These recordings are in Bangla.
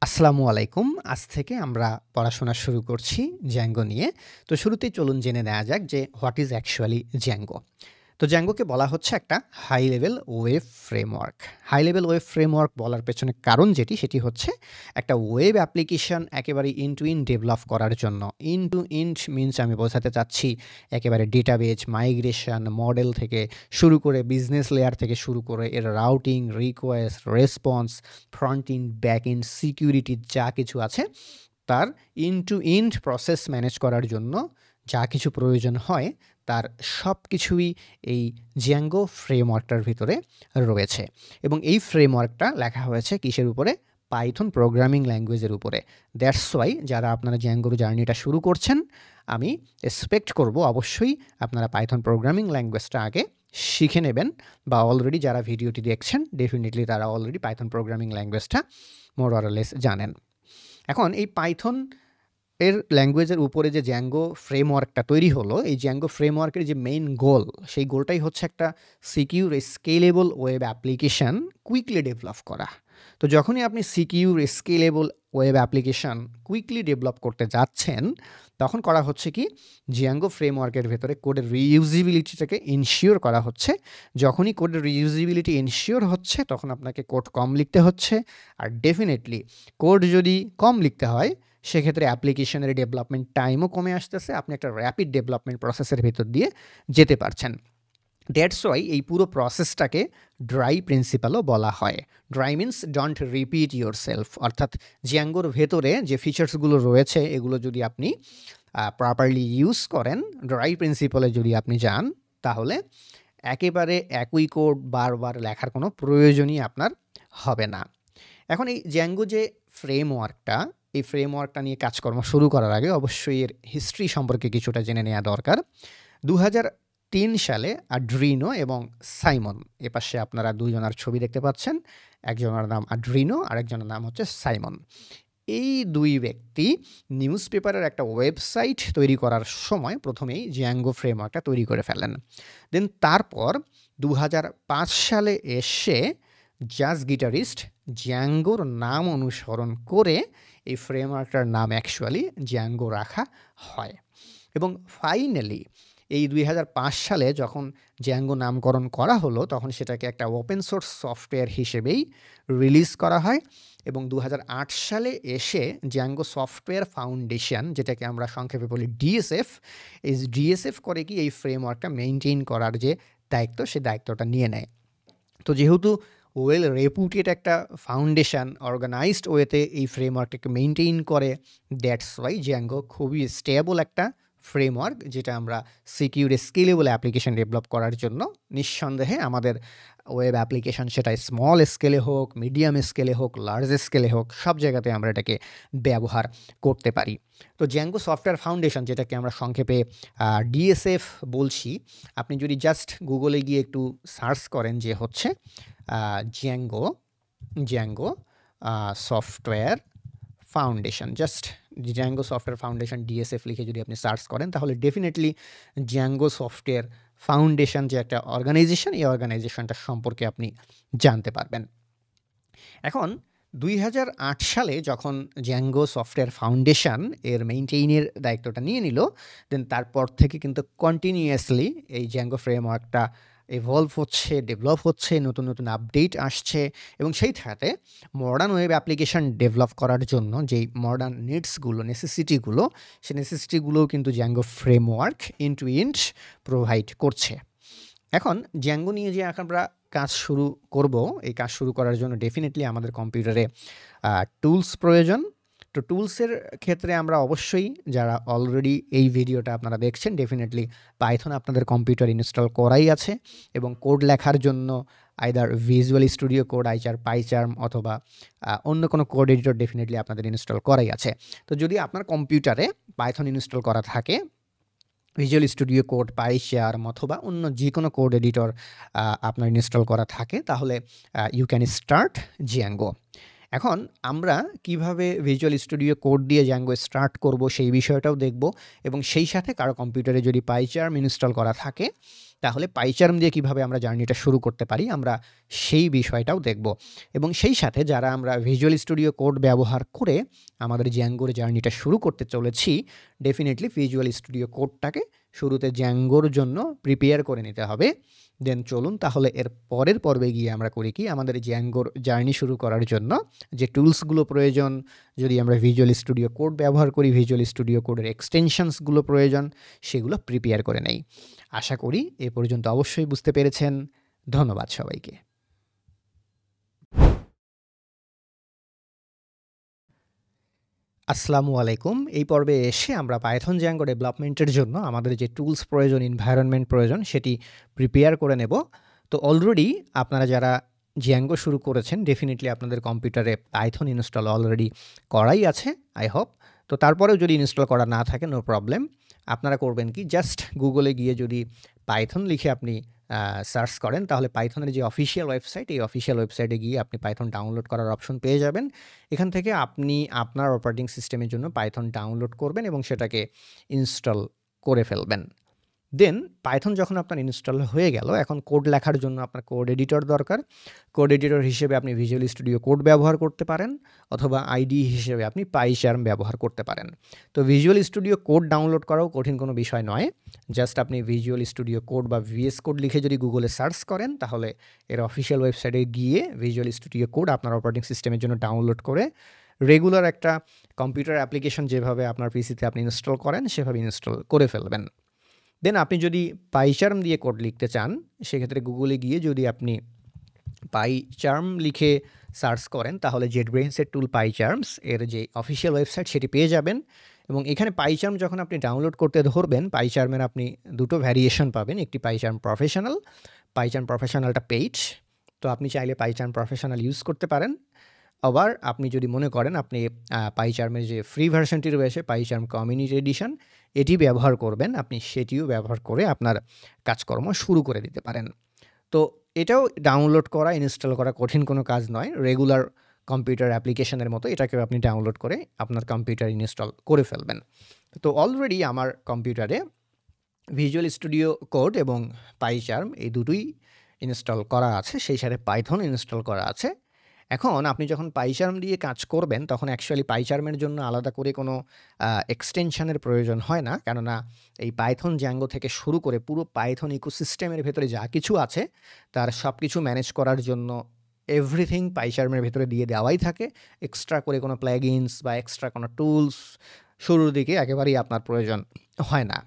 আসসালামু আলাইকুম। আজ থেকে আমরা পড়াশোনা শুরু করছি Django নিয়ে। তো শুরুতেই চলুন জেনে নেওয়া যাক যে হোয়াট ইজ অ্যাকচুয়ালি Django। তো Django-কে বলা হচ্ছে একটা high level web framework. High level web framework বলার পেছনে কারণ সেটি হচ্ছে একটা ওয়েব অ্যাপ্লিকেশন একেবারে ইন্ড টু ইন্ড ডেভেলপ করার জন্য। ইন্ড টু ইন্ড মিনস আমি বোঝাতে চাচ্ছি একেবারে ডেটাবেজ, মাইগ্রেশন, মডেল থেকে শুরু করে বিজনেস লেয়ার থেকে শুরু করে এর routing, request, response, front end, back end, security যা কিছু আছে তার ইন্ড টু ইন্ড প্রসেস ম্যানেজ করার জন্য যা কিছু প্রয়োজন হয় তার সবকিছুই এই Django ফ্রেমওয়ার্কটার ভিতরে রয়েছে এবং এই ফ্রেমওয়ার্কটা লেখা হয়েছে কিসের উপরে? পাইথন প্রোগ্রামিং ল্যাঙ্গুয়েজের উপরে। দ্যাটস ওয়াই যারা আপনারা Django জার্নিটা শুরু করছেন, আমি এক্সপেক্ট করব অবশ্যই আপনারা পাইথন প্রোগ্রামিং ল্যাঙ্গুয়েজটা আগে শিখে নেবেন বা অলরেডি যারা ভিডিওটি দেখছেন ডেফিনিটলি তারা অলরেডি পাইথন প্রোগ্রামিং ল্যাঙ্গুয়েজটা মোর অর লেস জানেন। এখন এই পাইথন এর ল্যাঙ্গুয়েজের উপরে যে Django ফ্রেমওয়ার্কটা তৈরি হলো, এই Django ফ্রেমওয়ার্কের যে মেইন গোল, সেই গোলটাই হচ্ছে একটা secure, scalable web application quickly develop করা। তো যখনই আপনি secure, scalable web application quickly develop করতে যাচ্ছেন, তখন করা হচ্ছে কি Django ফ্রেমওয়ার্কের ভেতরে কোডের রিইউজিবিলিটিটাকে ইনশিওর করা হচ্ছে। যখনই কোডের রিইউজিবিলিটি ইনশিওর হচ্ছে, তখন আপনাকে কোড কম লিখতে হচ্ছে। আর ডেফিনেটলি কোড যদি কম লিখতে হয় সেক্ষেত্রে অ্যাপ্লিকেশনের ডেভেলপমেন্ট টাইমও কমে আসতেছে। আপনি একটা র্যাপিড ডেভেলপমেন্ট প্রসেসের ভেতর দিয়ে যেতে পারছেন। দ্যাটস ওয়াই এই পুরো প্রসেসটাকে ড্রাই প্রিন্সিপালও বলা হয়। Dry means don't repeat your self, অর্থাৎ Django-র ভেতরে যে ফিচার্সগুলো রয়েছে এগুলো যদি আপনি প্রপারলি ইউজ করেন, ড্রাই প্রিন্সিপালে যদি আপনি যান, তাহলে একেবারে একই কোড বারবার লেখার কোনো প্রয়োজনই আপনার হবে না। এখন এই Django যে ফ্রেমওয়ার্কটা, এই ফ্রেমওয়ার্কটা নিয়ে কাজকর্ম শুরু করার আগে অবশ্যই এর হিস্ট্রি সম্পর্কে কিছুটা জেনে নেওয়া দরকার। 2003 সালে আড্রিনো এবং সাইমন, এপাশে আপনারা দুজনের ছবি দেখতে পাচ্ছেন। একজনের নাম আড্রিনো, আরেকজনের নাম হচ্ছে সাইমন। এই দুই ব্যক্তি নিউজ পেপারের একটা ওয়েবসাইট তৈরি করার সময় প্রথমেই Django ফ্রেমওয়ার্কটা তৈরি করে ফেলেন। দেন তারপর 2005 সালে এসে জাজ গিটারিস্ট Django-র নাম অনুসরণ করে এই ফ্রেমওয়ার্কটার নাম অ্যাকচুয়ালি Django রাখা হয় এবং ফাইনালি এই 2005 সালে যখন Django নামকরণ করা হলো, তখন সেটাকে একটা ওপেন সোর্স সফটওয়্যার হিসেবেই রিলিজ করা হয় এবং 2008 সালে এসে Django সফটওয়্যার ফাউন্ডেশন, যেটাকে আমরা সংক্ষেপে বলি DSF, এই DSF করে কি এই ফ্রেমওয়ার্কটা মেইনটেইন করার যে দায়িত্ব, সে দায়িত্বটা নিয়ে নেয়। তো যেহেতু ওয়েল রেপুটেড একটা ফাউন্ডেশন অর্গানাইজড ওয়েতে এই ফ্রেমওয়ার্কটাকে মেইনটেইন করে, দ্যাটস ওয়াই Django খুবই স্টেবল একটা ফ্রেমওয়ার্ক, যেটা আমরা সিকিউর, স্কেলেবল অ্যাপ্লিকেশন ডেভেলপ করার জন্য নিঃসন্দেহে আমাদের ওয়েব অ্যাপ্লিকেশন সেটা স্মল স্কেলে হোক, মিডিয়াম স্কেলে হোক, লার্জ স্কেলে হোক, সব জায়গাতে আমরা এটাকে ব্যবহার করতে পারি। তো Django সফটওয়্যার ফাউন্ডেশন, যেটাকে আমরা সংক্ষেপে DSF বলছি, আপনি যদি জাস্ট গুগলে গিয়ে একটু সার্চ করেন যে হচ্ছে Django software foundation, just Django software foundation DSF লিখে যদি আপনি সার্চ করেন, তাহলে ডেফিনেটলি Django সফটওয়্যার ফাউন্ডেশন যে একটা অর্গানাইজেশন, এই অর্গানাইজেশনটা সম্পর্কে আপনি জানতে পারবেন। এখন 2008 সালে যখন Django সফটওয়্যার ফাউন্ডেশন এর মেইনটেইনের দায়িত্বটা নিয়ে নিল, দেন তারপর থেকে কিন্তু কন্টিনিউয়াসলি এই Django ফ্রেমওয়ার্কটা ইভলভ হচ্ছে, ডেভেলপ হচ্ছে, নতুন নতুন আপডেট আসছে এবং সেই সাথে মডার্ন ওয়েব অ্যাপ্লিকেশন ডেভেলপ করার জন্য যেই মডার্ন নিডসগুলো, নেসেসিটিগুলো, সেই নেসেসিটিগুলোও কিন্তু Django ফ্রেমওয়ার্ক ইন্ড টু ইন্ড প্রোভাইড করছে। এখন Django নিয়ে যে আমরা কাজ শুরু করব, এই কাজ শুরু করার জন্য ডেফিনেটলি আমাদের কম্পিউটারে টুলস প্রয়োজন। তো টুলসের ক্ষেত্রে আমরা অবশ্যই, যারা অলরেডি এই ভিডিওটা আপনারা দেখছেন, ডেফিনেটলি পাইথন আপনাদের কম্পিউটার ইনস্টল করাই আছে এবং কোড লেখার জন্য either visual studio code, PyCharm অথবা অন্য কোনো কোড এডিটর ডেফিনেটলি আপনাদের ইনস্টল করাই আছে। তো যদি আপনার কম্পিউটারে পাইথন ইনস্টল করা থাকে, ভিজুয়াল স্টুডিও কোড, পাইচার্ম অথবা অন্য যে কোনো কোড এডিটর আপনার ইনস্টল করা থাকে, তাহলে ইউ ক্যান স্টার্ট Django। এখন আমরা কিভাবে ভিজুয়াল স্টুডিও কোড দিয়ে জ্যাঙ্গো স্টার্ট করব সেই বিষয়টাও দেখব এবং সেই সাথে কারো কম্পিউটারে যদি পাইচার্ম ইনস্টল করা থাকে তাহলে পাইচার্ম দিয়ে কিভাবে আমরা জার্নিটা শুরু করতে পারি আমরা সেই বিষয়টাও দেখব এবং সেই সাথে যারা আমরা ভিজুয়াল স্টুডিও কোড ব্যবহার করে আমাদের জ্যাঙ্গোর জার্নিটা শুরু করতে চলেছি ডেফিনেটলি ভিজুয়াল স্টুডিও কোডটাকে শুরুতে জ্যাঙ্গোর জন্য প্রিপেয়ার করে নিতে হবে। দেন চলুন তাহলে এর পরের পর্বে গিয়ে আমরা করি কি আমাদের জ্যাঙ্গোর জার্নি শুরু করার জন্য যে টুলসগুলো প্রয়োজন, যদি আমরা ভিজুয়াল স্টুডিও কোড ব্যবহার করি ভিজুয়াল স্টুডিও কোডের এক্সটেনশনসগুলো প্রয়োজন সেগুলো প্রিপেয়ার করে নেই। আশা করি এ পর্যন্ত অবশ্যই বুঝতে পেরেছেন। ধন্যবাদ সবাইকে। আসসালামু আলাইকুম। এই পর্বে এসে আমরা পাইথন জ্যাঙ্গো ডেভেলপমেন্টের জন্য আমাদের যে টুলস প্রয়োজন, এনভায়রনমেন্ট প্রয়োজন সেটি প্রিপেয়ার করে নেব। তো অলরেডি আপনারা যারা জ্যাঙ্গো শুরু করেছেন ডেফিনিটলি আপনাদের কম্পিউটারে পাইথন ইনস্টল অলরেডি করাই আছে আই হোপ। তো তারপরেও যদি ইনস্টল করা না থাকে নো প্রবলেম, আপনারা করবেন কি জাস্ট গুগলে গিয়ে যদি পাইথন লিখে আপনি সার্চ করেন তাহলে পাইথনের যে অফিসিয়াল ওয়েবসাইট এই অফিসিয়াল ওয়েবসাইটে গিয়ে আপনি পাইথন ডাউনলোড করার অপশন পেয়ে যাবেন। এখান থেকে আপনি আপনার অপারেটিং সিস্টেমের জন্য পাইথন ডাউনলোড করবেন এবং সেটাকে ইনস্টল করে ফেলবেন। দেন পাইথন যখন আপনার ইনস্টল হয়ে গেল এখন কোড লেখার জন্য আপনার কোড এডিটর দরকার। কোড এডিটর হিসেবে আপনি ভিজুয়াল স্টুডিও কোড ব্যবহার করতে পারেন অথবা আইডি হিসেবে আপনি পাইচার্ম ব্যবহার করতে পারেন। তো ভিজুয়াল স্টুডিও কোড ডাউনলোড করাও কঠিন কোনো বিষয় নয়, জাস্ট আপনি ভিজুয়াল স্টুডিও কোড বা ভিএস কোড লিখে যদি গুগলে সার্চ করেন তাহলে এর অফিসিয়াল ওয়েবসাইটে গিয়ে ভিজুয়াল স্টুডিও কোড আপনার অপারেটিং সিস্টেমের জন্য ডাউনলোড করে রেগুলার একটা কম্পিউটার অ্যাপ্লিকেশন যেভাবে আপনার পিসিতে আপনি ইনস্টল করেন সেভাবে ইনস্টল করে ফেলবেন। দেন আপনি যদি পাইচার্ম দিয়ে কোড লিখতে চান সেক্ষেত্রে গুগলে গিয়ে যদি আপনি পাইচার্ম লিখে সার্চ করেন তাহলে জেটব্রেইনসের টুল পাইচার্মস এর যে অফিসিয়াল ওয়েবসাইট সেটি পেয়ে যাবেন এবং এখানে পাইচার্ম যখন আপনি ডাউনলোড করতে ধরবেন পাইচার্মের আপনি দুটো ভ্যারিয়েশন পাবেন, একটি পাইচার্ম প্রফেশনাল, পাইচার্ম প্রফেশনালটা পেইড। তো আপনি চাইলে পাইচার্ম প্রফেশনাল ইউজ করতে পারেন। আবার আপনি যদি মনে করেন আপনি পাইচার্মের যে ফ্রি ভার্সনটি রয়েছে পাইচার্ম কমিউনিটি এডিশন এটি ব্যবহার করবেন, আপনি সেটিও ব্যবহার করে আপনার কাজকর্ম শুরু করে দিতে পারেন। তো এটাও ডাউনলোড করা ইনস্টল করা কঠিন কোনো কাজ নয়, রেগুলার কম্পিউটার অ্যাপ্লিকেশনের মতো এটাকেও আপনি ডাউনলোড করে আপনার কম্পিউটার ইনস্টল করে ফেলবেন। তো অলরেডি আমার কম্পিউটারে ভিজুয়াল স্টুডিও কোড এবং পাইচার্ম এই দুটোই ইনস্টল করা আছে, সেই সাথে পাইথন ইনস্টল করা আছে। এখন আপনি যখন পাইচার্ম দিয়ে কাজ করবেন তখন অ্যাকচুয়ালি পাইচার্মের জন্য আলাদা করে কোনো এক্সটেনশনের প্রয়োজন হয় না, কেননা এই পাইথন জ্যাঙ্গো থেকে শুরু করে পুরো পাইথন ইকোসিস্টেমের ভেতরে যা কিছু আছে তার সব কিছু ম্যানেজ করার জন্য এভরিথিং পাইচার্মের ভেতরে দিয়ে দেওয়াই থাকে। এক্সট্রা করে কোনো প্লাগইনস বা এক্সট্রা কোনো টুলস শুরুর দিকে একেবারেই আপনার প্রয়োজন হয় না।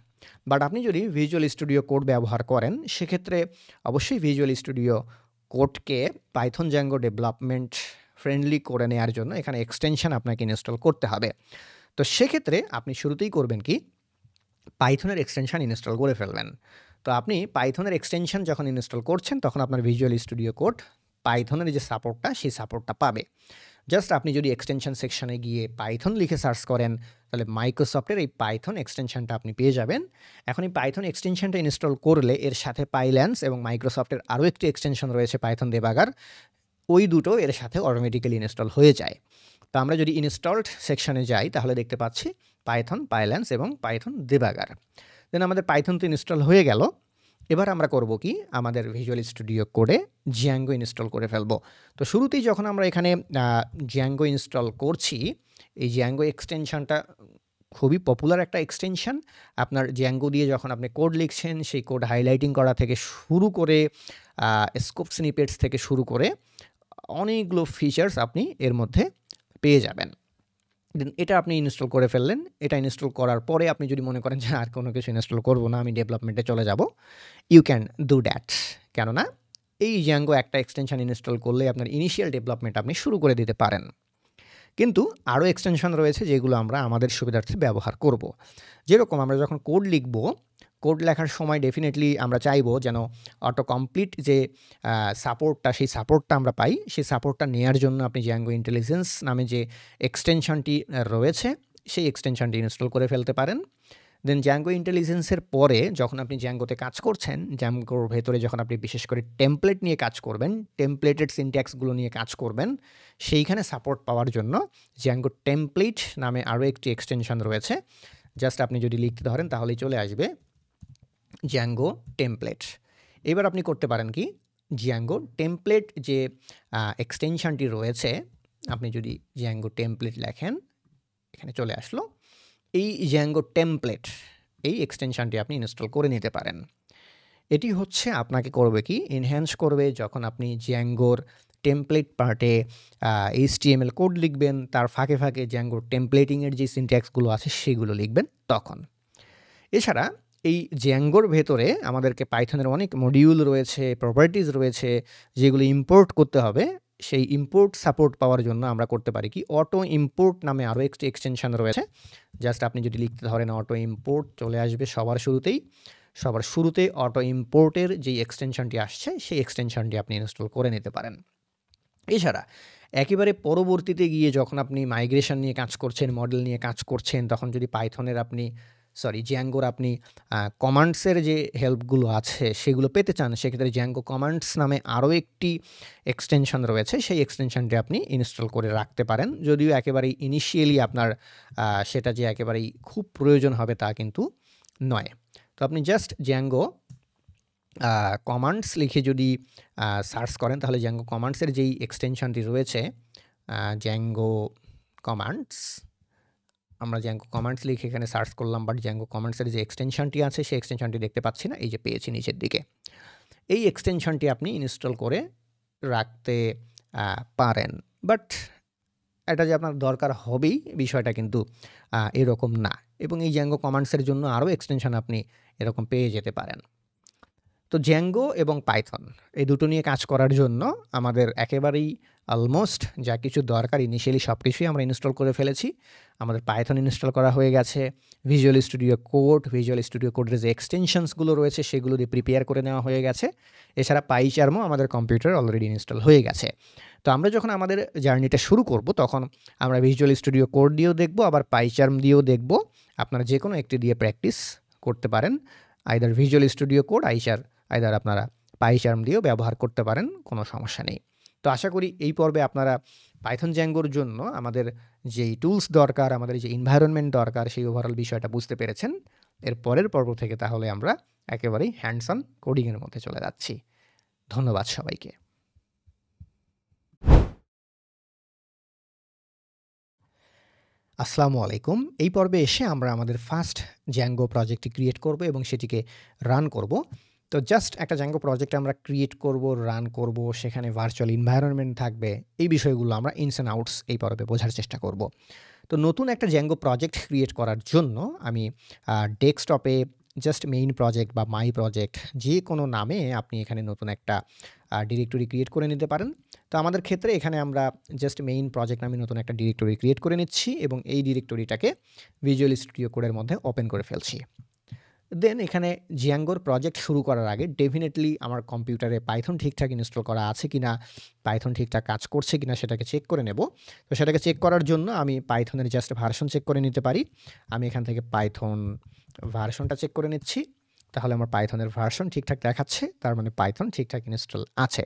বাট আপনি যদি ভিজুয়াল স্টুডিও কোড ব্যবহার করেন সেক্ষেত্রে অবশ্যই ভিজুয়াল স্টুডিও কোডকে পাইথন জ্যাঙ্গো ডেভেলপমেন্ট ফ্রেন্ডলি করে নেওয়ার জন্য এখানে এক্সটেনশন আপনাকে ইনস্টল করতে হবে। তো সেক্ষেত্রে আপনি শুরুতেই করবেন কি পাইথনের এক্সটেনশন ইনস্টল করে ফেলবেন। তো আপনি পাইথনের এক্সটেনশন যখন ইনস্টল করছেন তখন আপনার ভিজুয়াল স্টুডিও কোড পাইথনের যে সাপোর্টটা সেই সাপোর্টটা পাবে। জাস্ট আপনি যদি এক্সটেনশন সেকশনে গিয়ে পাইথন লিখে সার্চ করেন তাহলে মাইক্রোসফটের এই পাইথন এক্সটেনশনটা আপনি পেয়ে যাবেন। এখন এই পাইথন এক্সটেনশনটা ইনস্টল করলে এর সাথে পাইল্যান্স এবং মাইক্রোসফটের আরও একটি এক্সটেনশন রয়েছে পাইথন দেবাগার, ওই দুটো এর সাথে অটোমেটিক্যালি ইনস্টল হয়ে যায়। তো আমরা যদি ইনস্টলড সেকশনে যাই তাহলে দেখতে পাচ্ছি পাইথন, পাইল্যান্স এবং পাইথন দেবাগার। দেন আমাদের পাইথন তো ইনস্টল হয়ে গেল। এবার আমরা করব কি আমাদের ভিজুয়াল স্টুডিও কোডে জ্যাঙ্গো ইনস্টল করে ফেলবো। তো শুরুতেই যখন আমরা এখানে জ্যাঙ্গো ইনস্টল করছি এই জ্যাঙ্গো এক্সটেনশনটা খুবই পপুলার একটা এক্সটেনশন। আপনার জ্যাঙ্গো দিয়ে যখন আপনি কোড লিখছেন সেই কোড হাইলাইটিং করা থেকে শুরু করে স্কোপ স্নিপেটস থেকে শুরু করে অনেকগুলো ফিচার্স আপনি এর মধ্যে পেয়ে যাবেন। দেন এটা আপনি ইনস্টল করে ফেললেন। এটা ইনস্টল করার পরে আপনি যদি মনে করেন যে আর কোনো কিছু ইনস্টল করব না, আমি ডেভেলপমেন্টে চলে যাব, ইউ ক্যান ডু দ্যাট। কেননা এই জ্যাঙ্গো একটা এক্সটেনশন ইনস্টল করলে আপনার ইনিশিয়াল ডেভেলপমেন্ট আপনি শুরু করে দিতে পারেন। কিন্তু আরও এক্সটেনশন রয়েছে যেগুলো আমরা আমাদের সুবিধার্থে ব্যবহার করব। যেরকম আমরা যখন কোড লিখব, কোড লেখার সময় ডেফিনেটলি আমরা চাইবো যেন অটো কমপ্লিট যে সাপোর্টটা সেই সাপোর্টটা আমরা পাই। সেই সাপোর্টটা নেওয়ার জন্য আপনি জ্যাঙ্গো ইন্টেলিজেন্স নামে যে এক্সটেনশনটি রয়েছে সেই এক্সটেনশনটি ইনস্টল করে ফেলতে পারেন। দেন জ্যাঙ্গো ইন্টেলিজেন্সের পরে যখন আপনি জ্যাঙ্গোতে কাজ করছেন, জ্যাঙ্গোর ভেতরে যখন আপনি বিশেষ করে টেমপ্লেট নিয়ে কাজ করবেন, টেমপ্লেটেড সিনট্যাক্সগুলো নিয়ে কাজ করবেন, সেইখানে সাপোর্ট পাওয়ার জন্য জ্যাঙ্গো টেমপ্লেট নামে আরও একটি এক্সটেনশন রয়েছে। জাস্ট আপনি যদি লিখতে ধরেন তাহলেই চলে আসবে জ্যাঙ্গো টেমপ্লেট। এবার আপনি করতে পারেন কি, জ্যাঙ্গো টেমপ্লেট যে এক্সটেনশনটি রয়েছে, আপনি যদি জ্যাঙ্গো টেমপ্লেট লেখেন, এখানে চলে আসলো এই জ্যাঙ্গো টেমপ্লেট, এই এক্সটেনশনটি আপনি ইনস্টল করে নিতে পারেন। এটি হচ্ছে আপনাকে করবে কি, এনহ্যান্স করবে যখন আপনি জ্যাঙ্গোর টেমপ্লেট পার্টে HTML কোড লিখবেন, তার ফাঁকে ফাঁকে জ্যাঙ্গোর টেমপ্লেটিংয়ের যে সিনট্যাক্সগুলো আছে সেগুলো লিখবেন তখন। এছাড়া এই জ্যাঙ্গোর ভেতরে আমাদেরকে পাইথনের অনেক মডিউল রয়েছে, প্রপার্টিজ রয়েছে, যেগুলো ইম্পোর্ট করতে হবে। সেই ইম্পোর্ট সাপোর্ট পাওয়ার জন্য আমরা করতে পারি কি, অটো ইম্পোর্ট নামে আরও একটি এক্সটেনশন রয়েছে। জাস্ট আপনি যদি লিখতে ধরেন অটো ইম্পোর্ট, চলে আসবে সবার শুরুতে অটো ইম্পোর্টের যেই এক্সটেনশনটি আসছে সেই এক্সটেনশনটি আপনি ইনস্টল করে নিতে পারেন। এছাড়া একেবারে পরবর্তীতে গিয়ে যখন আপনি মাইগ্রেশন নিয়ে কাজ করছেন, মডেল নিয়ে কাজ করছেন, তখন যদি পাইথনের জ্যাঙ্গোর আপনি কমান্ডসের যে হেল্পগুলো আছে সেগুলো পেতে চান, সেক্ষেত্রে জ্যাঙ্গো কমান্ডস নামে আরও একটি এক্সটেনশন রয়েছে, সেই এক্সটেনশনটি আপনি ইনস্টল করে রাখতে পারেন। যদিও একেবারেই ইনিশিয়ালি আপনার সেটা যে একেবারেই খুব প্রয়োজন হবে তা কিন্তু নয়। তো আপনি জাস্ট জ্যাঙ্গো কমান্ডস লিখে যদি সার্চ করেন, তাহলে জ্যাঙ্গো কমান্ডসের যেই এক্সটেনশনটি রয়েছে, জ্যাঙ্গো কমান্ডস, আমরা জ্যাঙ্গো কমান্ডস লিখে এখানে সার্চ করলাম, বাট জ্যাঙ্গো কমান্ডসের যে এক্সটেনশনটি আছে সেই এক্সটেনশনটি দেখতে পাচ্ছি না, এই যে পেয়েছি নিচের দিকে। এই এক্সটেনশনটি আপনি ইনস্টল করে রাখতে পারেন, বাট এটা যে আপনার দরকার হবেই বিষয়টা কিন্তু এরকম না। এবং এই জ্যাঙ্গো কমান্ডসের জন্য আরও এক্সটেনশন আপনি এরকম পেয়ে যেতে পারেন। তো জ্যাঙ্গো এবং পাইথন এই দুটো নিয়ে কাজ করার জন্য আমাদের একেবারেই অলমোস্ট যা কিছু দরকার ইনিশিয়ালি সব কিছুই আমরা ইনস্টল করে ফেলেছি। আমাদের পাইথন ইনস্টল করা হয়ে গেছে, ভিজুয়াল স্টুডিও কোডের যে এক্সটেনশনসগুলো রয়েছে সেগুলো দিয়ে প্রিপেয়ার করে নেওয়া হয়ে গেছে। এছাড়া পাইচার্মও আমাদের কম্পিউটার অলরেডি ইনস্টল হয়ে গেছে। তো আমরা যখন আমাদের জার্নিটা শুরু করব, তখন আমরা ভিজুয়াল স্টুডিও কোড দিয়েও দেখব, আবার পাইচার্ম দিয়েও দেখব। আপনারা যে কোনো একটি দিয়ে প্র্যাকটিস করতে পারেন, either visual studio code, either আপনারা পাইচার্ম দিয়েও ব্যবহার করতে পারেন, কোনো সমস্যা নেই। তো আশা করি এই পর্বে আপনারা পাইথন জ্যাঙ্গোর জন্য আমাদের যেই টুলস দরকার, আমাদের যে এনভায়রনমেন্ট দরকার, সেই ওভারঅল বিষয়টা বুঝতে পেরেছেন। এর পরের পর্ব থেকে তাহলে আমরা একেবারেই হ্যান্ডস অন কোডিংয়ের মধ্যে চলে যাচ্ছি। ধন্যবাদ সবাইকে। আসসালামু আলাইকুম। এই পর্বে এসে আমরা আমাদের ফার্স্ট জ্যাঙ্গো প্রজেক্টটি ক্রিয়েট করব এবং সেটিকে রান করব। তো জাস্ট একটা জ্যাঙ্গো প্রজেক্ট আমরা ক্রিয়েট করব, রান করব, সেখানে ভার্চুয়াল এনভায়রনমেন্ট থাকবে, এই বিষয়গুলো আমরা ইনস অ্যান্ড আউটস এই পর্বে বোঝার চেষ্টা করব। তো নতুন একটা জ্যাঙ্গো প্রজেক্ট ক্রিয়েট করার জন্য আমি ডেস্কটপে জাস্ট মেইন প্রজেক্ট বা মাই প্রজেক্ট যে কোনো নামে আপনি এখানে নতুন একটা ডিরেক্টরি ক্রিয়েট করে নিতে পারেন। তো আমাদের ক্ষেত্রে এখানে আমরা জাস্ট মেইন প্রজেক্ট নামে নতুন একটা ডিরেক্টরি ক্রিয়েট করে নিচ্ছি এবং এই ডিরেক্টরিটাকে ভিজুয়াল স্টুডিও কোডের মধ্যে ওপেন করে ফেলছি। দেন এখানে জ্যাঙ্গোর প্রজেক্ট শুরু করার আগে ডেফিনেটলি আমার কম্পিউটারে পাইথন ঠিকঠাক ইনস্টল করা আছে কিনা, পাইথন ঠিকঠাক কাজ করছে কিনা সেটাকে চেক করে নেব। তো সেটাকে চেক করার জন্য আমি পাইথনের জাস্ট ভার্সন চেক করে নিতে পারি। আমি এখান থেকে পাইথন ভার্সনটা চেক করে নিচ্ছি, তাহলে আমার পাইথনের ভার্সন ঠিকঠাক দেখাচ্ছে, তার মানে পাইথন ঠিকঠাক ইনস্টল আছে।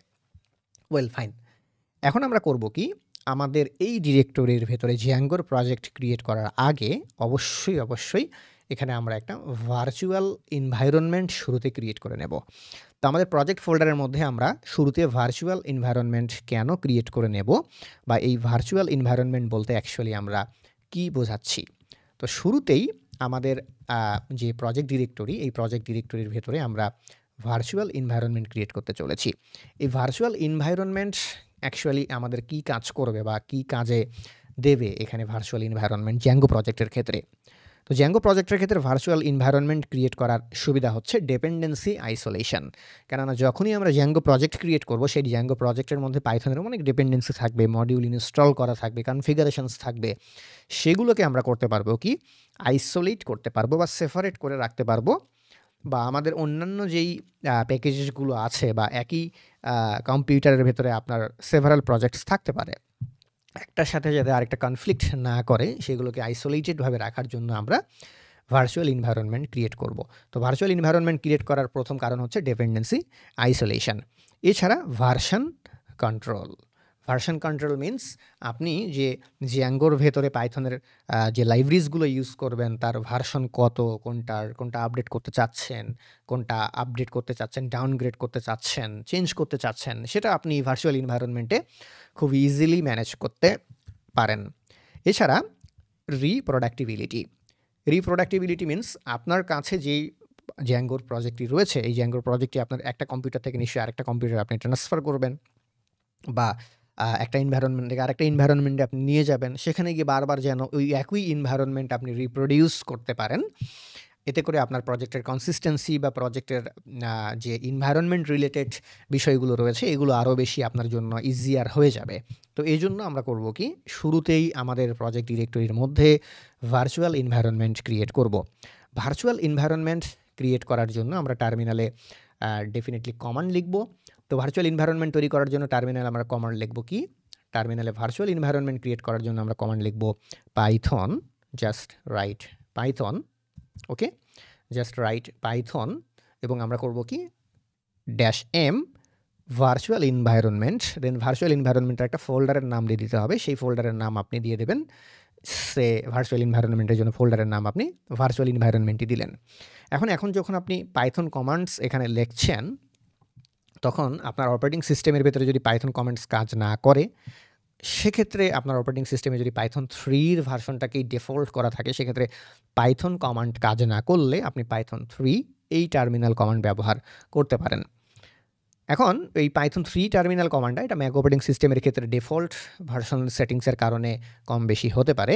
Well fine. এখন আমরা করব কি, আমাদের এই ডিরেক্টরির ভেতরে জ্যাঙ্গোর প্রজেক্ট ক্রিয়েট করার আগে অবশ্যই এখানে আমরা একটা ভার্চুয়াল এনভায়রনমেন্ট শুরুতে ক্রিয়েট করে নেব। তো আমাদের প্রজেক্ট ফোল্ডারের মধ্যে আমরা শুরুতে ভার্চুয়াল এনভায়রনমেন্ট কেন ক্রিয়েট করে নেব, বা এই ভার্চুয়াল এনভায়রনমেন্ট বলতে অ্যাকচুয়ালি আমরা কি বোঝাচ্ছি। তো শুরুতেই আমাদের যে প্রজেক্ট ডিরেক্টরি, এই প্রজেক্ট ডিরেক্টরির ভেতরে আমরা ভার্চুয়াল এনভায়রনমেন্ট ক্রিয়েট করতে চলেছি। এই ভার্চুয়াল এনভায়রনমেন্ট অ্যাকচুয়ালি আমাদের কি কাজ করবে বা কি কাজে দেবে এখানে ভার্চুয়াল এনভায়রনমেন্ট জ্যাঙ্গো প্রজেক্টের ক্ষেত্রে। তো জ্যাঙ্গো প্রজেক্টের ক্ষেত্রে ভার্চুয়াল এনভায়রনমেন্ট ক্রিয়েট করার সুবিধা হচ্ছে ডিপেন্ডেন্সি আইসোলেশন। কেননা যখনই আমরা জ্যাঙ্গো প্রজেক্ট ক্রিয়েট করব, সেই জ্যাঙ্গো প্রজেক্টের মধ্যে পাইথনের অনেক ডিপেন্ডেন্সি থাকবে, মডিউল ইনস্টল করা থাকবে, কনফিগারেশনস থাকবে, সেগুলোকে আমরা করতে পারবো কি, আইসোলেট করতে পারবো বা সেপারেট করে রাখতে পারবো। বা আমাদের অন্যান্য যেই প্যাকেজেসগুলো আছে বা একই কম্পিউটারের ভেতরে আপনার সেভারাল প্রজেক্টস থাকতে পারে, একটার সাথে যাতে আরেকটা কনফ্লিক্ট না করে সেগুলোকে আইসোলেটেডভাবে রাখার জন্য আমরা ভার্চুয়াল এনভায়রনমেন্ট ক্রিয়েট করব। তো ভার্চুয়াল এনভায়রনমেন্ট ক্রিয়েট করার প্রথম কারণ হচ্ছে ডিপেন্ডেন্সি আইসোলেশন। এছাড়া version control. Version control means আপনি যে জ্যাঙ্গোর ভেতরে পাইথনের যে লাইব্রেরিজগুলো ইউজ করবেন তার ভার্সন কত, কোনটা আপডেট করতে চাচ্ছেন, কোনটা আপডেট করতে চাচ্ছেন, ডাউনগ্রেড করতে চাচ্ছেন, চেঞ্জ করতে চাচ্ছেন, সেটা আপনি ভার্চুয়াল এনভায়রনমেন্টে খুব ইজিলি ম্যানেজ করতে পারেন। এছাড়া রিপ্রোডাক্টিবিলিটি মিন্স আপনার কাছে যেই জ্যাঙ্গোর প্রজেক্টটি রয়েছে, এই জ্যাঙ্গোর প্রজেক্টটি আপনার একটা কম্পিউটার থেকে নিশ্চয়ই আরেকটা কম্পিউটারে আপনি ট্রান্সফার করবেন, বা একটা এনভায়রনমেন্ট থেকে আরেকটা এনভায়রনমেন্টে আপনি নিয়ে যাবেন। সেখানে গিয়ে বারবার যেন ওই একই এনভায়রনমেন্ট আপনি রিপ্রোডিউস করতে পারেন। এতে করে আপনার প্রজেক্টের কনসিস্টেন্সি বা প্রজেক্টের যে এনভায়রনমেন্ট রিলেটেড বিষয়গুলো রয়েছে এগুলো আরও বেশি আপনার জন্য ইজিয়ার হয়ে যাবে। তো এই জন্য আমরা করব কি, শুরুতেই আমাদের প্রজেক্ট ডিরেক্টরির মধ্যে ভার্চুয়াল এনভায়রনমেন্ট ক্রিয়েট করব। ভার্চুয়াল এনভায়রনমেন্ট ক্রিয়েট করার জন্য আমরা টার্মিনালে ডেফিনেটলি কমান্ড লিখব। তো ভার্চুয়াল এনভায়রনমেন্ট তৈরি করার জন্য টার্মিনালে আমরা কমান্ড লিখব কি, টার্মিনালে ভার্চুয়াল এনভায়রনমেন্ট ক্রিয়েট করার জন্য আমরা কমান্ড লিখব পাইথন, জাস্ট রাইট পাইথন, ওকে, জাস্ট রাইট পাইথন, এবং আমরা করব কি -m ভার্চুয়াল এনভায়রনমেন্ট। দেন ভার্চুয়াল এনভায়রনমেন্টের একটা ফোল্ডারের নাম দিয়ে দিতে হবে। সেই ফোল্ডারের নাম আপনি দিয়ে দেবেন, সে ভার্চুয়াল এনভায়রনমেন্টের জন্য ফোল্ডারের নাম আপনি ভার্চুয়াল এনভায়রনমেন্টই দিলেন। এখন যখন আপনি পাইথন কমান্ডস এখানে লিখছেন, তখন আপনার অপারেটিং সিস্টেমের ভেতরে যদি পাইথন কমান্ডস কাজ না করে, সেক্ষেত্রে আপনার অপারেটিং সিস্টেমে যদি পাইথন 3 ভার্সনটাকেই ডিফল্ট করা থাকে, সেক্ষেত্রে পাইথন কমান্ড কাজ না করলে আপনি পাইথন 3 এই টার্মিনাল কমান্ড ব্যবহার করতে পারেন। এখন এই পাইথন 3 টার্মিনাল কমান্ডটা এটা ম্যাক অপারেটিং সিস্টেমের ক্ষেত্রে ডিফল্ট ভার্সন সেটিংসের কারণে কম বেশি হতে পারে।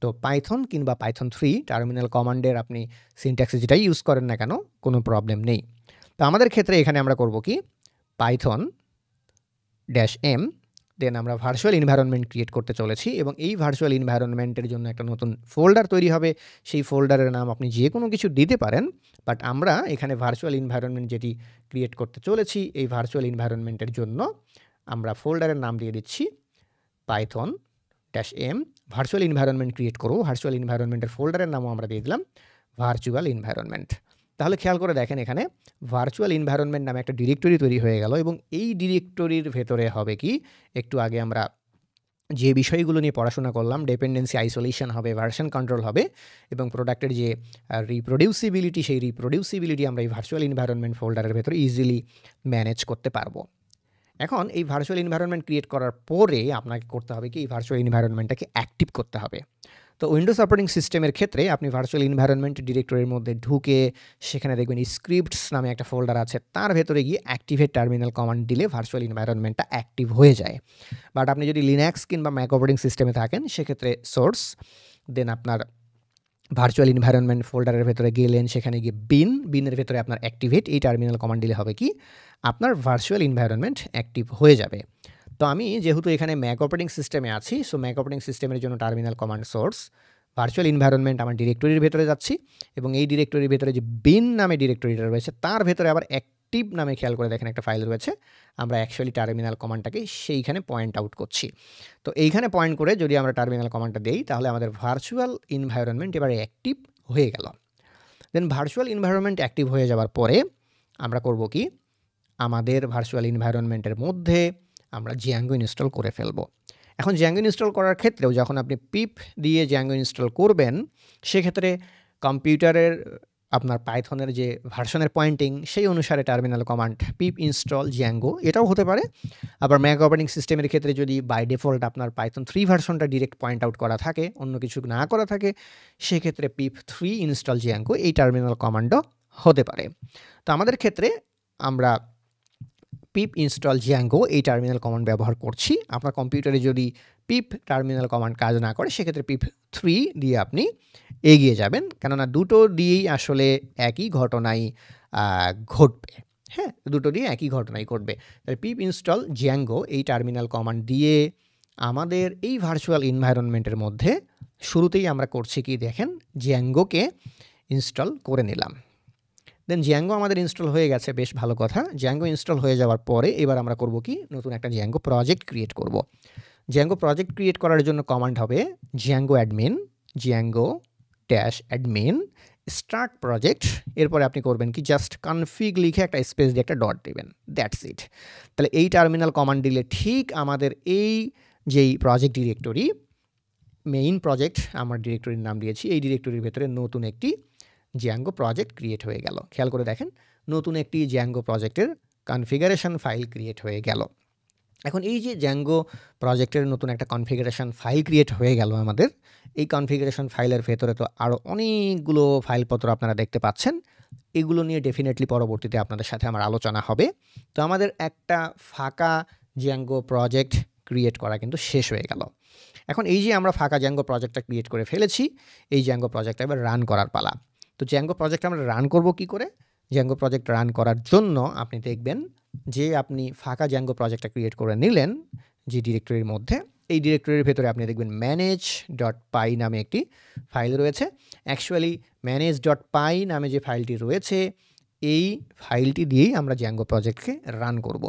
তো পাইথন কিংবা পাইথন 3 টার্মিনাল কমান্ডের আপনি সিনট্যাক্সে যেটাই ইউজ করেন না কেন, কোনো প্রবলেম নেই। তো আমাদের ক্ষেত্রে এখানে আমরা করব কি, পাইথন -m, দেন আমরা ভার্চুয়াল এনভায়রনমেন্ট ক্রিয়েট করতে চলেছি, এবং এই ভার্চুয়াল এনভায়রনমেন্টের জন্য একটা নতুন ফোল্ডার তৈরি হবে। সেই ফোল্ডারের নাম আপনি যে কোনো কিছু দিতে পারেন, বাট আমরা এখানে ভার্চুয়াল এনভায়রনমেন্ট যেটি ক্রিয়েট করতে চলেছি, এই ভার্চুয়াল এনভায়রনমেন্টের জন্য আমরা ফোল্ডারের নাম দিয়ে দিচ্ছি Python -m। Virtual environment create করব, ভার্চুয়াল এনভায়রনমেন্টের ফোল্ডারের নামও আমরা দিয়ে দিলাম ভার্চুয়াল এনভায়রনমেন্ট। তাহলে খেয়াল করে দেখেন, এখানে ভার্চুয়াল এনভায়রনমেন্ট নামে একটা ডিরেক্টরি তৈরি হয়ে গেল, এবং এই ডিরেক্টরির ভেতরে হবে কি, একটু আগে আমরা যে বিষয়গুলো নিয়ে পড়াশোনা করলাম, ডিপেন্ডেন্সি আইসোলেশন হবে, ভার্সন কন্ট্রোল হবে, এবং প্রোডাক্টের যে রিপ্রোডিউসিবিলিটি, সেই রিপ্রোডিউসিবিলিটি আমরা এই ভার্চুয়াল এনভায়রনমেন্ট ফোল্ডারের ভেতরে ইজিলি ম্যানেজ করতে পারবো। এখন এই ভার্চুয়াল এনভায়রনমেন্ট ক্রিয়েট করার পরে আপনাকে করতে হবে কি, এই ভার্চুয়াল এনভায়রনমেন্টটাকে অ্যাক্টিভ করতে হবে। তো উইন্ডোজ অপারেটিং সিস্টেমের ক্ষেত্রে আপনি ভার্চুয়াল এনভায়রনমেন্ট ডিরেক্টরির মধ্যে ঢুকে সেখানে দেখবেন স্ক্রিপ্টস নামে একটা ফোল্ডার আছে, তার ভেতরে গিয়ে অ্যাক্টিভেট টার্মিনাল কমান্ড দিলে ভার্চুয়াল এনভায়রনমেন্টটা অ্যাক্টিভ হয়ে যায়। বাট আপনি যদি লিনাক্স কিংবা ম্যাক অপারেটিং সিস্টেমে থাকেন, সেক্ষেত্রে সোর্স, দেন আপনার ভার্চুয়াল এনভায়রনমেন্ট ফোল্ডারের ভেতরে গেলেন, সেখানে গিয়ে বিনের ভেতরে আপনার অ্যাক্টিভেট এই টার্মিনাল কমান্ড দিলে হবে কি, আপনার ভার্চুয়াল এনভায়রনমেন্ট অ্যাক্টিভ হয়ে যাবে। তো আমি যেহেতু এখানে ম্যাক অপারেটিং সিস্টেমে আছি, সো ম্যাক অপারেটিং সিস্টেমের জন্য terminal command source, virtual environment আমার ডিরেক্টরির ভেতরে যাচ্ছি, এবং এই ডিরেক্টরির ভেতরে যে বিন নামে ডিরেক্টরিটা রয়েছে তার ভেতরে আবার অ্যাক্টিভ নামে, খেয়াল করে দেখেন একটা ফাইল রয়েছে, আমরা অ্যাকচুয়ালি টার্মিনাল কমান্ডটাকে সেইখানে পয়েন্ট আউট করছি। তো এইখানে পয়েন্ট করে যদি আমরা টার্মিনাল কমান্ডটা দেই, তাহলে আমাদের ভার্চুয়াল এনভায়রনমেন্ট এবারে অ্যাক্টিভ হয়ে গেল। দেন ভার্চুয়াল এনভায়রনমেন্ট অ্যাক্টিভ হয়ে যাওয়ার পরে আমরা করব কি, আমাদের ভার্চুয়াল এনভায়রনমেন্টের মধ্যে আমরা জ্যাঙ্গো ইনস্টল করে ফেলব। এখন জ্যাঙ্গো ইনস্টল করার ক্ষেত্রেও যখন আপনি পিপ দিয়ে জ্যাঙ্গো ইনস্টল করবেন, সেক্ষেত্রে কম্পিউটারের আপনার পাইথনের যে ভার্সনের পয়েন্টিং, সেই অনুসারে টার্মিনাল কমান্ড পিপ ইনস্টল জ্যাঙ্গো এটাও হতে পারে। আবার ম্যাক অপারেটিং সিস্টেমের ক্ষেত্রে যদি বাই ডিফল্ট আপনার পাইথন 3 ভার্সনটা ডিরেক্ট পয়েন্ট আউট করা থাকে, অন্য কিছু না করা থাকে, সেক্ষেত্রে পিপ 3 ইনস্টল জ্যাঙ্গো এই টার্মিনাল কমান্ডও হতে পারে। তো আমাদের ক্ষেত্রে আমরা পিপ ইনস্টল জ্যাঙ্গো এই টার্মিনাল কমান্ড ব্যবহার করছি। আপনার কম্পিউটারে যদি পিপ টার্মিনাল কমান্ড কাজ না করে, সেক্ষেত্রে পিপ 3 দিয়ে আপনি এগিয়ে যাবেন, কেননা দুটো দিয়েই আসলে একই ঘটনাই ঘটবে। হ্যাঁ, দুটো দিয়ে একই ঘটনাই ঘটবে। তাহলে পিপ ইনস্টল জ্যাঙ্গো এই টার্মিনাল কমান্ড দিয়ে আমাদের এই ভার্চুয়াল এনভায়রনমেন্টের মধ্যে শুরুতেই আমরা করছি কি দেখেন, জ্যাঙ্গোকে ইনস্টল করে নিলাম। দেন জ্যাঙ্গো আমাদের ইনস্টল হয়ে গেছে, বেশ ভালো কথা। জ্যাঙ্গো ইনস্টল হয়ে যাওয়ার পরে এবার আমরা করব কি, নতুন একটা জ্যাঙ্গো প্রজেক্ট ক্রিয়েট করব। জ্যাঙ্গো প্রজেক্ট ক্রিয়েট করার জন্য কমান্ড হবে Zango admin Zango dash admin start project, এরপরে আপনি করবেন কি জাস্ট কনফিগ লিখে একটা স্পেস দিয়ে একটা ডট দেবেন, দ্যাটস ইট। তাহলে এই টার্মিনাল কমান্ড দিলে ঠিক আমাদের এই যেই প্রজেক্ট ডিরেক্টরি, মেইন প্রজেক্ট আমার ডিরেক্টরির নাম দিয়েছি, এই ডিরেক্টরির ভেতরে নতুন একটি জ্যাঙ্গো প্রজেক্ট ক্রিয়েট হয়ে গেল। খেয়াল করে দেখেন, নতুন একটি জ্যাঙ্গো প্রজেক্টের কনফিগারেশন ফাইল ক্রিয়েট হয়ে গেল। এখন এই যে জ্যাঙ্গো প্রজেক্টের নতুন একটা কনফিগারেশন ফাইল ক্রিয়েট হয়ে গেল আমাদের, এই কনফিগারেশন ফাইলের ভেতরে তো আরও অনেকগুলো ফাইলপত্র আপনারা দেখতে পাচ্ছেন। এগুলো নিয়ে ডেফিনেটলি পরবর্তীতে আপনাদের সাথে আমার আলোচনা হবে। তো আমাদের একটা ফাঁকা জ্যাঙ্গো প্রজেক্ট ক্রিয়েট করা কিন্তু শেষ হয়ে গেল। এখন এই যে আমরা ফাঁকা জ্যাঙ্গো প্রজেক্টটা ক্রিয়েট করে ফেলেছি, এই জ্যাঙ্গো প্রজেক্টটা এবার রান করার পালা। তো জ্যাঙ্গো প্রজেক্ট আমরা রান করব কি করে? জ্যাঙ্গো প্রজেক্ট রান করার জন্য আপনি দেখবেন যে আপনি ফাঁকা জ্যাঙ্গো প্রজেক্টটা ক্রিয়েট করে নিলেন যে ডিরেক্টরির মধ্যে, এই ডিরেক্টরির ভেতরে আপনি দেখবেন manage.py নামে একটি ফাইল রয়েছে। অ্যাকচুয়ালি manage.py নামে যে ফাইলটি রয়েছে, এই ফাইলটি দিয়েই আমরা জ্যাঙ্গো প্রজেক্টকে রান করব।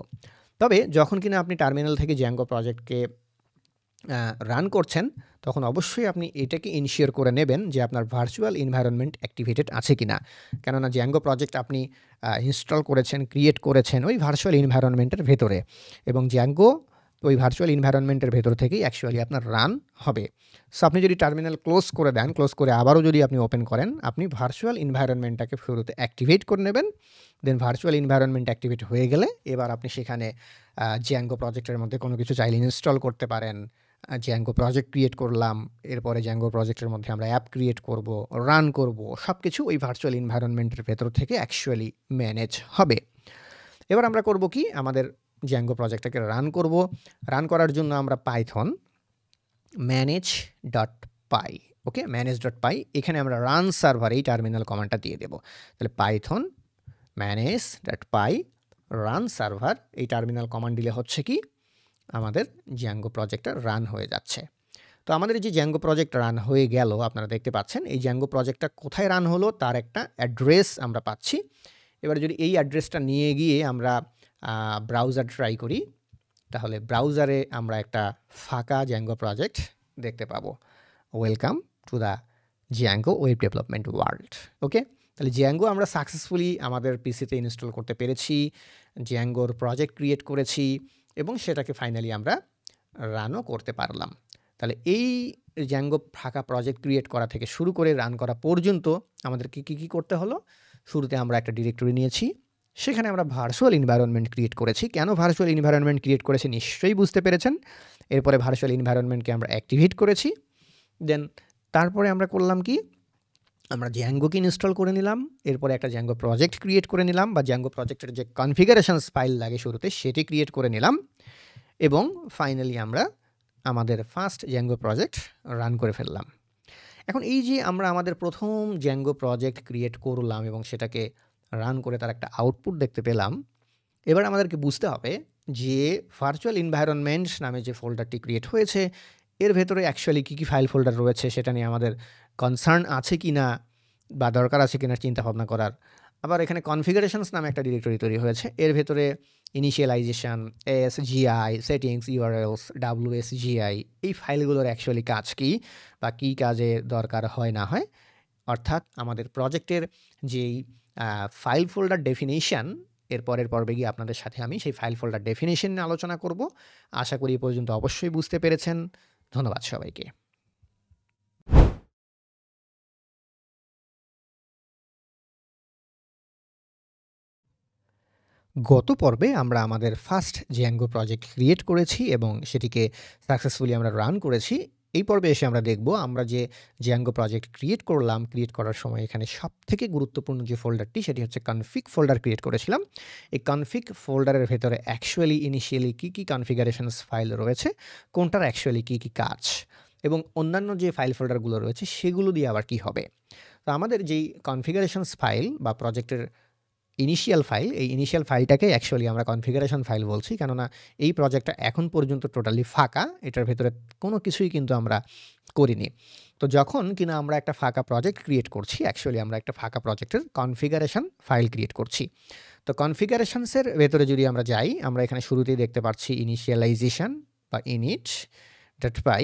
তবে যখন কিনা আপনি টার্মিনাল থেকে জ্যাঙ্গো প্রজেক্টকে রান করছেন, তখন অবশ্যই আপনি এটাকে ইনশিওর করে নেবেন যে আপনার ভার্চুয়াল এনভায়রনমেন্ট অ্যাক্টিভেটেড আছে কিনা। কেননা জ্যাঙ্গো প্রজেক্ট আপনি ইনস্টল করেছেন, ক্রিয়েট করেছেন ওই ভার্চুয়াল এনভায়রনমেন্টের ভেতরে, এবং জ্যাঙ্গো ওই ভার্চুয়াল এনভায়রনমেন্টের ভেতর থেকেই অ্যাকচুয়ালি আপনার রান হবে। সো আপনি যদি টার্মিনাল ক্লোজ করে দেন, ক্লোজ করে আবারও যদি আপনি ওপেন করেন, আপনি ভার্চুয়াল এনভায়রনমেন্টটাকে শুরুতে অ্যাক্টিভেট করে নেবেন। দেন ভার্চুয়াল এনভায়রনমেন্ট অ্যাক্টিভেট হয়ে গেলে এবার আপনি সেখানে জ্যাঙ্গো প্রজেক্টের মধ্যে কোনো কিছু চাইলে ইনস্টল করতে পারেন। জ্যাঙ্গো প্রজেক্ট ক্রিয়েট করলাম, এরপরে জ্যাঙ্গো প্রজেক্টের মধ্যে আমরা অ্যাপ ক্রিয়েট করব, রান করব, সব কিছু ওই ভার্চুয়াল এনভায়রনমেন্টের ভেতর থেকে অ্যাকচুয়ালি ম্যানেজ হবে। এবার আমরা করব কি, আমাদের জ্যাঙ্গো প্রজেক্টটাকে রান করব। রান করার জন্য আমরা পাইথন manage.py, ওকে, manage.py, এখানে আমরা রান সার্ভার এই টার্মিনাল কমান্ডটা দিয়ে দেব। তাহলে পাইথন manage.py রান সার্ভার এই টার্মিনাল কমান্ড দিলে হচ্ছে কি, আমাদের জ্যাঙ্গো প্রজেক্টটা রান হয়ে যাচ্ছে। তো আমাদের যে জ্যাঙ্গো প্রজেক্ট রান হয়ে গেল, আপনারা দেখতে পাচ্ছেন এই জ্যাঙ্গো প্রজেক্টটা কোথায় রান হলো তার একটা অ্যাড্রেস আমরা পাচ্ছি। এবার যদি এই অ্যাড্রেসটা নিয়ে গিয়ে আমরা ব্রাউজার ট্রাই করি, তাহলে ব্রাউজারে আমরা একটা ফাঁকা জ্যাঙ্গো প্রজেক্ট দেখতে পাবো। Welcome to the Django web development world. Okay, তাহলে জ্যাঙ্গো আমরা সাকসেসফুলি আমাদের পিসিতে ইনস্টল করতে পেরেছি, জ্যাঙ্গোর প্রজেক্ট ক্রিয়েট করেছি এবং সেটাকে ফাইনালি আমরা রানও করতে পারলাম। তাহলে এই জ্যাঙ্গো ফাঁকা প্রজেক্ট ক্রিয়েট করা থেকে শুরু করে রান করা পর্যন্ত আমাদেরকে কী করতে হলো? শুরুতে আমরা একটা ডিরেক্টরি নিয়েছি, সেখানে আমরা ভার্চুয়াল এনভায়রনমেন্ট ক্রিয়েট করেছি। কেন ভার্চুয়াল এনভায়রনমেন্ট ক্রিয়েট করেছি নিশ্চয়ই বুঝতে পেরেছেন। এরপরে ভার্চুয়াল এনভায়রনমেন্টকে আমরা অ্যাক্টিভেট করেছি। দেন তারপরে আমরা করলাম কি, আমরা জ্যাঙ্গোকে ইনস্টল করে নিলাম, এরপরে একটা জ্যাঙ্গো প্রজেক্ট ক্রিয়েট করে নিলাম, বা জ্যাঙ্গো প্রজেক্টের যে কনফিগারেশনস ফাইল লাগে শুরুতে সেটি ক্রিয়েট করে নিলাম, এবং ফাইনালি আমরা আমাদের ফার্স্ট জ্যাঙ্গো প্রজেক্ট রান করে ফেললাম। এখন এই যে আমরা আমাদের প্রথম জ্যাঙ্গো প্রজেক্ট ক্রিয়েট করলাম এবং সেটাকে রান করে তার একটা আউটপুট দেখতে পেলাম, এবার আমাদেরকে বুঝতে হবে যে ভার্চুয়াল এনভায়রনমেন্ট নামে যে ফোল্ডারটি ক্রিয়েট হয়েছে এর ভেতরে অ্যাকচুয়ালি কী কী ফাইল ফোল্ডার রয়েছে সেটা নিয়ে আমাদের কনসার্ন আছে কি না বা দরকার আছে কি না চিন্তা ভাবনা করার। আবার এখানে কনফিগারেশনস নামে একটা ডিরেক্টরি তৈরি হয়েছে, এর ভেতরে ইনিশিয়ালাইজেশন, এসজিআই, সেটিংস, ইউআরএলস, ডাব্লিউএসজিআই, এই ফাইলগুলোর অ্যাকচুয়ালি কাজ কী বা কী কাজে দরকার হয় না হয়, অর্থাৎ আমাদের প্রজেক্টের যেই ফাইল ফোল্ডার ডেফিনেশন, এর পরের পর্বে গিয়ে আপনাদের সাথে আমি সেই ফাইল ফোল্ডার ডেফিনেশন নিয়ে আলোচনা করব। আশা করি এ পর্যন্ত অবশ্যই বুঝতে পেরেছেন। ধন্যবাদ সবাইকে। গত পর্বে আমরা আমাদের ফার্স্ট জ্যাঙ্গো প্রজেক্ট ক্রিয়েট করেছি এবং সেটিকে সাকসেসফুলি আমরা রান করেছি। এই পর্বে এসে আমরা দেখব আমরা যে জ্যাঙ্গো প্রজেক্ট ক্রিয়েট করলাম, ক্রিয়েট করার সময় এখানে সবথেকে গুরুত্বপূর্ণ যে ফোল্ডারটি সেটি হচ্ছে কনফিগ ফোল্ডার ক্রিয়েট করেছিলাম। এই কনফিগ ফোল্ডারের ভেতরে অ্যাকচুয়ালি ইনিশিয়ালি কী কী কনফিগারেশনস ফাইল রয়েছে, কোনটার অ্যাকচুয়ালি কী কী কাজ, এবং অন্যান্য যে ফাইল ফোল্ডারগুলো রয়েছে সেগুলো দিয়ে আবার কী হবে। তো আমাদের যেই কনফিগারেশনস ফাইল বা প্রজেক্টের ইনিশিয়াল ফাইল, এই ইনিশিয়াল ফাইলটাকে অ্যাকচুয়ালি আমরা কনফিগারেশন ফাইল বলছি, কেননা এই প্রজেক্টটা এখন পর্যন্ত টোটালি ফাঁকা, এটার ভেতরে কোনো কিছুই কিন্তু আমরা করিনি। তো যখন কিনা আমরা একটা ফাঁকা প্রজেক্ট ক্রিয়েট করছি, অ্যাকচুয়ালি আমরা একটা ফাঁকা প্রজেক্টের কনফিগারেশন ফাইল ক্রিয়েট করছি। তো কনফিগারেশনসের ভেতরে যদি আমরা যাই, আমরা এখানে শুরুতেই দেখতে পাচ্ছি ইনিশিয়ালাইজেশন বা init.py।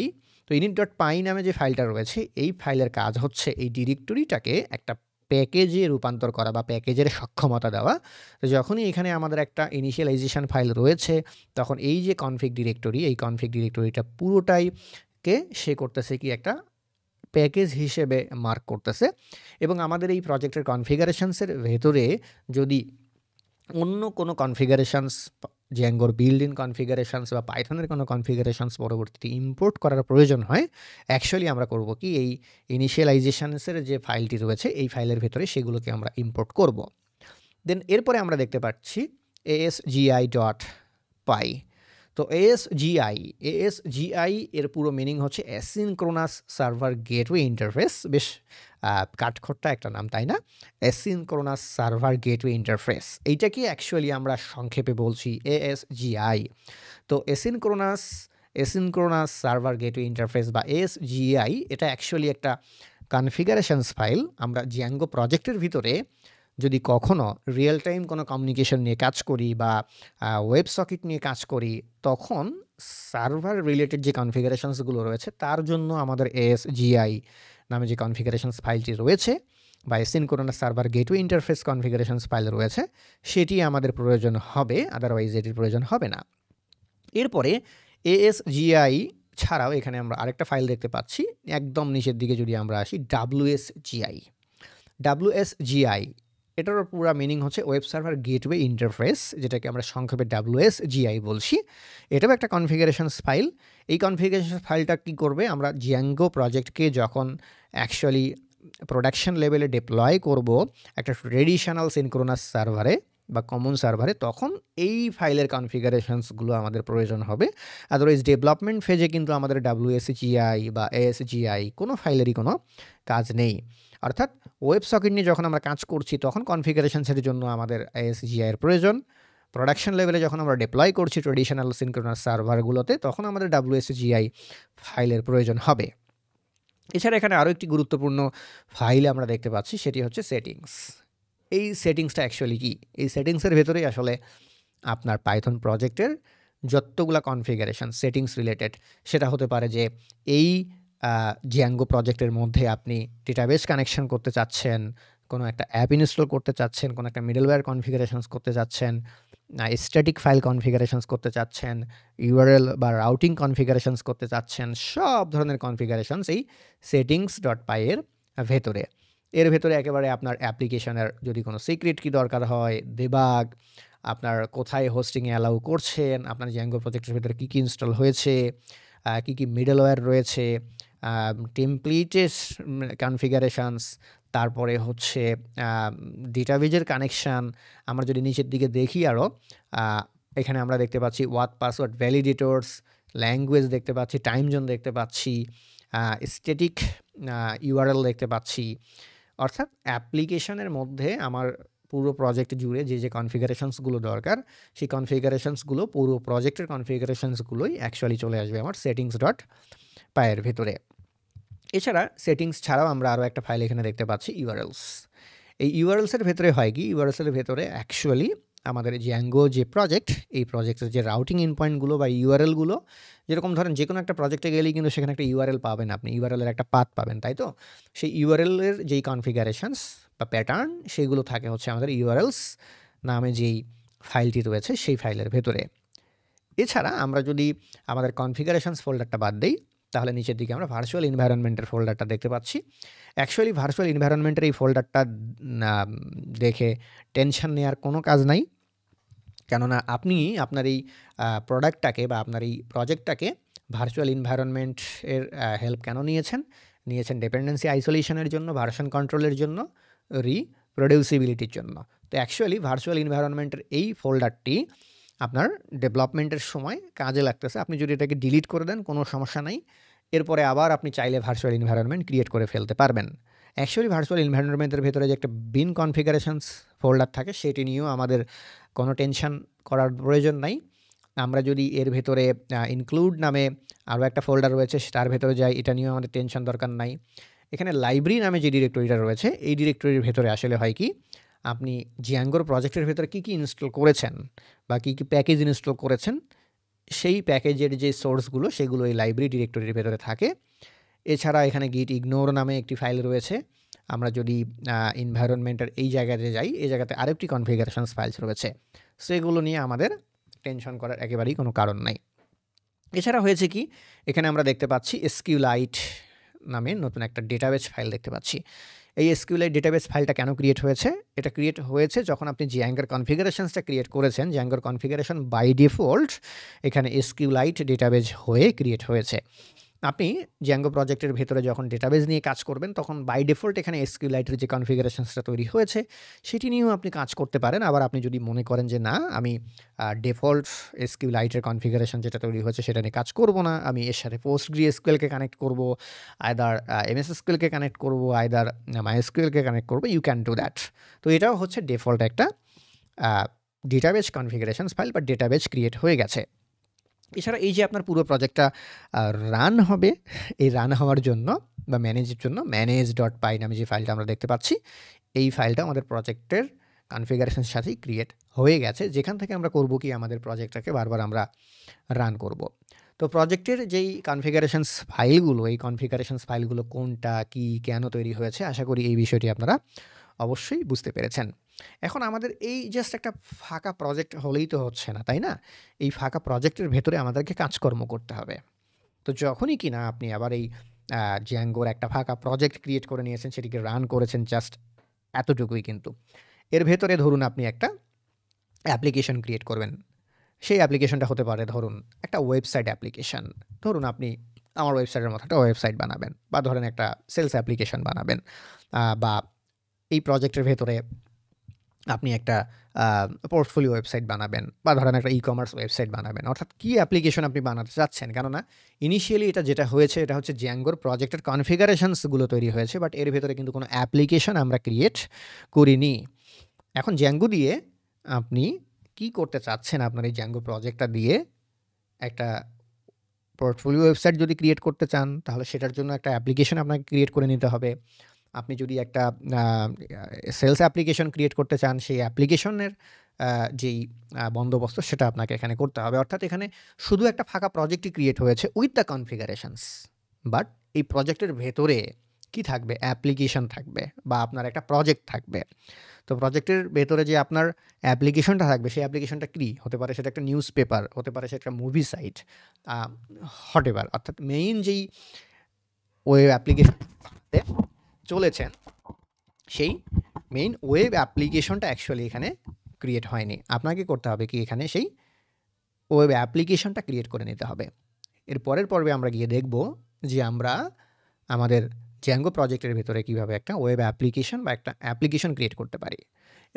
তো init.py নামে যে ফাইলটা রয়েছে এই ফাইলের কাজ হচ্ছে এই ডিরেক্টরিটাকে একটা প্যাকেজে রূপান্তর করা বা প্যাকেজের সক্ষমতা দেওয়া। তো যখনই এখানে আমাদের একটা ইনিশিয়ালাইজেশন ফাইল রয়েছে তখন এই যে কনফিগ ডিরেক্টরি, এই কনফিগ ডিরেক্টরিটা পুরোটাইকে সে করতেছে কি একটা প্যাকেজ হিসেবে মার্ক করতেছে এবং আমাদের এই প্রজেক্টের কনফিগারেশনসের ভেতরে যদি অন্য কোনো কনফিগারেশনস জ্যাঙ্গোর বিল্ড ইন কনফিগারেশনস বা পাইথনের কোনো কনফিগারেশনস পরবর্তীতে ইম্পোর্ট করার প্রয়োজন হয়, অ্যাকচুয়ালি আমরা করব কি এই ইনিশিয়ালাইজেশনসের যে ফাইলটি রয়েছে এই ফাইলের ভেতরে সেগুলোকে আমরা ইম্পোর্ট করব। দেন এরপরে আমরা দেখতে পাচ্ছি asgi.py। তো ASGI এর পুরো মিনিং হচ্ছে অ্যাসিনক্রোনাস সার্ভার গেটওয়ে ইন্টারফেস। বেশ কাঠখোট্টা একটা নাম, তাই না? অ্যাসিনক্রোনাস সার্ভার গেটওয়ে ইন্টারফেস, এইটাকে অ্যাকচুয়ালি আমরা সংক্ষেপে বলছি ASGI। তো অ্যাসিনক্রোনাস সার্ভার গেটওয়ে ইন্টারফেস বা ASGI এটা অ্যাকচুয়ালি একটা কনফিগারেশনস ফাইল। আমরা জ্যাঙ্গো প্রজেক্টের ভিতরে যদি কখনো রিয়েল টাইম কোনো কমিউনিকেশন নিয়ে কাজ করি বা ওয়েব সকেট নিয়ে কাজ করি তখন সার্ভার রিলেটেড যে কনফিগারেশনসগুলো রয়েছে তার জন্য আমাদের ASGI নামে যে কনফিগারেশনস ফাইলটি রয়েছে বা asynchronous server gateway interface configurations file রয়েছে সেটি আমাদের প্রয়োজন হবে, আদারওয়াইজ এটির প্রয়োজন হবে না। এরপরে ASGI ছাড়াও এখানে আমরা আরেকটা ফাইল দেখতে পাচ্ছি একদম নিচের দিকে যদি আমরা আসি, WSGI। এটার পুরো মিনিং হচ্ছে ওয়েব সার্ভার গেটওয়ে ইন্টারফেস, যেটাকে আমরা সংক্ষেপে WSGI বলছি। এটাও একটা কনফিগারেশনস ফাইল। এই কনফিগারেশন ফাইলটা কি করবে, আমরা জ্যাঙ্গো প্রজেক্টকে যখন অ্যাকচুয়ালি প্রোডাকশন লেভেলে ডিপ্লয় করব একটা ট্রেডিশনাল সিনক্রোনাস সার্ভারে বা কমন সার্ভারে, তখন এই ফাইলের কনফিগারেশনসগুলো আমাদের প্রয়োজন হবে। আদারওয়াইজ ডেভেলপমেন্ট ফেজে কিন্তু আমাদের WSGI বা ASGI কোনো ফাইলেরই কোনো কাজ নেই। অর্থাৎ ওয়েব সকেট নিয়ে যখন আমরা কাজ করছি তখন কনফিগারেশনসের জন্য আমাদের ASGI এর প্রয়োজন। প্রোডাকশন লেভেলে যখন আমরা ডিপ্লয় করছি ট্রেডিশনাল সিনক্রোনাস সার্ভারগুলোতে তখন আমাদের WSGI ফাইলের প্রয়োজন হবে। এছাড়া এখানে আরও একটি গুরুত্বপূর্ণ ফাইল আমরা দেখতে পাচ্ছি, সেটি হচ্ছে সেটিংস। এই সেটিংসটা অ্যাকচুয়ালি কি, এই সেটিংসের ভেতরেই আসলে আপনার পাইথন প্রজেক্টের যতগুলা কনফিগারেশন সেটিংস রিলেটেড, সেটা হতে পারে যে এই জ্যাঙ্গো প্রজেক্টের মধ্যে আপনি ডেটাবেস কানেকশন করতে চাচ্ছেন, কোনো একটা অ্যাপ ইনস্টল করতে চাচ্ছেন, কোনো একটা মিডলওয়্যার কনফিগারেশনস করতে চাচ্ছেন, স্ট্যাটিক ফাইল কনফিগারেশনস করতে চাচ্ছেন, ইউআরএল বা রাউটিং কনফিগারেশনস করতে চাচ্ছেন, সব ধরনের কনফিগারেশনস এই settings.py এর ভেতরে। এর ভেতরে একেবারে আপনার অ্যাপ্লিকেশনের যদি কোনো সিক্রেট কি দরকার হয়, দেবাগ, আপনার কোথায় হোস্টিংয়ে অ্যালাউ করছেন, আপনার জ্যাঙ্গো প্রজেক্টের ভেতরে কী কী ইনস্টল হয়েছে, কী কী মিডলওয়্যার রয়েছে, টেমপ্লেটের কনফিগারেশনস, তারপরে হচ্ছে ডেটাবেজের কানেকশান। আমরা যদি নিচের দিকে দেখি আরও, এখানে আমরা দেখতে পাচ্ছি ওয়াথ পাসওয়ার্ড ভ্যালিডেটরস, ল্যাঙ্গুয়েজ দেখতে পাচ্ছি, টাইম জোন দেখতে পাচ্ছি, স্ট্যাটিক ইউআরএল দেখতে পাচ্ছি। অর্থাৎ অ্যাপ্লিকেশনের মধ্যে আমার পুরো প্রজেক্ট জুড়ে যে যে কনফিগারেশনসগুলো দরকার সেই কনফিগারেশনসগুলো পুরো প্রজেক্টের কনফিগারেশনসগুলোই অ্যাকচুয়ালি চলে আসবে আমার settings.py এর ভেতরে। এছাড়া সেটিংস ছাড়াও আমরা আরও একটা ফাইল এখানে দেখতে পাচ্ছি, ইউআরএলস। এই ইউআরএলসের ভেতরে হয় কি, ইউআরএলসের ভেতরে অ্যাকচুয়ালি আমাদের জ্যাঙ্গো যে প্রজেক্ট, এই প্রজেক্টের যে রাউটিং ইনপয়েন্টগুলো বা ইউআরএলগুলো, যেরকম ধরেন যে কোনো একটা প্রজেক্টে গেলেই কিন্তু সেখানে একটা ইউআরএল পাবেন, আপনি ইউআরএলের একটা পাথ পাবেন, তাই তো? সেই ইউআরএলের যেই কনফিগারেশনস বা প্যাটার্ন সেগুলো থাকে হচ্ছে আমাদের ইউআরএলস নামে যেই ফাইলটি রয়েছে সেই ফাইলের ভেতরে। এছাড়া আমরা যদি আমাদের কনফিগারেশনস ফোল্ডারটা বাদ দিই তাহলে নিচের দিকে আমরা ভার্চুয়াল এনভায়রনমেন্টের ফোল্ডারটা দেখতে পাচ্ছি। অ্যাকচুয়ালি ভার্চুয়াল এনভায়রনমেন্টের এই ফোল্ডারটা দেখে টেনশন নেওয়ার কোনো কাজ নাই, কেননা আপনি আপনার এই প্রোডাক্টটাকে বা আপনার এই প্রজেক্টটাকে ভার্চুয়াল এনভায়রনমেন্টের হেল্প কেন নিয়েছেন ডিপেন্ডেন্সি আইসোলেশনের জন্য, ভার্সন কন্ট্রোলের জন্য, রিপ্রোডিউসিবিলিটির জন্য। তো অ্যাকচুয়ালি ভার্চুয়াল এনভায়রনমেন্টের এই ফোল্ডারটি আপনার ডেভেলপমেন্টের সময় কাজে লাগতেছে। আপনি যদি এটাকে ডিলিট করে দেন কোনো সমস্যা নাই, এরপরে আবার আপনি চাইলে ভার্চুয়াল এনভায়রনমেন্ট ক্রিয়েট করে ফেলতে পারবেন। অ্যাকচুয়ালি ভার্চুয়াল এনভায়রনমেন্টের ভেতরে যে একটা বিন কনফিগারেশনস ফোল্ডার থাকে সেটি নিয়েও আমাদের কোনো টেনশন করার প্রয়োজন নাই। আমরা যদি এর ভেতরে ইনক্লুড নামে আরও একটা ফোল্ডার রয়েছে তার ভেতরে যাই, এটা নিয়েও আমাদের টেনশন দরকার নাই। এখানে লাইব্রেরি নামে যে ডিরেক্টরিটা রয়েছে এই ডিরেক্টরির ভেতরে আসলে হয় কি, আপনি জ্যাঙ্গোর প্রজেক্টের ভেতরে কী কী ইনস্টল করেছেন বা কী কী প্যাকেজ ইনস্টল করেছেন সেই প্যাকেজের যে সোর্সগুলো সেগুলো এই লাইব্রেরি ডিরেক্টরির ভেতরে থাকে। এছাড়া এখানে git ignore নামে একটি ফাইল রয়েছে। আমরা যদি এনভায়রনমেন্টের এই জায়গাতে যাই, এই জায়গাতে আরেকটি কনফিগারেশনস ফাইলস রয়েছে। সো এগুলো নিয়ে আমাদের টেনশন করার একেবারেই কোনো কারণ নাই। এছাড়া হয়েছে কি, এখানে আমরা দেখতে পাচ্ছি SQLite নামে নতুন একটা ডেটাবেস ফাইল দেখতে পাচ্ছি। এই SQLite ডেটাবেস ফাইলটা কেন ক্রিয়েট হয়েছে? এটা ক্রিয়েট হয়েছে যখন আপনি Django কনফিগারেশনসটা ক্রিয়েট করেছেন, Django কনফিগারেশন বাই ডিফল্ট এখানে SQLite ডেটাবেস হয়ে ক্রিয়েট হয়েছে। আপনি Django প্রজেক্টের ভেতরে যখন ডেটাবেস নিয়ে কাজ করবেন, তখন বাই ডিফল্ট এখানে SQLite-এর যে কনফিগারেশনসটা তৈরি হয়েছে, সেটি নিয়েও আপনি কাজ করতে পারেন। আবার আপনি যদি মনে করেন যে না, আমি ডিফল্ট SQLite-এর কনফিগারেশন যেটা তৈরি হয়েছে সেটা নিয়ে কাজ করব না, আমি এর সাথে PostgreSQL-কে কানেক্ট করব, আইদার MS SQL-কে কানেক্ট করব, আইদার MySQL-কে কানেক্ট করব, ইউ ক্যান ডু দ্যাট। তো এটাও হচ্ছে ডিফল্ট একটা ডেটাবেস কনফিগারেশনস ফাইল বা ডেটাবেস ক্রিয়েট হয়ে গেছে। এছাড়া এই যে আপনার পুরো প্রজেক্টটা রান হবে, এই রান হওয়ার জন্য বা ম্যানেজের জন্য manage.py নামে যে ফাইলটা আমরা দেখতে পাচ্ছি, এই ফাইলটা আমাদের প্রজেক্টের কনফিগারেশনের সাথেই ক্রিয়েট হয়ে গেছে, যেখান থেকে আমরা করব কি, আমাদের প্রজেক্টটাকে বারবার আমরা রান করব। তো প্রজেক্টের যেই কনফিগারেশনস ফাইলগুলো, এই কনফিগারেশনস ফাইলগুলো কোনটা, কি, কেন তৈরি হয়েছে, আশা করি এই বিষয়টি আপনারা অবশ্যই বুঝতে পেরেছেন। এখন আমাদের এই জাস্ট একটা ফাঁকা প্রজেক্ট হলেই তো হচ্ছে না, তাই না? এই ফাঁকা প্রজেক্টের ভেতরে আমাদেরকে কাজকর্ম করতে হবে। তো যখনই কিনা আপনি আবার এই Django-র একটা ফাঁকা প্রজেক্ট ক্রিয়েট করে নিয়েছেন, সেটিকে রান করেছেন, জাস্ট এতটুকুই কিন্তু। এর ভেতরে ধরুন আপনি একটা অ্যাপ্লিকেশন ক্রিয়েট করবেন। সেই অ্যাপ্লিকেশনটা হতে পারে ধরুন একটা ওয়েবসাইট অ্যাপ্লিকেশন। ধরুন আপনি আমার ওয়েবসাইটের মতো একটা ওয়েবসাইট বানাবেন, বা ধরেন একটা সেলস অ্যাপ্লিকেশন বানাবেন, বা এই প্রজেক্টের ভেতরে আপনি একটা পোর্টফোলিও ওয়েবসাইট বানাবেন, বা ধরেন একটা ই-কমার্স ওয়েবসাইট বানাবেন। অর্থাৎ কী অ্যাপ্লিকেশন আপনি বানাতে চাচ্ছেন? কেননা ইনিশিয়ালি এটা যেটা হয়েছে, এটা হচ্ছে Django-র প্রজেক্টের কনফিগারেশনসগুলো তৈরি হয়েছে, বাট এর ভেতরে কিন্তু কোনো অ্যাপ্লিকেশন আমরা ক্রিয়েট করিনি। এখন Django দিয়ে আপনি কি করতে চাচ্ছেন? আপনার এই Django প্রজেক্টটা দিয়ে একটা পোর্টফোলিও ওয়েবসাইট যদি ক্রিয়েট করতে চান, তাহলে সেটার জন্য একটা অ্যাপ্লিকেশন আপনাকে ক্রিয়েট করে নিতে হবে। আপনি যদি একটা সেলস অ্যাপ্লিকেশন ক্রিয়েট করতে চান, সেই অ্যাপ্লিকেশনের যেই বন্দোবস্ত সেটা আপনাকে এখানে করতে হবে। অর্থাৎ এখানে শুধু একটা ফাঁকা প্রজেক্টই ক্রিয়েট হয়েছে উইথ দ্য কনফিগারেশনস, বাট এই প্রজেক্টের ভেতরে কি থাকবে? অ্যাপ্লিকেশন থাকবে, বা আপনার একটা প্রজেক্ট থাকবে। তো প্রজেক্টের ভেতরে যে আপনার অ্যাপ্লিকেশনটা থাকবে, সেই অ্যাপ্লিকেশনটা কী হতে পারে? সেটা একটা নিউজ পেপার হতে পারে, সেটা একটা মুভি সাইট, হটেভার। অর্থাৎ মেইন যেই ওয়েব অ্যাপ্লিকেশন চলেছেন, সেই মেইন ওয়েব অ্যাপ্লিকেশনটা অ্যাকচুয়ালি এখানে ক্রিয়েট হয়নি। আপনাকে করতে হবে কি, এখানে সেই ওয়েব অ্যাপ্লিকেশনটা ক্রিয়েট করে নিতে হবে। এর পরের পর্বে আমরা গিয়ে দেখব যে আমরা আমাদের Django প্রজেক্টের ভেতরে কীভাবে একটা ওয়েব অ্যাপ্লিকেশন বা একটা অ্যাপ্লিকেশন ক্রিয়েট করতে পারি,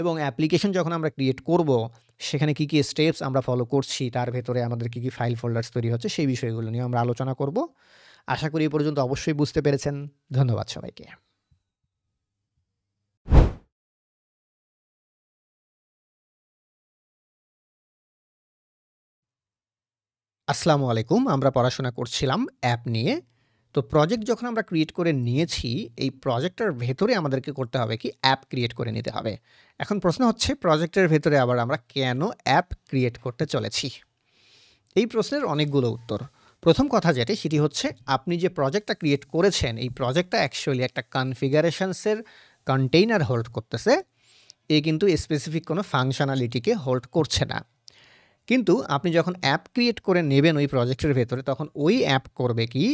এবং অ্যাপ্লিকেশন যখন আমরা ক্রিয়েট করব, সেখানে কী কী স্টেপস আমরা ফলো করছি, তার ভেতরে আমাদের কী কী ফাইল ফোল্ডার্স তৈরি হচ্ছে, সেই বিষয়গুলো নিয়ে আমরা আলোচনা করব। আশা করি এই পর্যন্ত অবশ্যই বুঝতে পেরেছেন। ধন্যবাদ সবাইকে। আসসালামু আলাইকুম। আমরা পড়াশোনা করছিলাম অ্যাপ নিয়ে। তো প্রজেক্ট যখন আমরা ক্রিয়েট করে নিয়েছি, এই প্রজেক্টটার ভেতরে আমাদেরকে করতে হবে কি, অ্যাপ ক্রিয়েট করে নিতে হবে। এখন প্রশ্ন হচ্ছে, প্রজেক্টের ভেতরে আবার আমরা কেন অ্যাপ ক্রিয়েট করতে চলেছি? এই প্রশ্নের অনেকগুলো উত্তর। প্রথম কথা যেটি, সেটি হচ্ছে আপনি যে প্রজেক্টটা ক্রিয়েট করেছেন, এই প্রজেক্টটা অ্যাকচুয়ালি একটা কনফিগারেশনসের কন্টেইনার হোল্ড করতেছে। এ কিন্তু স্পেসিফিক কোনো ফাংশনালিটিকে হোল্ড করছে না। কিন্তু আপনি যখন অ্যাপ ক্রিয়েট করে নেবেন ওই প্রজেক্টের ভেতরে, তখন ওই অ্যাপ করবে কি,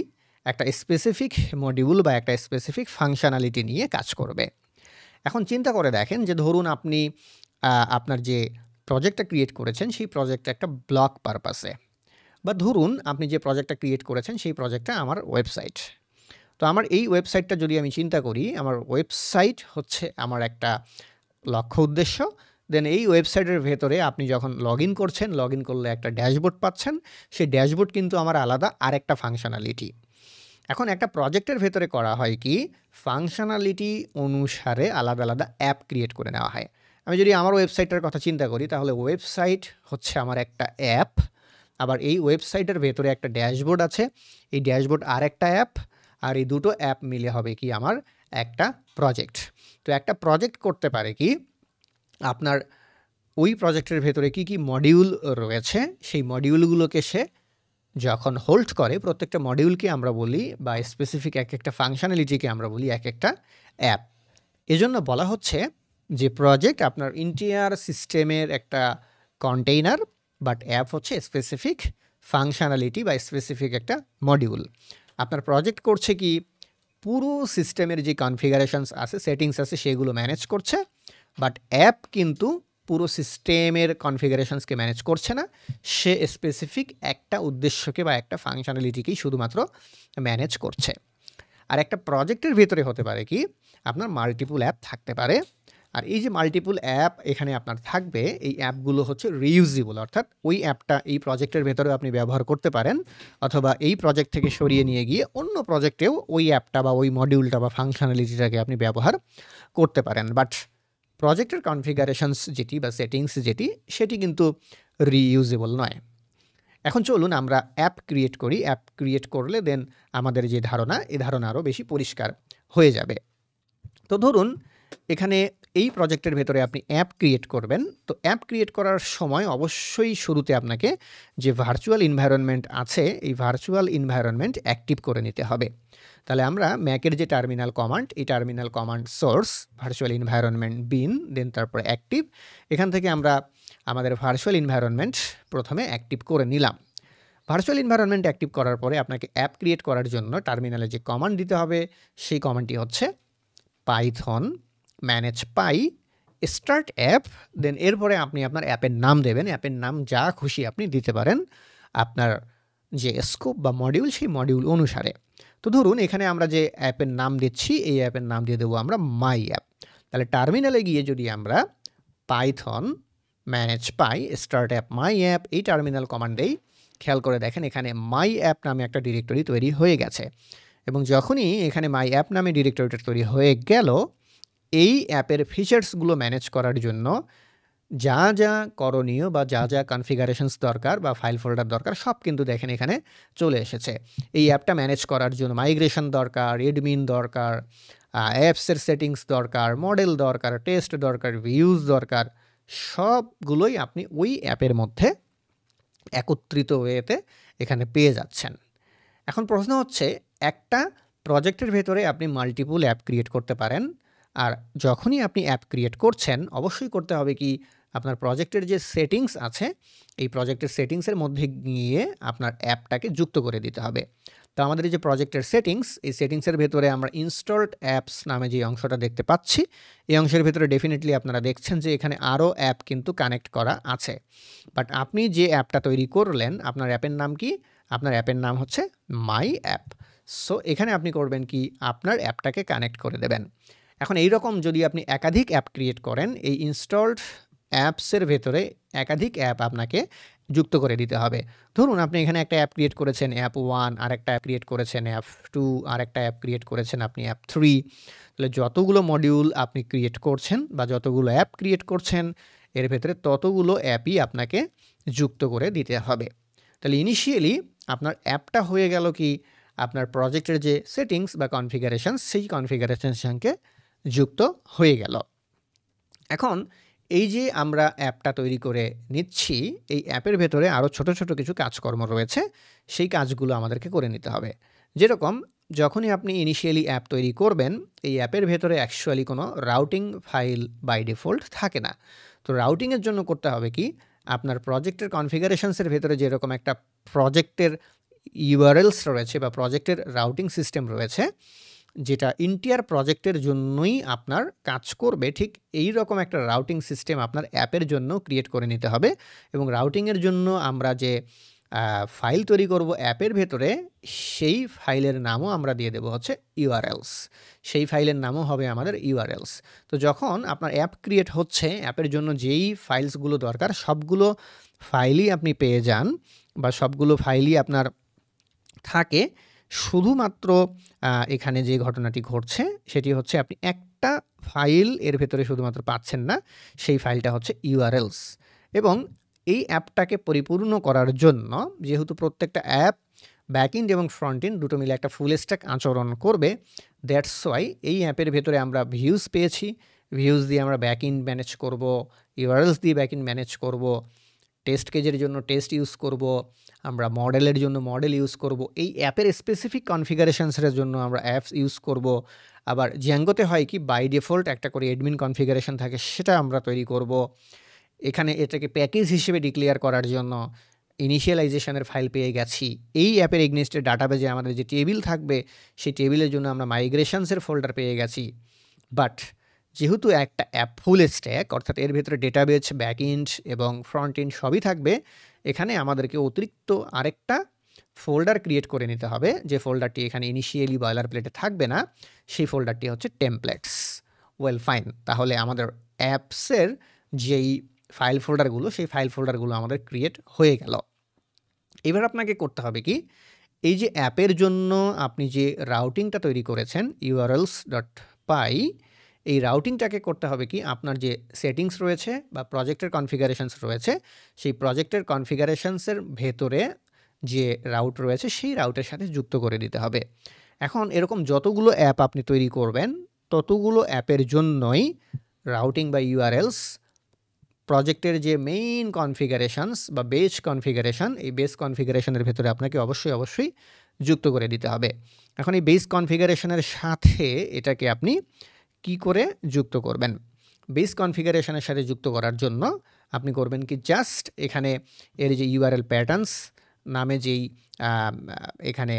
একটা স্পেসিফিক মডিউল বা একটা স্পেসিফিক ফাংশনালিটি নিয়ে কাজ করবে। এখন চিন্তা করে দেখেন যে ধরুন আপনি আপনার যে প্রজেক্টটা ক্রিয়েট করেছেন, সেই প্রজেক্টটা একটা ব্লগ পারপাসে, বা ধরুন আপনি যে প্রজেক্টটা ক্রিয়েট করেছেন সেই প্রজেক্টটা আমার ওয়েবসাইট। তো আমার এই ওয়েবসাইটটা যদি আমি চিন্তা করি, আমার ওয়েবসাইট হচ্ছে আমার একটা লক্ষ্য উদ্দেশ্য। দেন এই ওয়েবসাইটের ভেতরে আপনি যখন লগ ইন করছেন, লগ ইন করলে একটা ড্যাশবোর্ড পাচ্ছেন। সেই ড্যাশবোর্ড কিন্তু আমার আলাদা আরেকটা ফাংশনালিটি। এখন একটা প্রজেক্টের ভেতরে করা হয় কি, ফাংশনালিটি অনুসারে আলাদা আলাদা অ্যাপ ক্রিয়েট করে নেওয়া হয়। আমি যদি আমার ওয়েবসাইটটার কথা চিন্তা করি, তাহলে ওয়েবসাইট হচ্ছে আমার একটা অ্যাপ, আবার এই ওয়েবসাইটের ভেতরে একটা ড্যাশবোর্ড আছে, এই ড্যাশবোর্ড আর একটা অ্যাপ, আর এই দুটো অ্যাপ মিলে হবে কি আমার একটা প্রজেক্ট। তো একটা প্রজেক্ট করতে পারে কি, আপনার ওই প্রজেক্টের ভেতরে কি মডিউল রয়েছে সেই মডিউলগুলোকে সে যখন হোল্ড করে, প্রত্যেকটা মডিউলকে আমরা বলি বা স্পেসিফিক একটা ফাংশনালিটিকে আমরা বলি একটা অ্যাপ। এজন্য বলা হচ্ছে যে প্রজেক্ট আপনার ইন্টিয়ার সিস্টেমের একটা কন্টেইনার, বাট অ্যাপ হচ্ছে স্পেসিফিক ফাংশনালিটি বা স্পেসিফিক একটা মডিউল। আপনার প্রজেক্ট করছে কি পুরো সিস্টেমের যে কনফিগারেশনস আছে, সেটিংস আছে, সেগুলো ম্যানেজ করছে, বাট অ্যাপ কিন্তু পুরো সিস্টেমের কনফিগারেশনসকে ম্যানেজ করছে না, সে স্পেসিফিক একটা উদ্দেশ্যকে বা একটা ফাংশনালিটিকেই শুধুমাত্র ম্যানেজ করছে। আর একটা প্রজেক্টের ভেতরে হতে পারে কি আপনার মাল্টিপুল অ্যাপ থাকতে পারে, আর এই যে মাল্টিপুল অ্যাপ এখানে আপনার থাকবে, এই অ্যাপগুলো হচ্ছে রিউজেবল, অর্থাৎ ওই অ্যাপটা এই প্রজেক্টের ভেতরেও আপনি ব্যবহার করতে পারেন, অথবা এই প্রজেক্ট থেকে সরিয়ে নিয়ে গিয়ে অন্য প্রজেক্টেও ওই অ্যাপটা বা ওই মডিউলটা বা ফাংশনালিটিটাকে আপনি ব্যবহার করতে পারেন। বাট প্রজেক্টের কনফিগারেশনস যেটি বা সেটিংস যেটি, সেটি কিন্তু রিইউজেবল নয়। এখন চলুন আমরা অ্যাপ ক্রিয়েট করি। অ্যাপ ক্রিয়েট করলে দেন আমাদের যে ধারণা, এই ধারণা আরও বেশি পরিষ্কার হয়ে যাবে। তো ধরুন এখানে এই প্রজেক্টের ভেতরে আপনি অ্যাপ ক্রিয়েট করবেন। তো অ্যাপ ক্রিয়েট করার সময় অবশ্যই শুরুতে আপনাকে যে ভার্চুয়াল এনভায়রনমেন্ট আছে, এই ভার্চুয়াল এনভায়রনমেন্ট অ্যাক্টিভ করে নিতে হবে। তাহলে আমরা ম্যাকের যে টার্মিনাল কমান্ড, এই terminal command source virtual environment bin, then তারপরে অ্যাক্টিভ, এখান থেকে আমরা আমাদের ভার্চুয়াল এনভায়রনমেন্ট প্রথমে অ্যাক্টিভ করে নিলাম। ভার্চুয়াল এনভায়রনমেন্ট অ্যাক্টিভ করার পরে আপনাকে অ্যাপ ক্রিয়েট করার জন্য টার্মিনালে যে কমান্ড দিতে হবে, সেই কমান্ডটি হচ্ছে পাইথন ম্যানেজ পাই স্টার্ট অ্যাপ। দেন এরপরে আপনি আপনার অ্যাপের নাম দেবেন। অ্যাপের নাম যা খুশি আপনি দিতে পারেন আপনার যে স্কোপ বা মডিউল, সেই মডিউল অনুসারে। তো ধরুন এখানে আমরা যে অ্যাপের নাম দিচ্ছি, এই অ্যাপের নাম দিয়ে দেবো আমরা মাই অ্যাপ। তাহলে টার্মিনালে গিয়ে যদি আমরা পাইথন ম্যানেজ পাই স্টার্ট অ্যাপ মাই অ্যাপ এই টার্মিনাল কমান্ডেই খেয়াল করে দেখেন, এখানে মাই অ্যাপ নামে একটা ডিরেক্টরি তৈরি হয়ে গেছে। এবং যখনই এখানে মাই অ্যাপ নামে ডিরেক্টরিটা তৈরি হয়ে গেল, এই অ্যাপের ফিচার্সগুলো ম্যানেজ করার জন্য যা যা করণীয় বা যা যা কনফিগারেশনস দরকার বা ফাইল ফোল্ডার দরকার, সব কিন্তু দেখেন এখানে চলে এসেছে। এই অ্যাপটা ম্যানেজ করার জন্য মাইগ্রেশন দরকার, এডমিন দরকার, অ্যাপসের সেটিংস দরকার, মডেল দরকার, টেস্ট দরকার, ভিউজ দরকার, সবগুলোই আপনি ওই অ্যাপের মধ্যে একত্রিত ওয়েতে এখানে পেয়ে যাচ্ছেন। এখন প্রশ্ন হচ্ছে, একটা প্রজেক্টের ভেতরে আপনি মাল্টিপুল অ্যাপ ক্রিয়েট করতে পারেন, আর যখনই আপনি অ্যাপ ক্রিয়েট করছেন অবশ্যই করতে হবে কি আপনার প্রজেক্টের যে সেটিংস আছে, এই প্রজেক্টের সেটিংসের মধ্যে গিয়ে আপনার অ্যাপটাকে যুক্ত করে দিতে হবে। তো আমাদের এই যে প্রজেক্টের সেটিংস, এই সেটিংসের ভেতরে আমরা ইনস্টলড অ্যাপস নামে যে অংশটা দেখতে পাচ্ছি, এই অংশের ভেতরে ডেফিনেটলি আপনারা দেখছেন যে এখানে আরও অ্যাপ কিন্তু কানেক্ট করা আছে। বাট আপনি যে অ্যাপটা তৈরি করলেন, আপনার অ্যাপের নাম কি? আপনার অ্যাপের নাম হচ্ছে মাই অ্যাপ। সো এখানে আপনি করবেন কি আপনার অ্যাপটাকে কানেক্ট করে দেবেন। এখন এই রকম যদি আপনি একাধিক অ্যাপ ক্রিয়েট করেন, এই ইনস্টলড অ্যাপসের ভেতরে একাধিক অ্যাপ আপনাকে যুক্ত করে দিতে হবে। ধরুন আপনি এখানে একটা অ্যাপ ক্রিয়েট করেছেন অ্যাপ 1, আর একটা অ্যাপ ক্রিয়েট করেছেন অ্যাপ 2, আর একটা অ্যাপ ক্রিয়েট করেছেন আপনি অ্যাপ 3। তাহলে যতগুলো মডিউল আপনি ক্রিয়েট করছেন বা যতগুলো অ্যাপ ক্রিয়েট করছেন, এর ভেতরে ততগুলো অ্যাপই আপনাকে যুক্ত করে দিতে হবে। তাহলে ইনিশিয়ালি আপনার অ্যাপটা হয়ে গেল কি আপনার প্রজেক্টের যে সেটিংস বা কনফিগারেশনস, সেই কনফিগারেশনের সঙ্গে যুক্ত হয়ে গেল। এখন এই যে আমরা অ্যাপটা তৈরি করে নিচ্ছি, এই অ্যাপের ভেতরে আরও ছোট ছোট কিছু কাজকর্ম রয়েছে, সেই কাজগুলো আমাদেরকে করে নিতে হবে। যেরকম যখনই আপনি ইনিশিয়ালি অ্যাপ তৈরি করবেন, এই অ্যাপের ভেতরে অ্যাকচুয়ালি কোনো রাউটিং ফাইল বাই ডিফল্ট থাকে না। তো রাউটিংয়ের জন্য করতে হবে কি আপনার প্রজেক্টের কনফিগারেশনসের ভেতরে যেরকম একটা প্রজেক্টের ইউআরএলস রয়েছে বা প্রজেক্টের রাউটিং সিস্টেম রয়েছে, যেটা ইন্টিয়ার প্রজেক্টের জন্যই আপনার কাজ করবে, ঠিক এই রকম একটা রাউটিং সিস্টেম আপনার অ্যাপের জন্য ক্রিয়েট করে নিতে হবে। এবং রাউটিংয়ের জন্য আমরা যে ফাইল তৈরি করব অ্যাপের ভেতরে, সেই ফাইলের নামও আমরা দিয়ে দেবো হচ্ছে ইউআরএলস। সেই ফাইলের নামও হবে আমাদের ইউআরএলস। তো যখন আপনার অ্যাপ ক্রিয়েট হচ্ছে, অ্যাপের জন্য যেই ফাইলসগুলো দরকার সবগুলো ফাইলই আপনি পেয়ে যান বা সবগুলো ফাইলই আপনার থাকে। শুধুমাত্র এখানে যে ঘটনাটি ঘটছে সেটি হচ্ছে আপনি একটা ফাইল এর ভেতরে শুধুমাত্র পাচ্ছেন না, সেই ফাইলটা হচ্ছে ইউআরএলস। এবং এই অ্যাপটাকে পরিপূর্ণ করার জন্য, যেহেতু প্রত্যেকটা অ্যাপ ব্যাকএন্ড এবং ফ্রন্ট-এন্ড দুটো মিলে একটা ফুল স্ট্যাক আচরণ করবে, দ্যাটস ওয়াই এই অ্যাপের ভেতরে আমরা ভিউজ পেয়েছি, ভিউজ দিয়ে আমরা ব্যাক এন্ড ম্যানেজ করব, ইউআরএলস দিয়ে ব্যাক এন্ড ম্যানেজ করব, টেস্ট কেজের জন্য টেস্ট ইউজ করব, আমরা মডেলের জন্য মডেল ইউজ করব, এই অ্যাপের স্পেসিফিক কনফিগারেশনসের জন্য আমরা অ্যাপস ইউজ করব। আবার জ্যাঙ্গোতে হয় কি বাই ডিফল্ট একটা করে অ্যাডমিন কনফিগারেশন থাকে, সেটা আমরা তৈরি করব। এখানে এটাকে প্যাকেজ হিসেবে ডিক্লেয়ার করার জন্য ইনিশিয়ালাইজেশনের ফাইল পেয়ে গেছি। এই অ্যাপের এগনেস্টের ডাটাবেজে আমাদের যে টেবিল থাকবে সেই টেবিলের জন্য আমরা মাইগ্রেশনসের ফোল্ডার পেয়ে গেছি। বাট যেহেতু একটা অ্যাপ ফুল স্ট্যাক, অর্থাৎ এর ভেতরে ডেটাবেজ, ব্যাক এন্ড এবং ফ্রন্ট এন্ড সবই থাকবে, এখানে আমাদেরকে অতিরিক্ত আরেকটা ফোল্ডার ক্রিয়েট করে নিতে হবে, যে ফোল্ডারটি এখানে ইনিশিয়ালি বয়লার প্লেটে থাকবে না। সেই ফোল্ডারটি হচ্ছে টেমপ্লেটস। ওয়েল ফাইন, তাহলে আমাদের অ্যাপসের যেই ফাইল ফোল্ডারগুলো, সেই ফাইল ফোল্ডারগুলো আমাদের ক্রিয়েট হয়ে গেল। এবার আপনাকে করতে হবে কি, এই যে অ্যাপের জন্য আপনি যে রাউটিংটা তৈরি করেছেন urls.py, এই রাউটিংটাকে করতে হবে কি, আপনার যে সেটিংস রয়েছে বা প্রজেক্টের কনফিগারেশনস রয়েছে, সেই প্রজেক্টের কনফিগারেশনসের ভেতরে যে রাউট রয়েছে সেই রাউটের সাথে যুক্ত করে দিতে হবে। এখন এরকম যতগুলো অ্যাপ আপনি তৈরি করবেন, ততগুলো অ্যাপের জন্যই রাউটিং বা ইউআরএলস প্রজেক্টের যে মেইন কনফিগারেশনস বা বেস কনফিগারেশন, এই বেস কনফিগারেশনের ভেতরে আপনাকে অবশ্যই যুক্ত করে দিতে হবে। এখন এই বেস কনফিগারেশনের সাথে এটাকে আপনি কি করে যুক্ত করবেন? বেস কনফিগারেশনের সাথে যুক্ত করার জন্য আপনি করবেন কি, জাস্ট এখানে এর যে ইউআরএল প্যাটার্নস নামে যেই এখানে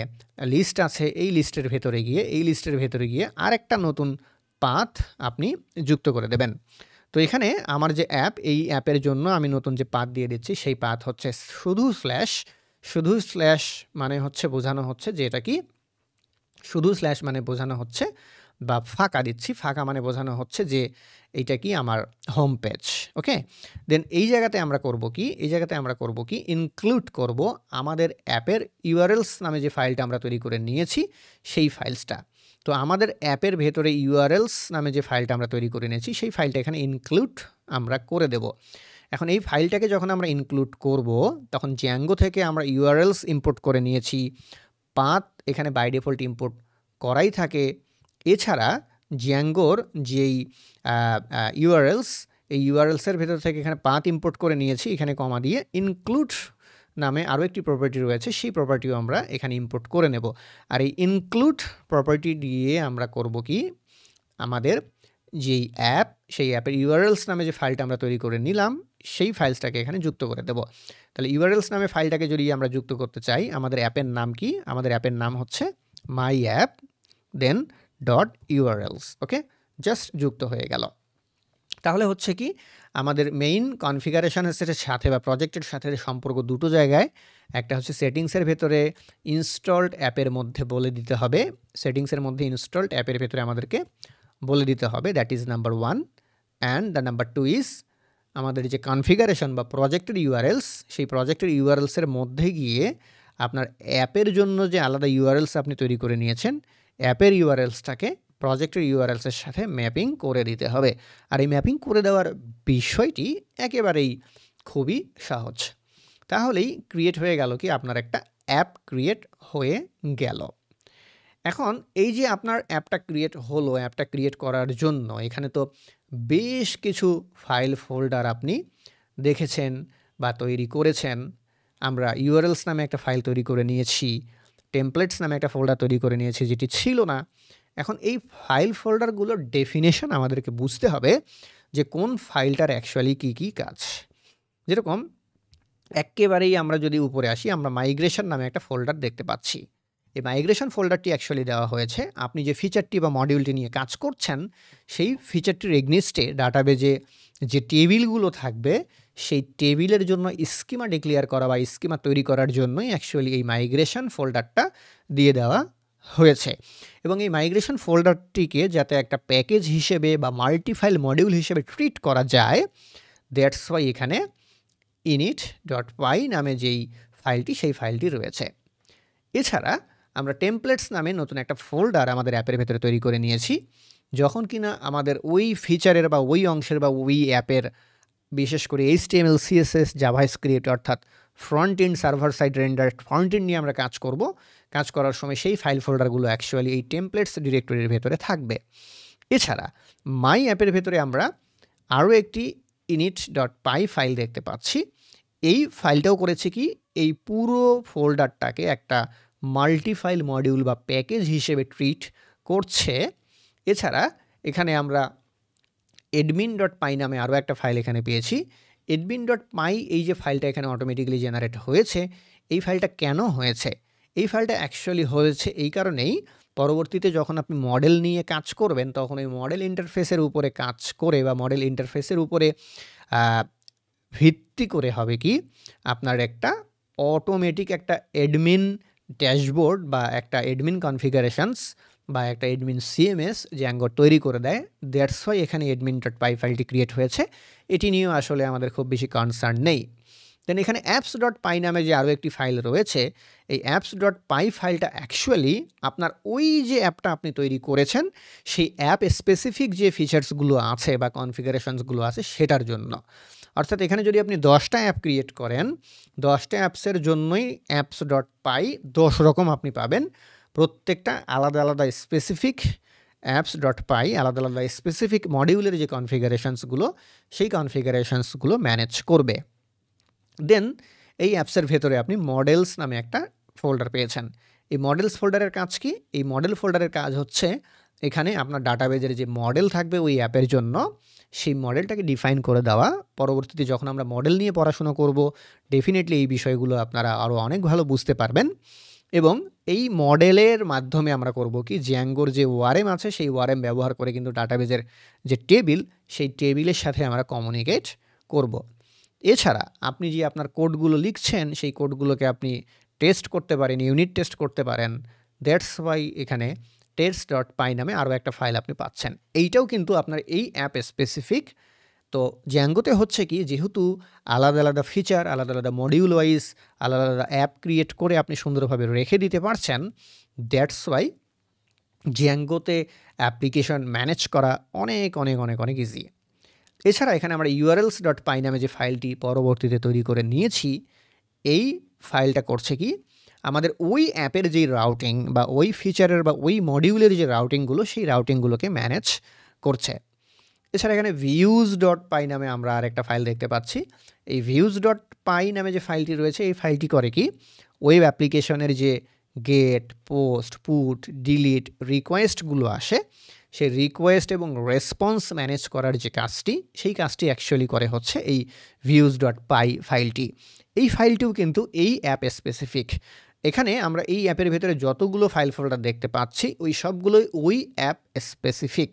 লিস্ট আছে, এই লিস্টের ভেতরে গিয়ে আরেকটা নতুন পাথ আপনি যুক্ত করে দেবেন। তো এখানে আমার যে অ্যাপ, এই অ্যাপের জন্য আমি নতুন যে পাথ দিয়ে দিচ্ছি, সেই পাথ হচ্ছে শুধু স্ল্যাশ মানে হচ্ছে বোঝানো হচ্ছে যে এটা কি, শুধু স্ল্যাশ মানে বোঝানো হচ্ছে, বা ফাঁকা দিচ্ছি, ফাঁকা মানে বোঝানো হচ্ছে যে এইটা কি আমার হোম পেজ। ওকে, দেন এই জায়গাতে আমরা করব কি, ইনক্লুড করব আমাদের অ্যাপের ইউআরএলস নামে যে ফাইলটা আমরা তৈরি করে নিয়েছি, সেই ফাইলসটা। তো আমাদের অ্যাপের ভেতরে ইউআরএলস নামে যে ফাইলটা আমরা তৈরি করে নিয়েছি, সেই ফাইলটা এখানে ইনক্লুড আমরা করে দেব। এখন এই ফাইলটাকে যখন আমরা ইনক্লুড করব, তখন জ্যাঙ্গো থেকে আমরা ইউআরএলস ইম্পোর্ট করে নিয়েছি, পাথ এখানে বাই ডিফল্ট ইম্পোর্ট করাই থাকে। এছাড়া জ্যাঙ্গোর যেই ইউআরএলস, এই ইউআরএলসের ভেতর থেকে এখানে পাথ ইম্পোর্ট করে নিয়েছি, এখানে কমা দিয়ে ইনক্লুড নামে আরও একটি প্রপার্টি রয়েছে, সেই প্রপার্টিও আমরা এখানে ইম্পোর্ট করে নেব। আর এই ইনক্লুড প্রপার্টি দিয়ে আমরা করব কি, আমাদের যেই অ্যাপ, সেই অ্যাপের ইউআরএলস নামে যে ফাইলটা আমরা তৈরি করে নিলাম, সেই ফাইলসটাকে এখানে যুক্ত করে দেব। তাহলে ইউআরএলস নামে ফাইলটাকে যদি আমরা যুক্ত করতে চাই, আমাদের অ্যাপের নাম কি, আমাদের অ্যাপের নাম হচ্ছে my app then .urls। Okay, just যুক্ত হয়ে গেল। তাহলে হচ্ছে কি, আমাদের মেইন কনফিগারেশনের সাথে বা প্রজেক্টের সাথে সম্পর্ক দুটো জায়গায়, একটা হচ্ছে সেটিংসের ভেতরে ইনস্টলড অ্যাপের মধ্যে বলে দিতে হবে, সেটিংসের মধ্যে ইনস্টলড অ্যাপের ভেতরে আমাদেরকে বলে দিতে হবে, that is number 1। And the number 2 is আমাদের যে কনফিগারেশন বা প্রজেক্টের ইউআরএলস, সেই প্রজেক্টের ইউআরএলসের মধ্যে গিয়ে আপনার অ্যাপের জন্য যে আলাদা ইউআরএলস আপনি তৈরি করে নিয়েছেন, অ্যাপের ইউআরএলসটাকে প্রজেক্টের ইউআরএলসের সাথে ম্যাপিং করে দিতে হবে। আর এই ম্যাপিং করে দেওয়ার বিষয়টি একেবারেই খুবই সহজ। তাহলেই ক্রিয়েট হয়ে গেল কি, আপনার একটা অ্যাপ ক্রিয়েট হয়ে গেল। এখন এই যে আপনার অ্যাপটা ক্রিয়েট হলো, অ্যাপটা ক্রিয়েট করার জন্য এখানে তো বেশ কিছু ফাইল ফোল্ডার আপনি দেখেছেন বা তৈরি করেছেন। আমরা ইউআরএলস নামে একটা ফাইল তৈরি করে নিয়েছি, টেমপ্লেটস নামে একটা ফোল্ডার তৈরি করে নিয়েছি যেটি ছিল না। এখন এই ফাইল ফোল্ডারগুলোর ডেফিনেশন আমাদেরকে বুঝতে হবে যে কোন ফাইলটার অ্যাকচুয়ালি কী কাজ। যেরকম একেবারেই আমরা যদি উপরে আসি, আমরা মাইগ্রেশন নামে একটা ফোল্ডার দেখতে পাচ্ছি। এই মাইগ্রেশন ফোল্ডারটি অ্যাকচুয়ালি দেওয়া হয়েছে আপনি যে ফিচারটি বা মডিউলটি নিয়ে কাজ করছেন, সেই ফিচারটির এগনিস্টে ডাটাবেজে যে টেবিলগুলো থাকবে, সেই টেবিলের জন্য স্কিমা ডিক্লেয়ার করা বা স্কিমা তৈরি করার জন্যই অ্যাকচুয়ালি এই মাইগ্রেশন ফোল্ডারটা দিয়ে দেওয়া হয়েছে। এবং এই মাইগ্রেশন ফোল্ডারটিকে যাতে একটা প্যাকেজ হিসেবে বা মাল্টিফাইল মডিউল হিসেবে ট্রিট করা যায়, দ্যাটস ওয়াই এখানে init.py নামে যেই ফাইলটি, সেই ফাইলটি রয়েছে। এছাড়া আমরা টেমপ্লেটস নামে নতুন একটা ফোল্ডার আমাদের অ্যাপের ভেতরে তৈরি করে নিয়েছি। যখন কিনা আমাদের ওই ফিচারের বা ওই অংশের বা ওই অ্যাপের বিশেষ করে HTML, CSS, জাভাস্ক্রিপ্ট অর্থাৎ front end server side render front end নিয়ে আমরা কাজ করার সময় সেই ফাইল ফোল্ডারগুলো অ্যাকচুয়ালি এই টেমপ্লেটস ডিরেক্টরির ভেতরে থাকবে। এছাড়া মাই অ্যাপের ভেতরে আমরা আরও একটি init.py ফাইল দেখতে পাচ্ছি। এই ফাইলটাও করেছে কি, এই পুরো ফোল্ডারটাকে একটা মাল্টি ফাইল মডিউল বা প্যাকেজ হিসেবে ট্রিট করছে। এছাড়া এখানে আমরা admin.py নামে আরও একটা ফাইল এখানে পেয়েছি। admin.py এই যে ফাইলটা এখানে অটোমেটিক্যালি জেনারেট হয়েছে, এই ফাইলটা কেন হয়েছে? এই ফাইলটা অ্যাকচুয়ালি হয়েছে এই কারণেই, পরবর্তীতে যখন আপনি মডেল নিয়ে কাজ করবেন তখন ওই মডেল ইন্টারফেসের উপরে কাজ করে বা মডেল ইন্টারফেসের উপরে ভিত্তি করে হবে কি আপনার একটা অটোমেটিক একটা অ্যাডমিন ড্যাশবোর্ড বা একটা অ্যাডমিন কনফিগারেশনস বা একটা অ্যাডমিন সিএমএস জ্যাঙ্গো তৈরি করে দেয়। দ্যাটস ওয়াই এখানে admin.py ফাইলটি ক্রিয়েট হয়েছে। এটি নিয়েও আসলে আমাদের খুব বেশি কনসার্ন নেই। দেন এখানে apps.py নামে যে আরও একটি ফাইল রয়েছে, এই apps.py ফাইলটা অ্যাকচুয়ালি আপনার ওই যে অ্যাপটা আপনি তৈরি করেছেন সেই অ্যাপ স্পেসিফিক যে ফিচার্সগুলো আছে বা কনফিগারেশনসগুলো আছে সেটার জন্য। অর্থাৎ এখানে যদি আপনি 10টা অ্যাপ ক্রিয়েট করেন, 10টা অ্যাপসের জন্যই apps.py 10 রকম আপনি পাবেন। প্রত্যেকটা আলাদা আলাদা স্পেসিফিক apps.py আলাদা আলাদা স্পেসিফিক মডিউলের যে কনফিগারেশনসগুলো সেই কনফিগারেশনসগুলো ম্যানেজ করবে। দেন এই অ্যাপসের ভেতরে আপনি মডেলস নামে একটা ফোল্ডার পেয়েছেন। এই মডেলস ফোল্ডারের কাজ কি? এই মডেল ফোল্ডারের কাজ হচ্ছে এখানে আপনার ডাটাবেজের যে মডেল থাকবে ওই অ্যাপের জন্য সেই মডেলটাকে ডিফাইন করে দেওয়া। পরবর্তীতে যখন আমরা মডেল নিয়ে পড়াশোনা করব ডেফিনেটলি এই বিষয়গুলো আপনারা আরও অনেক ভালো বুঝতে পারবেন। এবং এই মডেলের মাধ্যমে আমরা করব কি, জ্যাঙ্গোর যে ওয়ারেম আছে সেই ওয়ারেম ব্যবহার করে কিন্তু ডাটাবেজের যে টেবিল সেই টেবিলের সাথে আমরা কমিউনিকেট করব। এছাড়া আপনি যে আপনার কোডগুলো লিখছেন সেই কোডগুলোকে আপনি টেস্ট করতে পারেন, ইউনিট টেস্ট করতে পারেন। দ্যাটস ওয়াই এখানে test.py নামে আরও একটা ফাইল আপনি পাচ্ছেন। এইটাও কিন্তু আপনার এই অ্যাপ স্পেসিফিক। তো জ্যাঙ্গোতে হচ্ছে কি, যেহেতু আলাদা আলাদা ফিচার, আলাদা আলাদা মডিউল ওয়াইজ আলাদা আলাদা অ্যাপ ক্রিয়েট করে আপনি সুন্দরভাবে রেখে দিতে পারছেন। দ্যাটস ওয়াই জ্যাঙ্গোতে অ্যাপ্লিকেশন ম্যানেজ করা অনেক অনেক অনেক অনেক ইজি। এছাড়া এখানে আমরা urls.py নামে যে ফাইলটি পরবর্তীতে তৈরি করে নিয়েছি, এই ফাইলটা করছে কি, আমাদের ওই অ্যাপের যেই রাউটিং বা ওই ফিচারের বা ওই মডিউলের যে রাউটিংগুলো সেই রাউটিংগুলোকে ম্যানেজ করছে। এছাড়া এখানে views.py নামে আমরা আরেকটা ফাইল দেখতে পাচ্ছি। এই views.py নামে যে ফাইলটি রয়েছে এই ফাইলটি করে কি, ওয়েব অ্যাপ্লিকেশনের যে গেট, পোস্ট, পুট, ডিলিট, রিকোয়েস্টগুলো আসে সেই রিকোয়েস্ট এবং রেসপন্স ম্যানেজ করার যে কাজটি সেই কাজটি অ্যাকচুয়ালি করে হচ্ছে এই views.py ফাইলটি। এই ফাইলটিও কিন্তু এই অ্যাপ স্পেসিফিক। এখানে আমরা এই অ্যাপের ভেতরে যতগুলো ফাইল ফোল্ডার দেখতে পাচ্ছি ওই সবগুলোই ওই অ্যাপ স্পেসিফিক।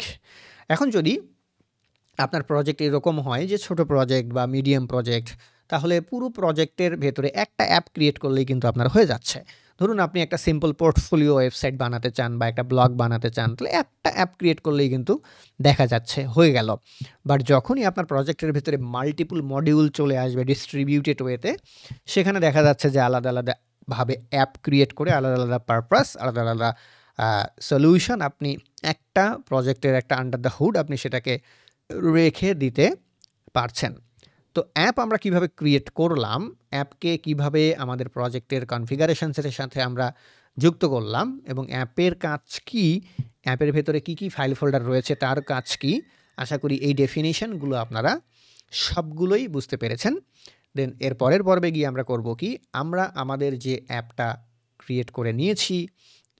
এখন যদি আপনার প্রজেক্ট এরকম হয় যে ছোট প্রজেক্ট বা মিডিয়াম প্রজেক্ট, তাহলে পুরো প্রজেক্টের ভেতরে একটা অ্যাপ ক্রিয়েট করলেই কিন্তু আপনার হয়ে যাচ্ছে। ধরুন আপনি একটা সিম্পল পোর্টফোলিও ওয়েবসাইট বানাতে চান বা একটা ব্লগ বানাতে চান, তাহলে একটা অ্যাপ ক্রিয়েট করলেই কিন্তু দেখা যাচ্ছে হয়ে গেল। বাট যখনই আপনার প্রজেক্টের ভেতরে মাল্টিপল মডিউল চলে আসবে ডিস্ট্রিবিউটেড ওয়েতে, সেখানে দেখা যাচ্ছে যে আলাদা আলাদা ভাবে অ্যাপ ক্রিয়েট করে আলাদা আলাদা পারপাস, আলাদা আলাদা সলিউশন আপনি একটা প্রজেক্টের একটা আন্ডার দ্য হুড আপনি সেটাকে রেখে দিতে পারছেন। তো অ্যাপ আমরা কিভাবে ক্রিয়েট করলাম, অ্যাপকে কিভাবে আমাদের প্রজেক্টের কনফিগারেশনসের সাথে আমরা যুক্ত করলাম এবং অ্যাপের কাজ কি, অ্যাপের ভেতরে কি কি ফাইল ফোল্ডার রয়েছে তার কাজ কি, আশা করি এই ডেফিনেশনগুলো আপনারা সবগুলোই বুঝতে পেরেছেন। দেন এর পরের পর্বে গিয়ে আমরা করব কি, আমরা আমাদের যে অ্যাপটা ক্রিয়েট করে নিয়েছি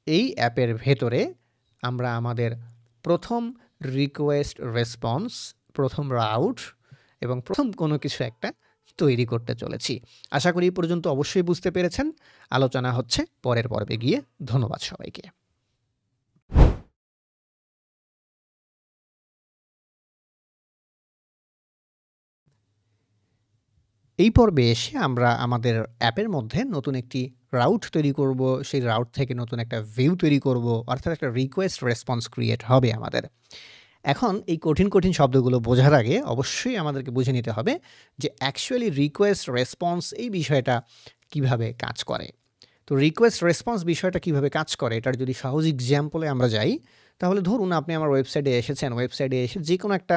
এই অ্যাপের ভেতরে আমরা আমাদের প্রথম রিকোয়েস্ট রেসপন্স, প্রথম রাউট এবং প্রথম কোনো কিছু একটা তৈরি করতে চলেছি। আশা করি এই পর্যন্ত অবশ্যই বুঝতে পেরেছেন। আলোচনা হচ্ছে পরের পর্বে গিয়ে। ধন্যবাদ সবাইকে। এই পর্বে এসে আমরা আমাদের অ্যাপের মধ্যে নতুন একটি রাউট তৈরি করব। সেই রাউট থেকে নতুন একটা ভিউ তৈরি করব, অর্থাৎ একটা রিকোয়েস্ট রেসপন্স ক্রিয়েট হবে আমাদের। এখন এই কঠিন কঠিন শব্দগুলো বোঝার আগে অবশ্যই আমাদেরকে বুঝে নিতে হবে যে অ্যাকচুয়ালি রিকোয়েস্ট রেসপন্স এই বিষয়টা কিভাবে কাজ করে। তো রিকোয়েস্ট রেসপন্স বিষয়টা কিভাবে কাজ করে এটার যদি সহজ এক্সাম্পলে আমরা যাই, তাহলে ধরুন আপনি আমার ওয়েবসাইটে এসেছেন, ওয়েবসাইটে এসে যে কোনো একটা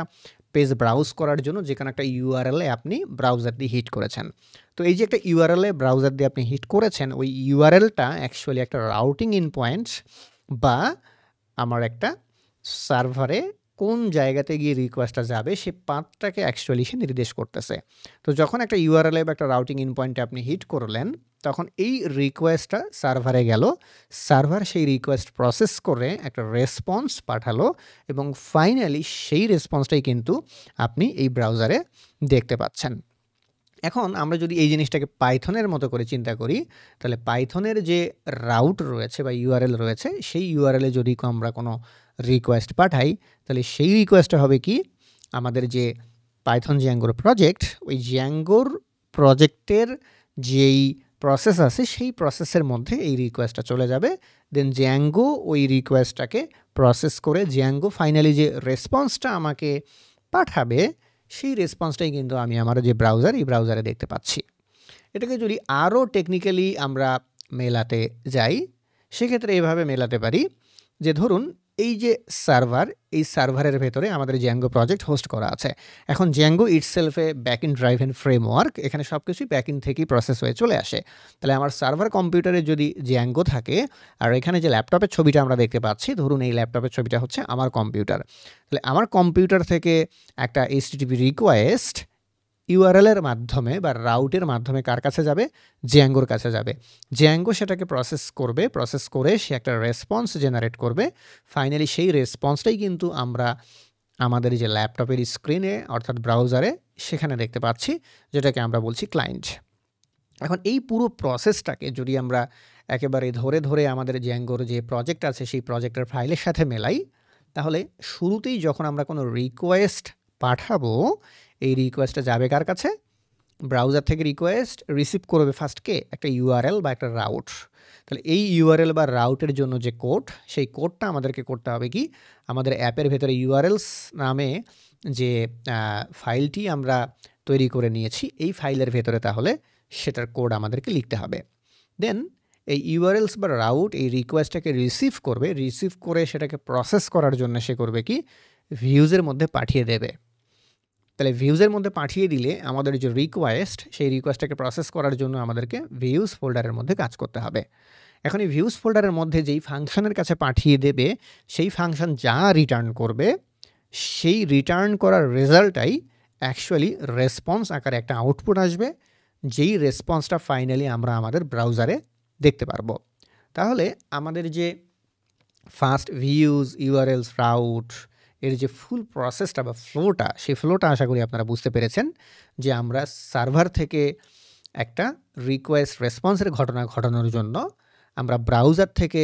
পেজ ব্রাউজ করার জন্য যে কোনো একটা ইউআরএলে আপনি ব্রাউজার দিয়ে হিট করেছেন। তো এই যে একটা ইউআরএলে ব্রাউজার দিয়ে আপনি হিট করেছেন, ওই ইউআরএলটা অ্যাকচুয়ালি একটা রাউটিং ইন পয়েন্ট বা আমার একটা সার্ভারে কোন জায়গাতে গিয়ে রিকোয়েস্টটা যাবে সেই পাথটাকে অ্যাকচুয়ালি সে নির্দেশ করতেছে। তো যখন একটা ইউআরএল বা একটা রাউটিং ইন পয়েন্টে আপনি হিট করলেন, তখন এই রিকোয়েস্টটা সার্ভারে গেল। সার্ভার সেই রিকোয়েস্ট প্রসেস করে একটা রেসপন্স পাঠালো এবং ফাইনালি সেই রেসপন্সটাই কিন্তু আপনি এই ব্রাউজারে দেখতে পাচ্ছেন। এখন আমরা যদি এই জিনিসটাকে পাইথনের মতো করে চিন্তা করি, তাহলে পাইথনের যে রাউট রয়েছে বা ইউআরএল রয়েছে, সেই ইউআরএলে যদি আমরা কোনো রিকোয়েস্ট পাঠাই, তাহলে সেই রিকোয়েস্টটা হবে কি, আমাদের যে পাইথন জ্যাঙ্গোর প্রজেক্ট, ওই জ্যাঙ্গোর প্রজেক্টের যেই প্রসেস আছে সেই প্রসেসের মধ্যে এই রিকোয়েস্টটা চলে যাবে। দেন জ্যাঙ্গো ওই রিকোয়েস্টটাকে প্রসেস করে জ্যাঙ্গো ফাইনালি যে রেসপন্সটা আমাকে পাঠাবে, সেই রেসপন্সটাই কিন্তু আমি আমার যে ব্রাউজার, এই ব্রাউজারে দেখতে পাচ্ছি। এটাকে যদি আরও টেকনিক্যালি আমরা মেলাতে যাই, সেক্ষেত্রে এভাবে মেলাতে পারি যে ধরুন এই যে সার্ভার, এই সার্ভারের ভেতরে আমাদের জ্যাঙ্গো প্রজেক্ট হোস্ট করা আছে। এখন জ্যাঙ্গো ইটসেলফে ব্যাকএন্ড ড্রাইভেন ফ্রেমওয়ার্ক, এখানে সব কিছুই ব্যাকএন্ড থেকেই প্রসেস হয়ে চলে আসে। তাহলে আমার সার্ভার কম্পিউটারে যদি জ্যাঙ্গো থাকে, আর এখানে যে ল্যাপটপের ছবিটা আমরা দেখতে পাচ্ছি, ধরুন এই ল্যাপটপের ছবিটা হচ্ছে আমার কম্পিউটার। তাহলে আমার কম্পিউটার থেকে একটা এইচটিটিপি রিকোয়েস্ট ইউআরএলের মাধ্যমে বা রাউটের মাধ্যমে কার কাছে যাবে? জ্যাঙ্গোর কাছে যাবে। জ্যাঙ্গো সেটাকে প্রসেস করবে, প্রসেস করে সে একটা রেসপন্স জেনারেট করবে। ফাইনালি সেই রেসপন্সটাই কিন্তু আমরা আমাদের যে ল্যাপটপের স্ক্রিনে অর্থাৎ ব্রাউজারে সেখানে দেখতে পাচ্ছি, যেটাকে আমরা বলছি ক্লায়েন্ট। এখন এই পুরো প্রসেসটাকে যদি আমরা একেবারে ধরে ধরে আমাদের জ্যাঙ্গোর যে প্রজেক্ট আছে সেই প্রজেক্টের ফাইলের সাথে মেলাই, তাহলে শুরুতেই যখন আমরা কোনো রিকোয়েস্ট পাঠাবো, এই রিকোয়েস্টটা যাবে কার কাছে? ব্রাউজার থেকে রিকোয়েস্ট রিসিভ করবে ফার্স্ট কে? একটা ইউআরএল বা একটা রাউট। তাহলে এই ইউআরএল বা রাউটের জন্য যে কোড, সেই কোডটা আমাদেরকে করতে হবে কি, আমাদের অ্যাপের ভেতরে ইউআরএলস নামে যে ফাইলটি আমরা তৈরি করে নিয়েছি, এই ফাইলের ভেতরে তাহলে সেটার কোড আমাদেরকে লিখতে হবে। দেন এই ইউআরএলস বা রাউট এই রিকোয়েস্টটাকে রিসিভ করবে, রিসিভ করে সেটাকে প্রসেস করার জন্য সে করবে কি, ভিউজের মধ্যে পাঠিয়ে দেবে। তাহলে ভিউজের মধ্যে পাঠিয়ে দিলে আমাদের যে রিকোয়েস্ট, সেই রিকোয়েস্টটাকে প্রসেস করার জন্য আমাদেরকে ভিউজ ফোল্ডারের মধ্যে কাজ করতে হবে। এখন এই ভিউজ ফোল্ডারের মধ্যে যেই ফাংশনের কাছে পাঠিয়ে দেবে, সেই ফাংশন যা রিটার্ন করবে, সেই রিটার্ন করার রেজাল্টটাই অ্যাকচুয়ালি রেসপন্স আকারে একটা আউটপুট আসবে, যেই রেসপন্সটা ফাইনালি আমরা আমাদের ব্রাউজারে দেখতে পারবো। তাহলে আমাদের যে ফার্স্ট ভিউজ, ইউআরএলস, রাউট, এর যে ফুল প্রসেসটা বা ফ্লোটা, সেই ফ্লোটা আশা করি আপনারা বুঝতে পেরেছেন, যে আমরা সার্ভার থেকে একটা রিকোয়েস্ট রেসপন্সের ঘটনা ঘটানোর জন্য আমরা ব্রাউজার থেকে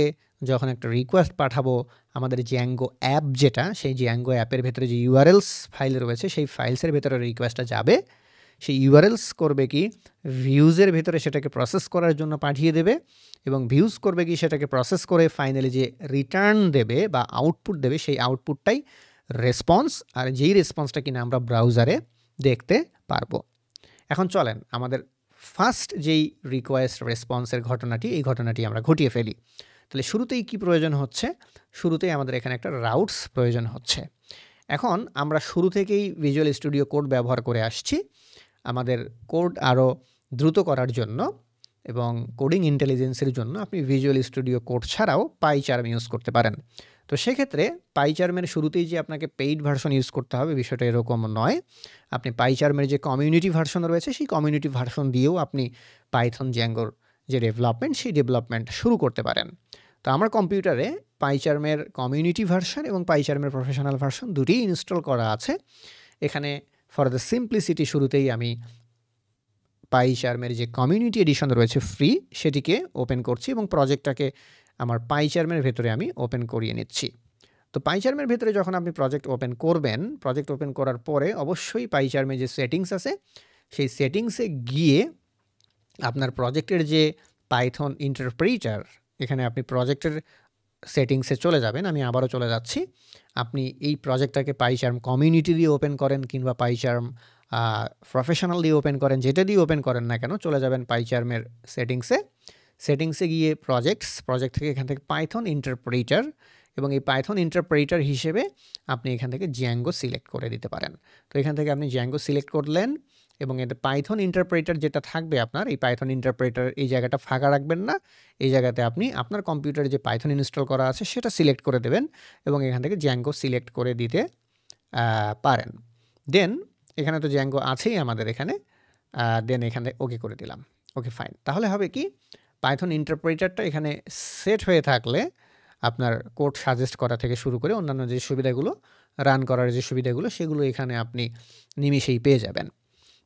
যখন একটা রিকোয়েস্ট পাঠাবো, আমাদের জ্যাঙ্গো অ্যাপ যেটা, সেই জ্যাঙ্গো অ্যাপের ভেতরে যে ইউআরএলস ফাইল রয়েছে, সেই ফাইলসের ভেতরে রিকোয়েস্টটা যাবে। সেই ইউআরএলস করবে কি, ভিউজের ভেতরে সেটাকে প্রসেস করার জন্য পাঠিয়ে দেবে, এবং ভিউজ করবে কি, সেটাকে প্রসেস করে ফাইনালি যে রিটার্ন দেবে বা আউটপুট দেবে, সেই আউটপুটটাই রেসপন্স, আর যেই রেসপন্সটা কিনা আমরা ব্রাউজারে দেখতে পারবো। এখন চলেন আমাদের ফার্স্ট যেই রিকোয়েস্ট রেসপন্সের ঘটনাটি, এই ঘটনাটি আমরা ঘটিয়ে ফেলি। তাহলে শুরুতেই কি প্রয়োজন হচ্ছে? শুরুতেই আমাদের এখানে একটা রাউটস প্রয়োজন হচ্ছে। এখন আমরা শুরু থেকেই ভিজুয়াল স্টুডিও কোড ব্যবহার করে আসছি আমাদের কোড আরও দ্রুত করার জন্য এবং কোডিং ইন্টেলিজেন্সের জন্য আপনি ভিজুয়াল স্টুডিও কোড ছাড়াও পাইচার্ম ইউজ করতে পারেন। তো সেক্ষেত্রে পাইচার্মের শুরুতেই যে আপনাকে পেইড ভার্সন ইউজ করতে হবে, বিষয়টা এরকম নয়। আপনি পাইচার্মের যে কমিউনিটি ভার্সন রয়েছে, সেই কমিউনিটি ভার্সন দিয়েও আপনি পাইথন জ্যাঙ্গোর যে ডেভেলপমেন্ট, সেই ডেভেলপমেন্ট শুরু করতে পারেন। তো আমার কম্পিউটারে পাইচার্মের কমিউনিটি ভার্সন এবং পাইচার্মের প্রফেশনাল ভার্সন দুটিই ইনস্টল করা আছে। এখানে ফর দ্য সিম্পলিসিটি শুরুতেই আমি পাইচার্মের যে কমিউনিটি এডিশন রয়েছে ফ্রি, সেটিকে ওপেন করছি এবং প্রজেক্টটাকে আমার পাইচার্মের ভেতরে আমি ওপেন করিয়ে নিচ্ছি। তো পাইচার্মের ভেতরে যখন আপনি প্রজেক্ট ওপেন করবেন, প্রজেক্ট ওপেন করার পরে অবশ্যই পাইচার্মের যে সেটিংস আছে, সেই সেটিংসে গিয়ে আপনার প্রজেক্টের যে পাইথন ইন্টারপ্রিটার, এখানে আপনি প্রজেক্টের সেটিংসে চলে যাবেন। আমি আবারও চলে যাচ্ছি। আপনি এই প্রজেক্টটাকে পাইচার্ম কমিউনিটি দিয়ে ওপেন করেন কিংবা পাইচার্ম প্রফেশনাল দিয়ে ওপেন করেন, যেটা দিয়ে ওপেন করেন না কেন, চলে যাবেন পাইচার্মের সেটিংসে গিয়ে প্রজেক্ট থেকে এখান থেকে পাইথন ইন্টারপ্রিটার, এবং এই পাইথন ইন্টারপ্রিটার হিসেবে আপনি এখান থেকে জ্যাঙ্গো সিলেক্ট করে দিতে পারেন। তো এখান থেকে আপনি জ্যাঙ্গো সিলেক্ট করলেন এবং এতে পাইথন ইন্টারপ্রিটার যেটা থাকবে আপনার, এই পাইথন ইন্টারপ্রিটার এই জায়গাটা ফাঁকা রাখবেন না। এই জায়গাতে আপনি আপনার কম্পিউটারে যে পাইথন ইনস্টল করা আছে সেটা সিলেক্ট করে দেবেন এবং এখান থেকে জ্যাঙ্গো সিলেক্ট করে দিতে পারেন। দেন এখানে তো জ্যাঙ্গো আছেই আমাদের এখানে, দেন এখানে ওকে করে দিলাম। Okay fine. তাহলে হবে কি, পাইথন ইন্টারপ্রেটারটা এখানে সেট হয়ে থাকলে আপনার কোড সাজেস্ট করা থেকে শুরু করে অন্যান্য যে সুবিধাগুলো, রান করার যে সুবিধাগুলো, সেগুলো এখানে আপনি নিমিষেই পেয়ে যাবেন।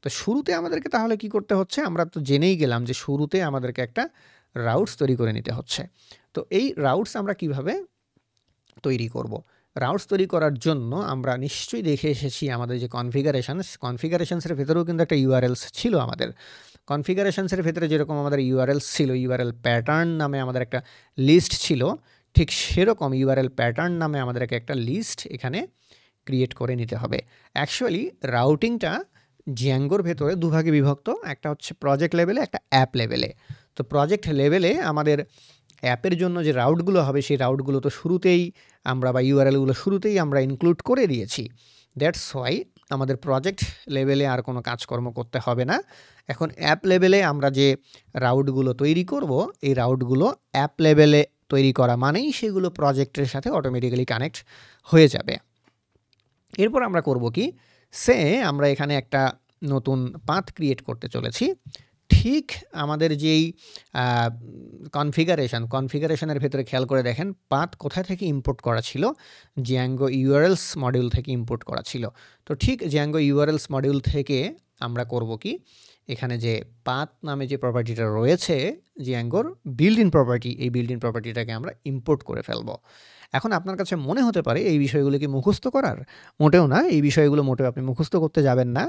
তো শুরুতে আমাদেরকে তাহলে কি করতে হচ্ছে, আমরা তো জেনেই গেলাম যে শুরুতে আমাদেরকে একটা রাউটস তৈরি করে নিতে হচ্ছে। তো এই রাউটস আমরা কিভাবে তৈরি করব? রাউটস তৈরি করার জন্য আমরা নিশ্চয়ই দেখে এসেছি আমাদের যে কনফিগারেশনসের ভেতরেও কিন্তু একটা ইউআরএলস ছিল আমাদের। কনফিগারেশনসের ভেতরে যেরকম আমাদের ইউআরএলস ছিল, ইউআরএল প্যাটার্ন নামে আমাদের একটা লিস্ট ছিল, ঠিক সেরকম ইউআরএল প্যাটার্ন নামে আমাদেরকে একটা লিস্ট এখানে ক্রিয়েট করে নিতে হবে। অ্যাকচুয়ালি রাউটিংটা জ্যাঙ্গোর ভেতরে দুভাগে বিভক্ত, একটা হচ্ছে প্রজেক্ট লেভেলে, একটা অ্যাপ লেভেলে। তো প্রজেক্ট লেভেলে আমাদের অ্যাপের জন্য যে রাউটগুলো হবে, সেই রাউটগুলো তো শুরুতেই আমরা, বা ইউআরএলগুলো শুরুতেই আমরা ইনক্লুড করে দিয়েছি। দ্যাটস ওয়াই আমাদের প্রজেক্ট লেভেলে আর কোনো কাজকর্ম করতে হবে না। এখন অ্যাপ লেভেলে আমরা যে রাউটগুলো তৈরি করব, এই রাউটগুলো অ্যাপ লেভেলে তৈরি করা মানেই সেগুলো প্রজেক্টের সাথে অটোমেটিক্যালি কানেক্ট হয়ে যাবে। এরপর আমরা করব কি, আমরা এখানে একটা নতুন পাথ ক্রিয়েট করতে চলেছি। ঠিক আমাদের যেই কনফিগারেশনের ভেতরে খেয়াল করে দেখেন, পাথ কোথা থেকে ইম্পোর্ট করা ছিল, জ্যাঙ্গো ইউআরএলস মডিউল থেকে ইম্পোর্ট করা ছিল। তো ঠিক জ্যাঙ্গো ইউআরএলস মডিউল থেকে আমরা করব কি, এখানে যে পাথ নামে যে প্রপার্টিটা রয়েছে জ্যাঙ্গোর বিল্ড ইন প্রপার্টি, এই বিল্ড ইন প্রপার্টিটাকে আমরা ইম্পোর্ট করে ফেলবো। এখন আপনার কাছে মনে হতে পারে এই বিষয়গুলো কি মুখস্থ করার? মোটেও না, এই বিষয়গুলো মোটেও আপনি মুখস্থ করতে যাবেন না।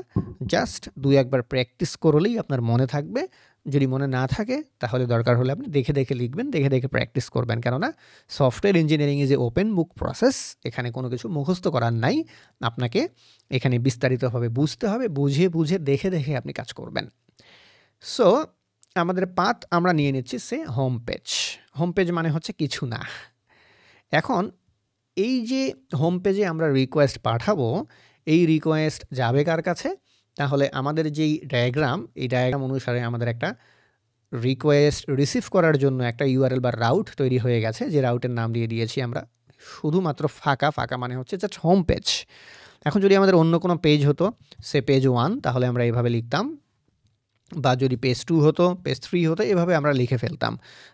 জাস্ট ২-১ বার প্র্যাকটিস করলেই আপনার মনে থাকবে। যদি মনে না থাকে তাহলে দরকার হলে আপনি দেখে দেখে লিখবেন, দেখে দেখে প্র্যাকটিস করবেন। কেননা software engineering is a open book process, এখানে কোনো কিছু মুখস্থ করার নাই। আপনাকে এখানে বিস্তারিতভাবে বুঝতে হবে, বুঝে বুঝে দেখে দেখে আপনি কাজ করবেন। সো আমাদের পাথ আমরা নিয়ে নিচ্ছি হোম পেজ। হোম পেজ মানে হচ্ছে কিছু না। এখন এই যে হোম পেজে আমরা রিকোয়েস্ট পাঠাবো, এই রিকোয়েস্ট যাবে কার কাছে? তাহলে আমাদের যেই ডায়াগ্রাম, এই ডায়াগ্রাম অনুসারে আমাদের একটা রিকোয়েস্ট রিসিভ করার জন্য একটা ইউআরএল বা রাউট তৈরি হয়ে গেছে, যে রাউটের নাম দিয়ে দিয়েছি আমরা শুধুমাত্র ফাঁকা মানে হচ্ছে জাস্ট হোম পেজ। এখন যদি আমাদের অন্য কোনো পেজ হতো, পেজ 1, তাহলে আমরা এভাবে লিখতাম, বা যদি পেজ 2 হতো, পেজ 3 হতো, এভাবে আমরা লিখে ফেলতাম।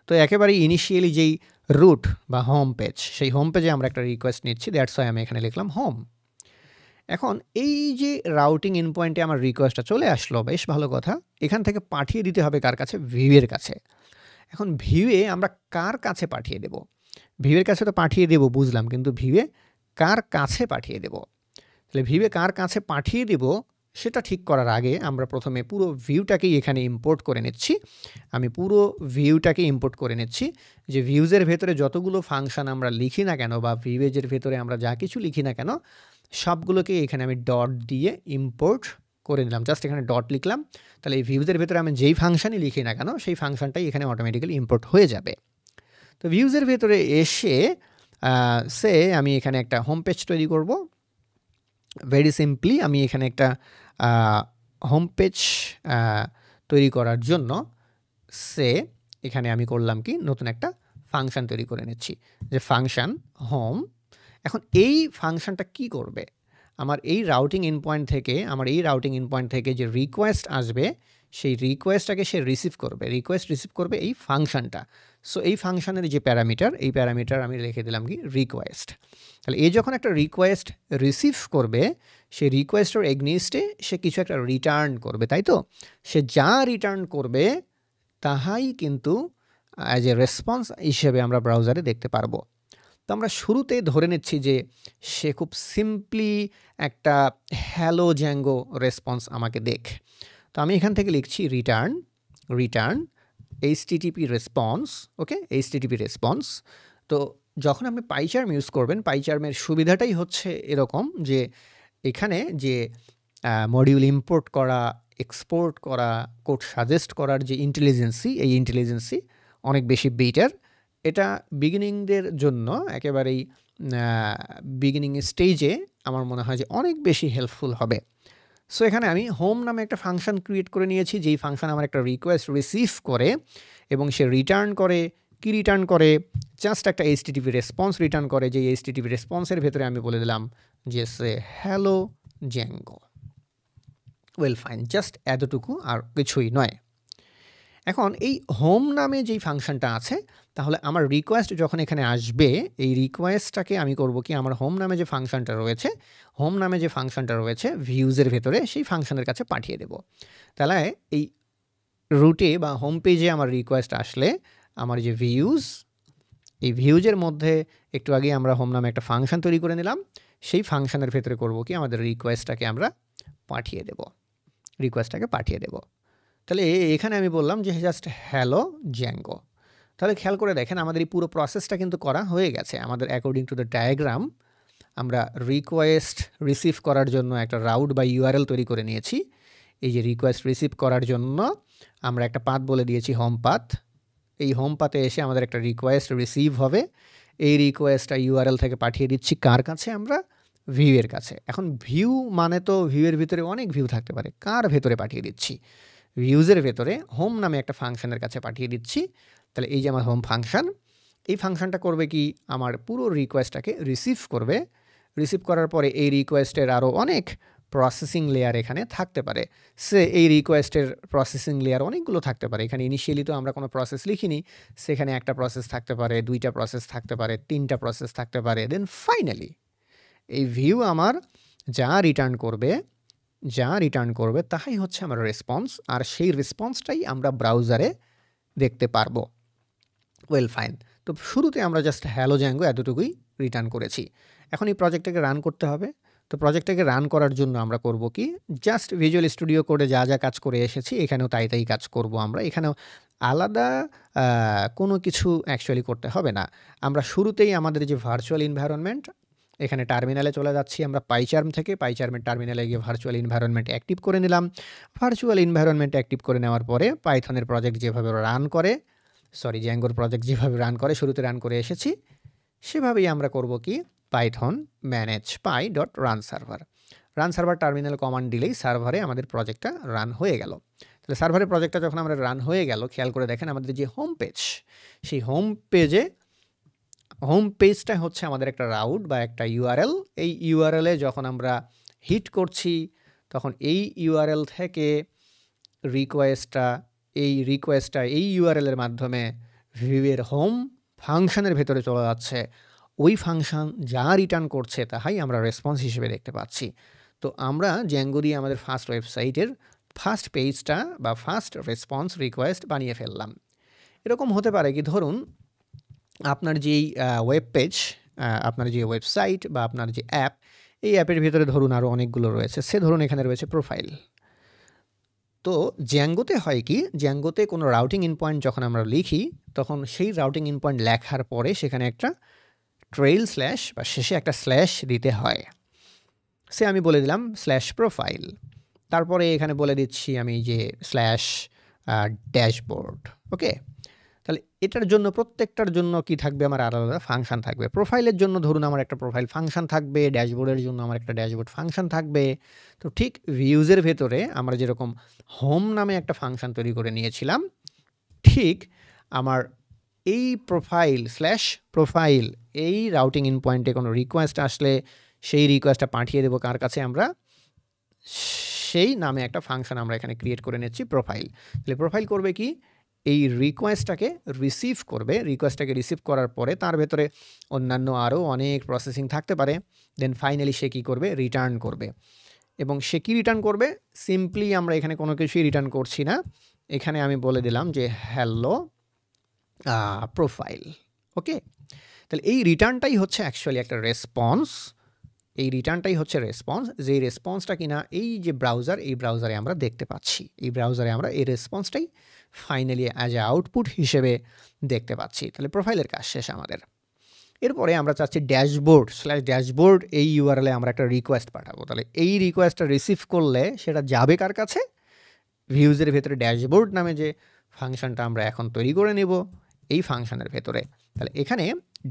তো একেবারেই ইনিশিয়ালি যেই রুট বা হোম পেজ, সেই হোম পেজে আমরা একটা রিকোয়েস্ট নিচ্ছি, দ্যাটস ওয়াই আমি এখানে লিখলাম হোম। এখন এই যে রাউটিং ইন পয়েন্টে আমার রিকোয়েস্টটা চলে আসলো, বেশ ভালো কথা। এখান থেকে পাঠিয়ে দিতে হবে কার কাছে? ভিউয়ের কাছে। এখন ভিউয়ে আমরা কার কাছে পাঠিয়ে দেব? ভিউয়ের কাছে তো পাঠিয়ে দেব বুঝলাম, কিন্তু ভিউয়ে কার কাছে পাঠিয়ে দেব? তাহলে ভিউয়ে কার কাছে পাঠিয়ে দেব সেটা ঠিক করার আগে আমরা প্রথমে পুরো ভিউটাকেই এখানে ইম্পোর্ট করে নিচ্ছি। আমি পুরো ভিউটাকে ইম্পোর্ট করে নিচ্ছি, যে ভিউজের ভেতরে যতগুলো ফাংশন আমরা লিখি না কেন, বা ভিউজের ভেতরে আমরা যা কিছু লিখি না কেন, সবগুলোকে এখানে আমি ডট দিয়ে ইম্পোর্ট করে নিলাম। জাস্ট এখানে ডট লিখলাম, তাহলে এই ভিউজের ভেতরে আমি যেই ফাংশনই লিখি না কেন, সেই ফাংশনটাই এখানে অটোমেটিক্যালি ইম্পোর্ট হয়ে যাবে। তো ভিউজের ভেতরে এসে আমি এখানে একটা হোম পেজ তৈরি করব। ভেরি সিম্পলি আমি এখানে একটা হোম পেজ তৈরি করার জন্য এখানে আমি করলাম কি, নতুন একটা ফাংশন তৈরি করে নিচ্ছি, যে ফাংশন হোম। এখন এই ফাংশনটা কি করবে? আমার এই রাউটিং ইন পয়েন্ট থেকে যে রিকোয়েস্ট আসবে, সেই রিকোয়েস্টটাকে সে রিসিভ করবে এই ফাংশনটা। সো এই ফাংশনের যে প্যারামিটার, এই প্যারামিটার আমি লিখে দিলাম কি, রিকোয়েস্ট। তাহলে এই যখন একটা রিকোয়েস্ট রিসিভ করবে, সেই রিকোয়েস্টের এগনিস্টে সে কিছু একটা রিটার্ন করবে, তাই তো? সে যা রিটার্ন করবে তাহাই কিন্তু অ্যাজ এ রেসপন্স হিসেবে আমরা ব্রাউজারে দেখতে পারবো। তো আমরা শুরুতে ধরে নিচ্ছি যে সে খুব সিম্পলি একটা হ্যালো জ্যাঙ্গো রেসপন্স আমাকে দেখ। তো আমি এখান থেকে লিখছি রিটার্ন HTTP রেসপন্স। ওকে, HTTP রেসপন্স। তো যখন আপনি পাইচার্ম ইউজ করবেন, পাইচার্মের সুবিধাটাই হচ্ছে এরকম যে এখানে যে মডিউল ইম্পোর্ট করা, এক্সপোর্ট করা, কোড সাজেস্ট করার যে ইন্টেলিজেন্সি, এই ইন্টেলিজেন্সি অনেক বেশি বেটার। এটা বিগিনিংদের জন্য একেবারেই বিগিনিং স্টেজে আমার মনে হয় যে অনেক বেশি হেল্পফুল হবে। সো এখানে আমি হোম নামে একটা ফাংশন ক্রিয়েট করে নিয়েছি, যেই ফাংশন আমার একটা রিকোয়েস্ট রিসিভ করে এবং সে রিটার্ন করে। কি রিটার্ন করে? জাস্ট একটা এইচটিটিপি রেসপন্স রিটার্ন করে, যে এইচটিটিপি রেসপন্সের ভেতরে আমি বলে দিলাম যে সে hello Django. Well fine, just এতটুকু, আর কিছুই নয়। এখন এই হোম নামে যেই ফাংশনটা আছে, তাহলে আমার রিকোয়েস্ট যখন এখানে আসবে, এই রিকোয়েস্টটাকে আমি করব কি, আমার হোম নামে যে ফাংশনটা রয়েছে, হোম নামে যে ফাংশনটা রয়েছে ভিউজের ভেতরে, সেই ফাংশনের কাছে পাঠিয়ে দেব। তাহলে এই রুটে বা হোম পেজে আমার রিকোয়েস্ট আসলে আমার যে ভিউজ, এই ভিউজের মধ্যে একটু আগে আমরা হোম নামে একটা ফাংশন তৈরি করে নিলাম, সেই ফাংশনের ভেতরে করব কি, আমাদের রিকোয়েস্টটাকে আমরা পাঠিয়ে দেব, রিকোয়েস্টটাকে পাঠিয়ে দেব। তাহলে এখানে আমি বললাম যে জাস্ট হ্যালো জ্যাঙ্গো। তাহলে খেয়াল করে দেখেন আমাদের এই পুরো প্রসেসটা কিন্তু করা হয়ে গেছে। আমাদের অ্যাকর্ডিং টু দ্য ডায়াগ্রাম আমরা রিকোয়েস্ট রিসিভ করার জন্য একটা রাউট বা ইউআরএল তৈরি করে নিয়েছি। এই যে রিকোয়েস্ট রিসিভ করার জন্য আমরা একটা পাথ বলে দিয়েছি হোম পাথ। এই হোম পাথে এসে আমাদের একটা রিকোয়েস্ট রিসিভ হবে। এই রিকোয়েস্টটা ইউআরএল থেকে পাঠিয়ে দিচ্ছি কার কাছে, আমরা ভিউয়ের কাছে। এখন ভিউ মানে তো ভিউয়ের ভিতরে অনেক ভিউ থাকতে পারে, কার ভেতরে পাঠিয়ে দিচ্ছি, ভিউজের ভেতরে হোম নামে একটা ফাংশনের কাছে পাঠিয়ে দিচ্ছি। তাহলে এই যে আমার হোম ফাংশন, এই ফাংশনটা করবে কি, আমার পুরো রিকোয়েস্টটাকে রিসিভ করবে। রিসিভ করার পরে এই রিকোয়েস্টের আরও অনেক প্রসেসিং লেয়ার এখানে থাকতে পারে। সে এই রিকোয়েস্টের প্রসেসিং লেয়ার অনেকগুলো থাকতে পারে। এখানে ইনিশিয়ালি তো আমরা কোনো প্রসেস লিখিনি, সেখানে একটা প্রসেস থাকতে পারে, দুইটা প্রসেস থাকতে পারে, তিনটা প্রসেস থাকতে পারে। দেন ফাইনালি এই ভিউ আমার যা রিটার্ন করবে তাই হচ্ছে আমার রেসপন্স, আর সেই রেসপন্সটাই আমরা ব্রাউজারে দেখতে পারবো। ওয়েল ফাইন, তো শুরুতে আমরা জাস্ট হ্যালো জ্যাঙ্গো এতটুকুই রিটার্ন করেছি। এখন এই প্রজেক্টটাকে রান করতে হবে। তো প্রজেক্টটাকে রান করার জন্য আমরা করব কি, জাস্ট ভিজুয়াল স্টুডিও কোডে যা যা কাজ করে এসেছি এখানেও তাই কাজ করব আমরা। এখানেও আলাদা কোনো কিছু অ্যাকচুয়ালি করতে হবে না। আমরা শুরুতেই আমাদের যে ভার্চুয়াল এনভায়রনমেন্ট, এখানে টার্মিনালে চলে যাচ্ছি আমরা পাইচার্ম থেকে, পাইচার্মের টার্মিনালে গিয়ে ভার্চুয়াল এনভায়রনমেন্ট অ্যাক্টিভ করে নিলাম। ভার্চুয়াল এনভায়রনমেন্ট অ্যাক্টিভ করে নেওয়ার পরে পাইথনের প্রজেক্ট যেভাবে রান করে, জ্যাঙ্গোর প্রজেক্ট যেভাবে রান করে, শুরুতে রান করে এসেছি, সেভাবেই আমরা করব কি, python manage py dot run server. Run server terminal command দিলেই সার্ভারে আমাদের প্রজেক্টটা রান হয়ে গেল। তাহলে সার্ভারের প্রজেক্টটা যখন আমরা রান হয়ে গেল, খেয়াল করে দেখেন আমাদের যে হোম পেজ, সেই হোম পেজটা হচ্ছে আমাদের একটা রাউট বা একটা ইউআরএল। এই ইউআরএলে যখন আমরা হিট করছি, তখন এই ইউআরএল থেকে রিকোয়েস্টটা এই ইউআরএলের মাধ্যমে ভিউয়ের হোম ফাংশনের ভেতরে চলে যাচ্ছে। ওই ফাংশন যা রিটার্ন করছে তাহাই আমরা রেসপন্স হিসেবে দেখতে পাচ্ছি। তো আমরা জ্যাঙ্গো দিয়ে আমাদের ফার্স্ট ওয়েবসাইটের ফার্স্ট পেজটা বা ফার্স্ট রেসপন্স রিকোয়েস্ট বানিয়ে ফেললাম। এরকম হতে পারে কি, ধরুন আপনার যেই ওয়েব পেজ, আপনার যে ওয়েবসাইট বা আপনার যে অ্যাপ, এই অ্যাপের ভিতরে ধরুন আরও অনেকগুলো রয়েছে। ধরুন এখানে রয়েছে প্রোফাইল। তো জ্যাঙ্গোতে হয় কি, জ্যাঙ্গোতে কোনো রাউটিং ইন পয়েন্ট যখন আমরা লিখি, তখন সেই রাউটিং ইন পয়েন্ট লেখার পরে সেখানে একটা ট্রেইল স্ল্যাশ বা শেষে একটা স্ল্যাশ দিতে হয়। আমি বলে দিলাম স্ল্যাশ প্রোফাইল, তারপরে এখানে বলে দিচ্ছি আমি যে স্ল্যাশ ড্যাশবোর্ড। ওকে, তাহলে এটার জন্য প্রত্যেকটার জন্য কি থাকবে, আমার আলাদা আলাদা ফাংশন থাকবে। প্রোফাইলের জন্য ধরুন আমার একটা প্রোফাইল ফাংশন থাকবে, ড্যাশবোর্ডের জন্য আমার একটা ড্যাশবোর্ড ফাংশন থাকবে। তো ঠিক ভিউজের ভেতরে আমরা যেরকম হোম নামে একটা ফাংশন তৈরি করে নিয়েছিলাম, ঠিক আমার এই প্রোফাইল এই রাউটিং ইন পয়েন্টে কোনো রিকোয়েস্ট আসলে সেই রিকোয়েস্টটা পাঠিয়ে দেবো কার কাছে, আমরা সেই নামে একটা ফাংশন আমরা এখানে ক্রিয়েট করে নিচ্ছি প্রোফাইল। তাহলে প্রোফাইল করবে কি, এই রিকোয়েস্টটাকে রিসিভ করবে। রিকোয়েস্টটাকে রিসিভ করার পরে তার ভেতরে অন্যান্য আরও অনেক প্রসেসিং থাকতে পারে। দেন ফাইনালি সে কী করবে, রিটার্ন করবে। এবং সে কী রিটার্ন করবে, সিম্পলি আমরা এখানে কোনো কিছুই রিটার্ন করছি না। এখানে আমি বলে দিলাম যে হ্যালো প্রোফাইল। ওকে, তাহলে এই রিটার্নটাই হচ্ছে অ্যাকচুয়ালি একটা রেসপন্স। এই রিটার্নটাই হচ্ছে রেসপন্স, যেই রেসপন্সটা কিনা এই যে ব্রাউজার, এই ব্রাউজারে আমরা দেখতে পাচ্ছি। এই ব্রাউজারে আমরা এই রেসপন্সটাই ফাইনালি অ্যাজ এ আউটপুট হিসেবে দেখতে পাচ্ছি। তাহলে প্রোফাইলের কাজ শেষ আমাদের। এরপরে আমরা চাচ্ছি ড্যাশবোর্ড এই ইউআরএলে আমরা একটা রিকোয়েস্ট পাঠাবো। তাহলে এই রিকোয়েস্টটা রিসিভ করলে সেটা যাবে কার কাছে, ভিউজের ভেতরে ড্যাশবোর্ড নামে যে ফাংশনটা আমরা এখন তৈরি করে নেব, এই ফাংশনের ভেতরে। তাহলে এখানে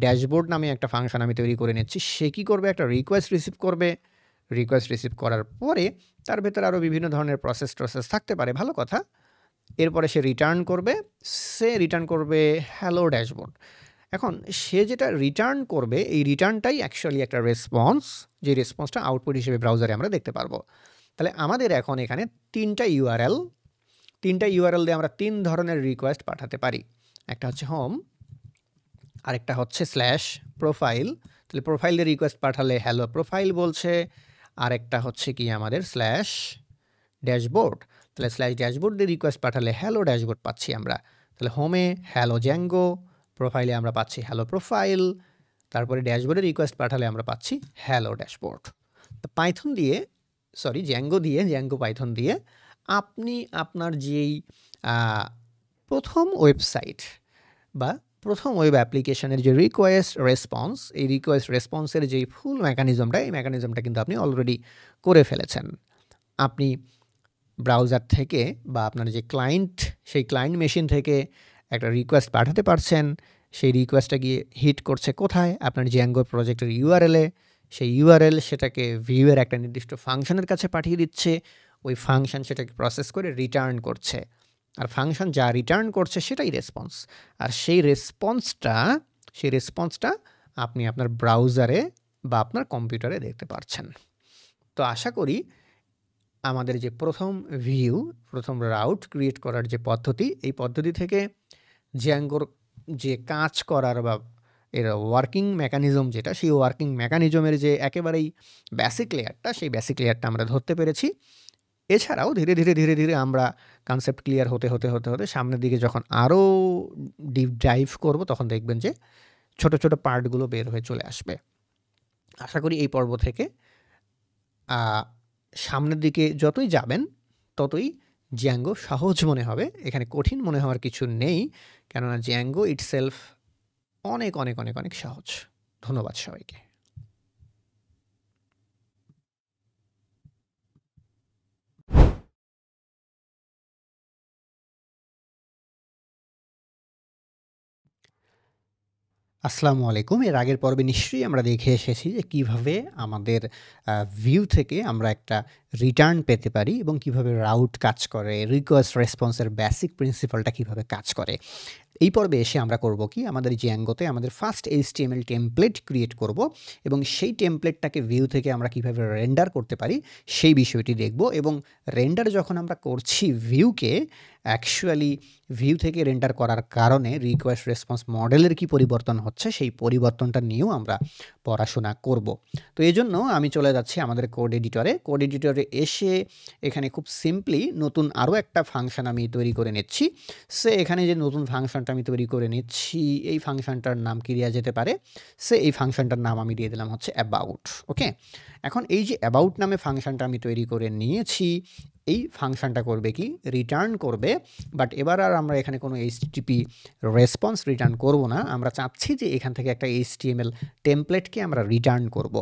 ড্যাশবোর্ড নামে একটা ফাংশন আমি তৈরি করে নিচ্ছি। সে কী করবে, একটা রিকোয়েস্ট রিসিভ করবে। রিকোয়েস্ট রিসিভ করার পরে তার ভেতরে আরও বিভিন্ন ধরনের প্রসেস থাকতে পারে, ভালো কথা। এরপরে সে রিটার্ন করবে হ্যালো ড্যাশবোর্ড। এখন সে যেটা রিটার্ন করবে এই রিটার্নটাই অ্যাকচুয়ালি একটা রেসপন্স, যে রেসপন্সটা আউটপুট হিসেবে ব্রাউজারে আমরা দেখতে পারবো। তাহলে আমাদের এখন এখানে তিনটা ইউআরএল দিয়ে আমরা ৩ ধরনের রিকোয়েস্ট পাঠাতে পারি। একটা হচ্ছে হোম, আরেকটা হচ্ছে /প্রোফাইল, তাহলে প্রোফাইল দিয়ে রিকোয়েস্ট পাঠালে হ্যালো প্রোফাইল বলছে, আরেকটা হচ্ছে কি আমাদের /ড্যাশবোর্ড, তাহলে /ড্যাশবোর্ড দিয়ে রিকোয়েস্ট পাঠালে হ্যালো ড্যাশবোর্ড পাচ্ছি আমরা। তাহলে হোমে হ্যালো জ্যাঙ্গো, প্রোফাইলে আমরা পাচ্ছি হ্যালো প্রোফাইল, তারপরে ড্যাশবোর্ডে রিকোয়েস্ট পাঠালে আমরা পাচ্ছি হ্যালো ড্যাশবোর্ড। তো পাইথন দিয়ে জ্যাঙ্গো পাইথন দিয়ে আপনি আপনার যেই প্রথম ওয়েবসাইট বা প্রথম ওয়েব অ্যাপ্লিকেশনের যে রিকোয়েস্ট রেসপন্স, এই রিকোয়েস্ট রেসপন্সের যেই ফুল মেকানিজমটা, এই মেকানিজমটা কিন্তু আপনি অলরেডি করে ফেলেছেন। আপনি ব্রাউজার থেকে বা আপনার যে ক্লায়েন্ট, সেই ক্লায়েন্ট মেশিন থেকে একটা রিকোয়েস্ট পাঠাতে পারছেন। সেই রিকোয়েস্টটা গিয়ে হিট করছে কোথায়? আপনার জ্যাঙ্গো প্রজেক্টের ইউআরএলে। সেই ইউআরএল সেটাকে ভিউয়ের একটা নির্দিষ্ট ফাংশনের কাছে পাঠিয়ে দিচ্ছে। ওই ফাংশন সেটাকে প্রসেস করে রিটার্ন করছে, আর ফাংশন যা রিটার্ন করছে সেটাই রেসপন্স। আর সেই রেসপন্সটা আপনি আপনার ব্রাউজারে বা আপনার কম্পিউটারে দেখতে পাচ্ছেন। তো আশা করি আমাদের যে প্রথম রাউট ক্রিয়েট করার যে পদ্ধতি, এই পদ্ধতি থেকে জ্যাঙ্গোর যে কাজ করার বা এর ওয়ার্কিং মেকানিজম যেটা, সেই ওয়ার্কিং মেকানিজমের যে একেবারেই বেসিক লেয়ারটা, সেই বেসিক লেয়ারটা আমরা ধরতে পেরেছি। এছাড়াও ধীরে ধীরে আমরা কনসেপ্ট ক্লিয়ার হতে সামনের দিকে যখন আরও ডিপ ডাইভ করব, তখন দেখবেন যে ছোট ছোট পার্টগুলো বের হয়ে চলে আসবে। আশা করি এই পর্ব থেকে সামনের দিকে যতই যাবেন ততই জ্যাঙ্গো সহজ মনে হবে। এখানে কঠিন মনে হওয়ার কিছু নেই, কেননা জ্যাঙ্গো ইটসেলফ অনেক অনেক অনেক অনেক সহজ। ধন্যবাদ সবাইকে। আসসালামু আলাইকুম। এর আগের পর্বে নিশ্চয়ই আমরা দেখে এসেছি যে কীভাবে আমাদের ভিউ থেকে আমরা একটা রিটার্ন পেতে পারি এবং কীভাবে রাউট কাজ করে, রিকোয়েস্ট রেসপন্সের বেসিক প্রিন্সিপালটা কীভাবে কাজ করে। এই পর্বে এসে আমরা করব কি, আমাদের জ্যাঙ্গোতে আমাদের ফার্স্ট HTML টেমপ্লেট ক্রিয়েট করব এবং সেই টেমপ্লেটটাকে ভিউ থেকে আমরা কীভাবে রেন্ডার করতে পারি সেই বিষয়টি দেখব। এবং রেন্ডার যখন আমরা করছি ভিউকে, অ্যাকচুয়ালি ভিউ থেকে রেন্ডার করার কারণে রিকোয়েস্ট রেসপন্স মডেলের কি পরিবর্তন হচ্ছে, সেই পরিবর্তনটা নিয়েও আমরা পড়াশোনা করব। তো এই জন্য আমি চলে যাচ্ছি আমাদের কোড এডিটরে এসে এখানে খুব সিম্পলি নতুন আরও একটা ফাংশন আমি তৈরি করে নিচ্ছি। এখানে যে নতুন ফাংশনটা আমি তৈরি করে নিচ্ছি, এই ফাংশনটার নাম কি দেওয়া যেতে পারে? এই ফাংশনটার নাম আমি দিয়ে দিলাম হচ্ছে অ্যাবাউট। ওকে, এখন এই যে অ্যাবাউট নামে ফাংশনটা আমি তৈরি করে নিয়েছি, এই ফাংশনটা করবে কি, রিটার্ন করবে। বাট এবার আর আমরা এখানে কোনো HTTP রেসপন্স রিটার্ন করব না, আমরা চাচ্ছি যে এখান থেকে একটা HTML টেমপ্লেটকে আমরা রিটার্ন করব।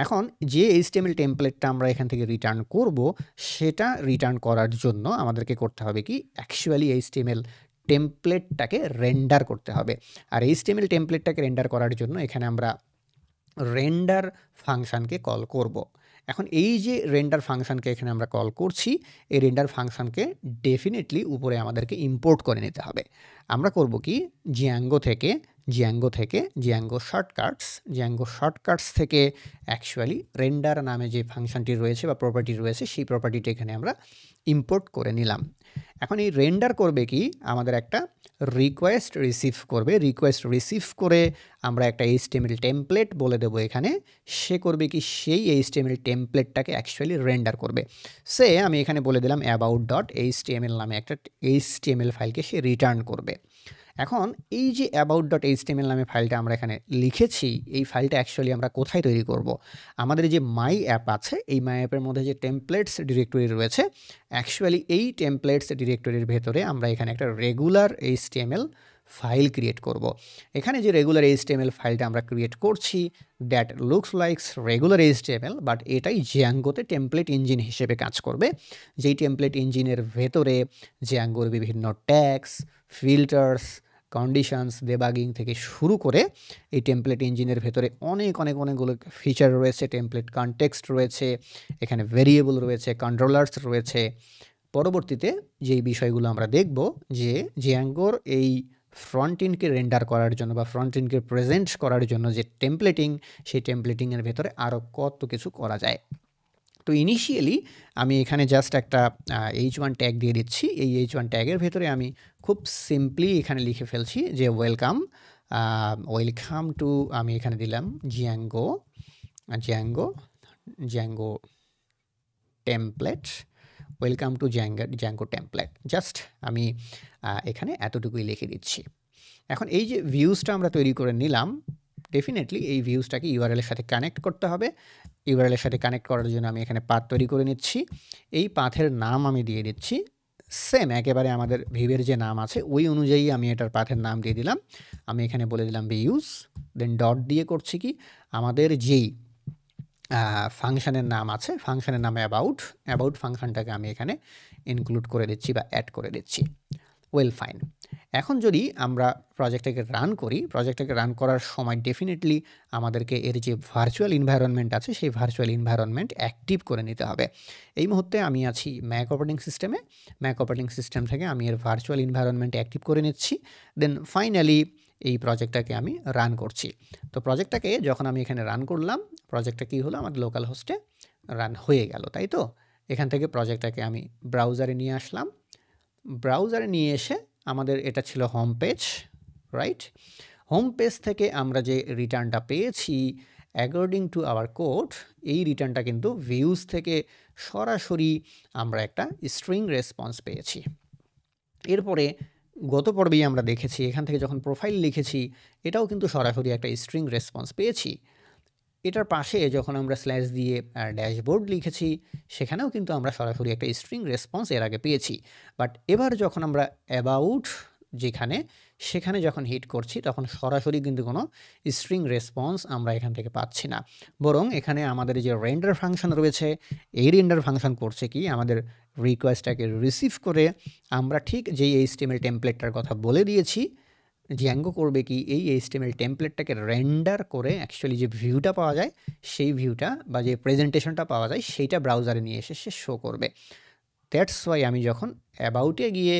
এখন যে HTML টেমপ্লেটটা আমরা এখান থেকে রিটার্ন করব, সেটা রিটার্ন করার জন্য আমাদেরকে করতে হবে কি, অ্যাকচুয়ালি HTML টেমপ্লেটটাকে রেন্ডার করতে হবে। আর HTML টেমপ্লেটটাকে রেন্ডার করার জন্য এখানে আমরা রেন্ডার ফাংশনকে কল করব। এখন এই যে রেন্ডার ফাংশনকে এখানে আমরা কল করছি, এই রেন্ডার ফাংশনকে ডেফিনেটলি উপরে আমাদেরকে ইম্পোর্ট করে নিতে হবে। আমরা করব কি, জ্যাঙ্গো শর্টকাটস থেকে অ্যাকচুয়ালি রেন্ডার নামে যে ফাংশনটি রয়েছে বা প্রপার্টি রয়েছে, সেই প্রপার্টিটা এখানে আমরা ইম্পোর্ট করে নিলাম। এখন এই রেন্ডার করবে কি, আমাদের একটা রিকোয়েস্ট রিসিভ করে আমরা একটা HTML টেমপ্লেট বলে দেবো এখানে। সে করবে কি, সেই HTML টেমপ্লেটটাকে অ্যাকচুয়ালি রেন্ডার করবে। আমি এখানে বলে দিলাম about.html নামে একটা HTML ফাইলকে সে রিটার্ন করবে। এখন এই যে about.html নামে ফাইলটা আমরা এখানে লিখেছি, এই ফাইলটা অ্যাকচুয়ালি আমরা কোথায় তৈরি করব? আমাদের যে মাই অ্যাপ আছে, এই মাই অ্যাপের মধ্যে যে টেমপ্লেটস ডিরেক্টরি রয়েছে, অ্যাকচুয়ালি এই টেমপ্লেটস ডিরেক্টরির ভেতরে আমরা এখানে একটা রেগুলার HTML ফাইল ক্রিয়েট করব। এখানে যে রেগুলার HTML ফাইলটা আমরা ক্রিয়েট করছি, that looks likes regular HTML, but এটাই জ্যাঙ্গোতে টেমপ্লেট ইঞ্জিন হিসেবে কাজ করবে। যেই টেমপ্লেট ইঞ্জিনের ভেতরে জ্যাঙ্গোর বিভিন্ন ট্যাগস, ফিল্টার্স, কন্ডিশনস, দেবাগিং থেকে শুরু করে এই টেমপ্লেট ইঞ্জিনের ভেতরে অনেকগুলো ফিচার রয়েছে। টেমপ্লেট কনটেক্সট রয়েছে, এখানে ভেরিয়েবল রয়েছে, কন্ট্রোলার্স রয়েছে। পরবর্তীতে যেই বিষয়গুলো আমরা দেখব, যে জ্যাঙ্গোর এই ফ্রন্ট এন্ডকে রেন্ডার করার জন্য বা ফ্রন্ট এন্ডকে প্রেজেন্ট করার জন্য যে টেমপ্লেটিং, সেই টেমপ্লেটিংয়ের ভেতরে আরও কত কিছু করা যায়। তো ইনিশিয়ালি আমি এখানে জাস্ট একটা H1 ট্যাগ দিয়ে দিচ্ছি। এই H1 ট্যাগের ভেতরে আমি খুব সিম্পলি এখানে লিখে ফেলছি যে ওয়েলকাম টু, আমি এখানে দিলাম Zango template, welcome to Zango template. Just আমি এখানে এতটুকুই লিখে দিচ্ছি। এখন এই যে ভিউজটা আমরা তৈরি করে নিলাম, ডেফিনেটলি এই ভিউজটাকে ইউআরএলের সাথে কানেক্ট করতে হবে। ইউআরএলের সাথে কানেক্ট করার জন্য আমি এখানে পাথ তৈরি করে নিচ্ছি। এই পাথের নাম আমি দিয়ে দিচ্ছি সেম একেবারে আমাদের ভিউয়ের যে নাম আছে ওই অনুযায়ী আমি এটার পাথের নাম দিয়ে দিলাম। আমি এখানে বলে দিলাম ভিউজ, দেন ডট দিয়ে করছি কি, আমাদের যেই ফাংশনের নাম আছে, ফাংশনের নামে অ্যাবাউট ফাংশনটাকে আমি এখানে ইনক্লুড করে দিচ্ছি বা অ্যাড করে দিচ্ছি। Well fine. এখন যদি আমরা প্রজেক্টটাকে রান করার সময় ডেফিনেটলি আমাদেরকে এর যে ভার্চুয়াল এনভায়রনমেন্ট আছে সেই ভার্চুয়াল এনভায়রনমেন্ট অ্যাক্টিভ করে নিতে হবে। এই মুহূর্তে আমি আছি ম্যাক অপারেটিং সিস্টেম থেকে আমি এর ভার্চুয়াল এনভায়রনমেন্ট অ্যাক্টিভ করে নিচ্ছি। দেন ফাইনালি এই প্রজেক্টটাকে আমি রান করছি। তো প্রজেক্টটাকে যখন আমি এখানে রান করলাম, প্রজেক্টটা কী হলো, আমার লোকাল হোস্টে রান হয়ে গেল, তাই তো? এখান থেকে প্রজেক্টটাকে আমি ব্রাউজারে নিয়ে আসলাম। ব্রাউজারে নিয়ে এসে আমাদের এটা ছিল home page, right? Home page থেকে আমরা যে রিটার্নটা পেয়েছি অ্যাকর্ডিং টু আওয়ার কোড, এই রিটার্নটা কিন্তু ভিউজ থেকে সরাসরি আমরা একটা স্ট্রিং রেসপন্স পেয়েছি। এরপরে গত পর্বেই আমরা দেখেছি এখান থেকে যখন প্রোফাইল লিখেছি এটাও কিন্তু সরাসরি একটা স্ট্রিং রেসপন্স পেয়েছি। এটার পাশে যখন আমরা স্ল্যাশ দিয়ে ড্যাশবোর্ড লিখেছি সেখানেও কিন্তু আমরা সরাসরি একটা স্ট্রিং রেসপন্স এর আগে পেয়েছি। বাট এবার যখন আমরা অ্যাবাউট সেখানে যখন হিট করছি তখন সরাসরি কিন্তু কোনো স্ট্রিং রেসপন্স আমরা এখান থেকে পাচ্ছি না, বরং এখানে আমাদের যে রেন্ডার ফাংশন রয়েছে এই রেন্ডার ফাংশন করছে কি, আমাদের রিকোয়েস্টটাকে রিসিভ করে আমরা ঠিক যেই HTML টেমপ্লেটটার কথা বলে দিয়েছি, জ্যাঙ্গো করবে কি, এই HTML টেমপ্লেটটাকে রেন্ডার করে অ্যাকচুয়ালি যে ভিউটা পাওয়া যায় সেই ভিউটা বা যে প্রেজেন্টেশনটা পাওয়া যায় সেইটা ব্রাউজারে নিয়ে এসে সে শো করবে। দ্যাটস ওয়াই আমি যখন অ্যাবাউটে গিয়ে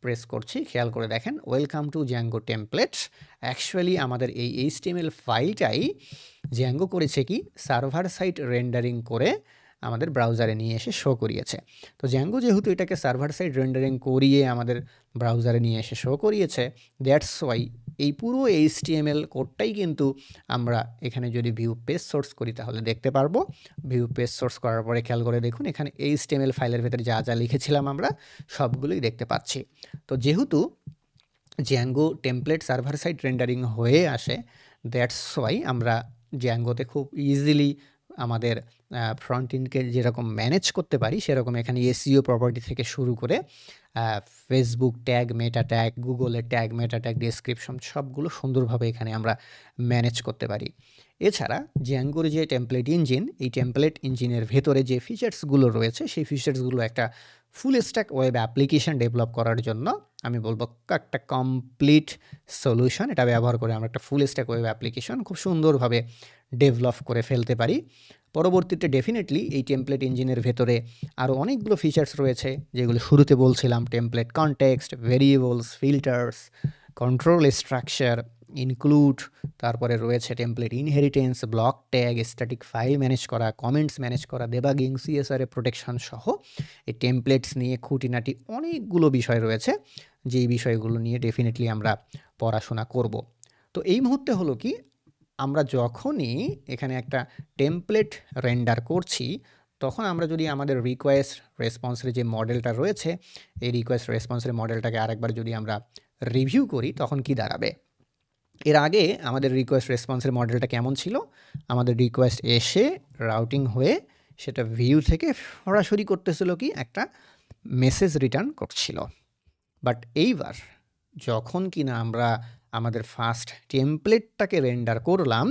প্রেস করছি, খেয়াল করে দেখেন welcome to Zango template, actually আমাদের এই HTML ফাইলটাই জ্যাঙ্গো করেছে কি, সার্ভার সাইড রেন্ডারিং করে আমাদের ব্রাউজারে নিয়ে এসে শো করিয়েছে। তো জ্যাঙ্গো যেহেতু এটাকে সার্ভার সাইড রেন্ডারিং করিয়ে আমাদের ব্রাউজারে নিয়ে এসে শো করিয়েছে, দ্যাটস ওয়াই এই পুরো HTML কোডটাই কিন্তু আমরা এখানে যদি ভিউ পেজ সোর্স করি তাহলে দেখতে পারবো। ভিউ পেজ সোর্স করার পরে খেয়াল করে দেখুন এখানে HTML ফাইলের ভেতরে যা যা লিখেছিলাম আমরা সবগুলোই দেখতে পাচ্ছি। তো যেহেতু Zango template server side rendering হয়ে আসে, দ্যাটস ওয়াই আমরা জ্যাঙ্গোতে খুব ইজিলি আমাদের ফ্রন্ট এন্ডকে যেরকম ম্যানেজ করতে পারি সেরকম এখানে SEO প্রপার্টি থেকে শুরু করে ফেসবুক ট্যাগ, মেটা ট্যাগ, গুগলের ট্যাগ, মেটা ট্যাগ, ডেসক্রিপশন সবগুলো সুন্দরভাবে এখানে আমরা ম্যানেজ করতে পারি। এছাড়া জ্যাঙ্গোর যে টেমপ্লেট ইঞ্জিন, এই টেমপ্লেট ইঞ্জিনের ভেতরে যে ফিচার্সগুলো রয়েছে সেই ফিচার্সগুলো একটা full stack web application develop করার জন্য আমি বলবো একটা কমপ্লিট সলিউশন। এটা ব্যবহার করে আমরা একটা ফুল স্ট্যাক ওয়েব অ্যাপ্লিকেশন খুব সুন্দরভাবে ডেভেলপ করে ফেলতে পারি। পরবর্তীতে ডেফিনেটলি এই টেমপ্লেট ইঞ্জিনের ভেতরে আরও অনেকগুলো ফিচার্স রয়েছে যেগুলো শুরুতে বলছিলাম, template context, variables, filters, control structure, include, তারপরে রয়েছে template inheritance, block tag, static file manage করা, কমেন্টস ম্যানেজ করা, দেবাগিং, CSR প্রোটেকশন সহ এই টেমপ্লেটস নিয়ে খুঁটিনাটি অনেকগুলো বিষয় রয়েছে যেই বিষয়গুলো নিয়ে ডেফিনেটলি আমরা পড়াশোনা করব। তো এই মুহূর্তে হলো কি, আমরা যখনই এখানে একটা টেমপ্লেট রেন্ডার করছি তখন আমরা যদি আমাদের রিকোয়েস্ট রেসপন্সের যে মডেলটা রয়েছে এই রিকোয়েস্ট রেসপন্সের মডেলটাকে আরেকবার যদি আমরা রিভিউ করি তখন কি দাঁড়াবে। এর আগে আমাদের রিকোয়েস্ট রেসপন্সের মডেলটা কেমন ছিল, আমাদের রিকোয়েস্ট এসে রাউটিং হয়ে সেটা ভিউ থেকে সরাসরি করতেছিল কি, একটা মেসেজ রিটার্ন করছিল। বাট এইবার যখন কিনা আমরা আমাদের ফার্স্ট টেমপ্লেটটাকে রেন্ডার করলাম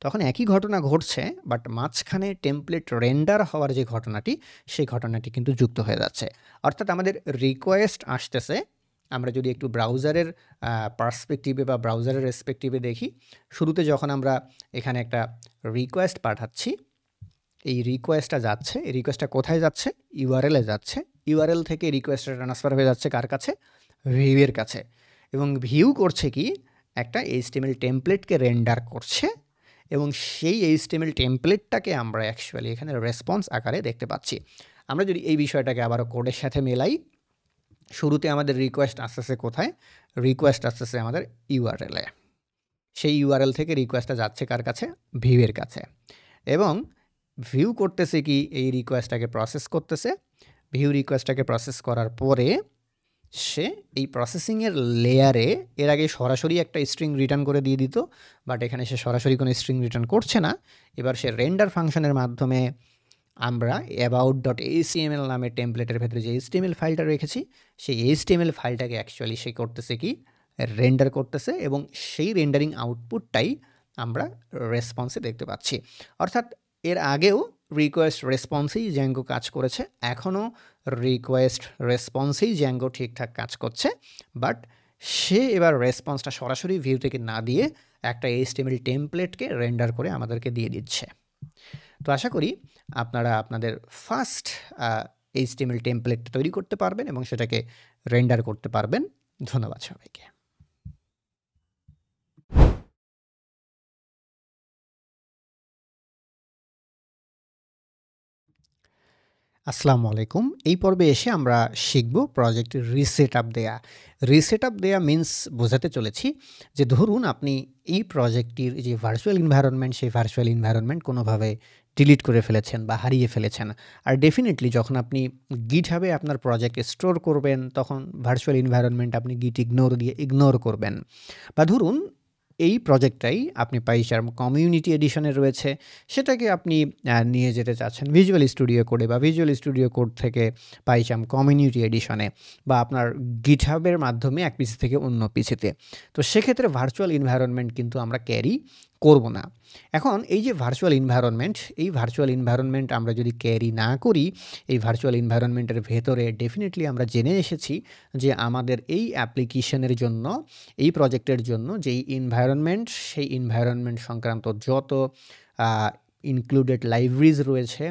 তখন একই ঘটনা ঘটছে, বাট মাঝখানে টেমপ্লেট রেন্ডার হওয়ার যে ঘটনাটি সেই ঘটনাটি কিন্তু যুক্ত হয়ে যাচ্ছে। অর্থাৎ আমাদের রিকোয়েস্ট আসতেছে, আমরা যদি একটু ব্রাউজারের পার্সপেক্টিভে বা ব্রাউজারের রেসপেক্টিভে দেখি, শুরুতে যখন আমরা এখানে একটা রিকোয়েস্ট পাঠাচ্ছি, এই রিকোয়েস্টটা যাচ্ছে, এই রিকোয়েস্টটা কোথায় যাচ্ছে, ইউআরএলে যাচ্ছে, ইউআরএল থেকে রিকোয়েস্টটা ট্রান্সফার হয়ে যাচ্ছে কার কাছে, ভিউয়ের কাছে। এবং ভিউ করছে কি একটা এইচটিএমএল টেমপ্লেটকে রেন্ডার করছে এবং সেই এইচটিএমএল টেমপ্লেটটাকে আমরা অ্যাকচুয়ালি এখানে রেসপন্স আকারে দেখতে পাচ্ছি। আমরা যদি এই বিষয়টাকে আবারও কোডের সাথে মেলাই, শুরুতে আমাদের রিকোয়েস্ট আসতেছে কোথায়? রিকোয়েস্ট আসতেছে আমাদের ইউআরএলে। সেই ইউআরএল থেকে রিকোয়েস্টটা যাচ্ছে কার কাছে? ভিউয়ের কাছে। এবং ভিউ করতেছে কি এই রিকোয়েস্টটাকে প্রসেস করতেছে। ভিউ রিকোয়েস্টটাকে প্রসেস করার পরে সে এই প্রসেসিংয়ের লেয়ারে এর আগে সরাসরি একটা স্ট্রিং রিটার্ন করে দিয়ে দিত, বাট এখানে সে সরাসরি কোনো স্ট্রিং রিটার্ন করছে না। এবার সে রেন্ডার ফাংশনের মাধ্যমে আমরা about.html নামের টেমপ্লেটের ভেতরে যে HTML ফাইলটা রেখেছি, সেই HTML ফাইলটাকে অ্যাকচুয়ালি সে করতেছে কি রেন্ডার করতেছে এবং সেই রেন্ডারিং আউটপুটটাই আমরা রেসপন্সে দেখতে পাচ্ছি। অর্থাৎ এর আগেও রিকোয়েস্ট রেসপন্সেই জ্যাঙ্গো কাজ করেছে, এখনও রিকোয়েস্ট রেসপন্সেই জ্যাঙ্গো ঠিকঠাক কাজ করছে, বাট সে এবার রেসপন্সটা সরাসরি ভিউ থেকে না দিয়ে একটা HTML টেমপ্লেটকে রেন্ডার করে আমাদেরকে দিয়ে দিচ্ছে। তো আশা করি আপনারা আপনাদের ফার্স্ট HTML টেমপ্লেট তৈরি করতে পারবেন এবং সেটাকে রেন্ডার করতে পারবেন। ধন্যবাদ সবাইকে। আসসালামু আলাইকুম। এই পর্বে এসে আমরা শিখব প্রজেক্ট রিসেট আপ দেয়া। রিসেট আপ দেয়া মিনস বোঝাতে চলেছি যে ধরুন আপনি এই প্রজেক্টটির যে ভার্চুয়াল এনভায়রনমেন্ট, সেই ভার্চুয়াল এনভায়রনমেন্ট কোনোভাবে ডিলিট করে ফেলেছেন বা হারিয়ে ফেলেছেন। আর ডেফিনেটলি যখন আপনি গিটহাবে আপনার প্রজেক্ট স্টোর করবেন, তখন ভার্চুয়াল এনভায়রনমেন্ট আপনি গিট ইগনোর করবেন। বা ধরুন এই প্রজেক্টটাই আপনি পাইচার্ম কমিউনিটি এডিশনে রয়েছে, সেটাকে আপনি নিয়ে যেতে চাচ্ছেন ভিজুয়াল স্টুডিও কোডে বা ভিজুয়াল স্টুডিও কোড থেকে পাইচার্ম কমিউনিটি এডিশনে, বা আপনার গিটহাবের মাধ্যমে এক পিসি থেকে অন্য পিসিতে। তো সেক্ষেত্রে ভার্চুয়াল এনভায়রনমেন্ট কিন্তু আমরা ক্যারি করব না। এখন এই যে ভার্চুয়াল এনভায়রনমেন্ট, এই ভার্চুয়াল এনভায়রনমেন্ট আমরা যদি ক্যারি না করি, এই ভার্চুয়াল এনভায়রনমেন্টের ভেতরে ডেফিনেটলি আমরা জেনে এসেছি যে আমাদের এই অ্যাপ্লিকেশনের জন্য, এই প্রজেক্টের জন্য যেই এনভায়রনমেন্ট, সেই এনভায়রনমেন্ট সংক্রান্ত যত ইনক্লুডেড লাইব্রেরিজ রয়েছে,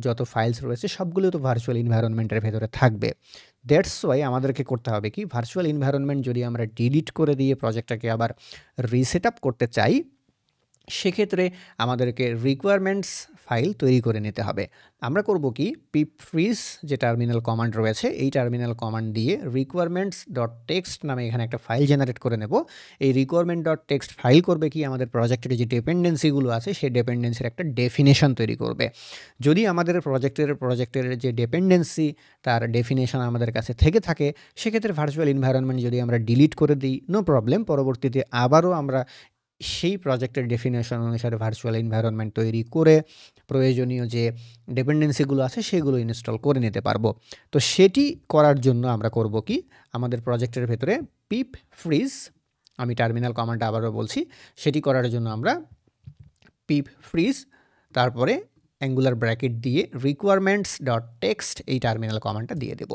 যত ফাইলস রয়েছে, সবগুলো তো ভার্চুয়াল এনভায়রনমেন্টের ভেতরে থাকবে। দ্যাটস ওয়াই আমাদেরকে করতে হবে কি, ভার্চুয়াল এনভায়রনমেন্ট যদি আমরা ডিলিট করে দিয়ে প্রজেক্টটাকে আবার রিসেট আপ করতে চাই, সেক্ষেত্রে আমাদেরকে রিকোয়ারমেন্টস ফাইল তৈরি করে নিতে হবে। আমরা করব কি, পিপ ফ্রিজ যে টার্মিনাল কমান্ড রয়েছে, এই টার্মিনাল কমান্ড দিয়ে requirements.txt নামে এখানে একটা ফাইল জেনারেট করে নেব। এই requirement.txt ফাইল করবে কি, আমাদের প্রজেক্টের যে ডিপেন্ডেন্সিগুলো আছে সেই ডিপেন্ডেন্সির একটা ডেফিনেশন তৈরি করবে। যদি আমাদের প্রজেক্টের যে ডিপেন্ডেন্সি, তার ডেফিনেশন আমাদের কাছে থেকে থাকে, সেক্ষেত্রে ভার্চুয়াল এনভায়রনমেন্ট যদি আমরা ডিলিট করে দিই, নো প্রবলেম, পরবর্তীতে আবারও আমরা সেই প্রজেক্টের ডেফিনেশন অনুসারে ভার্চুয়াল এনভায়রনমেন্ট তৈরি করে প্রয়োজনীয় যে ডিপেন্ডেন্সিগুলো আছে সেগুলো ইনস্টল করে নিতে পারবো। তো সেটি করার জন্য আমরা করব কি, আমাদের প্রজেক্টের ভেতরে পিপ ফ্রিজ, আমি টার্মিনাল কমান্ডটা আবারও বলছি, সেটি করার জন্য আমরা পিপ ফ্রিজ তারপরে অ্যাঙ্গুলার ব্র্যাকেট দিয়ে requirements.txt এই টার্মিনাল কমান্ডটা দিয়ে দেব।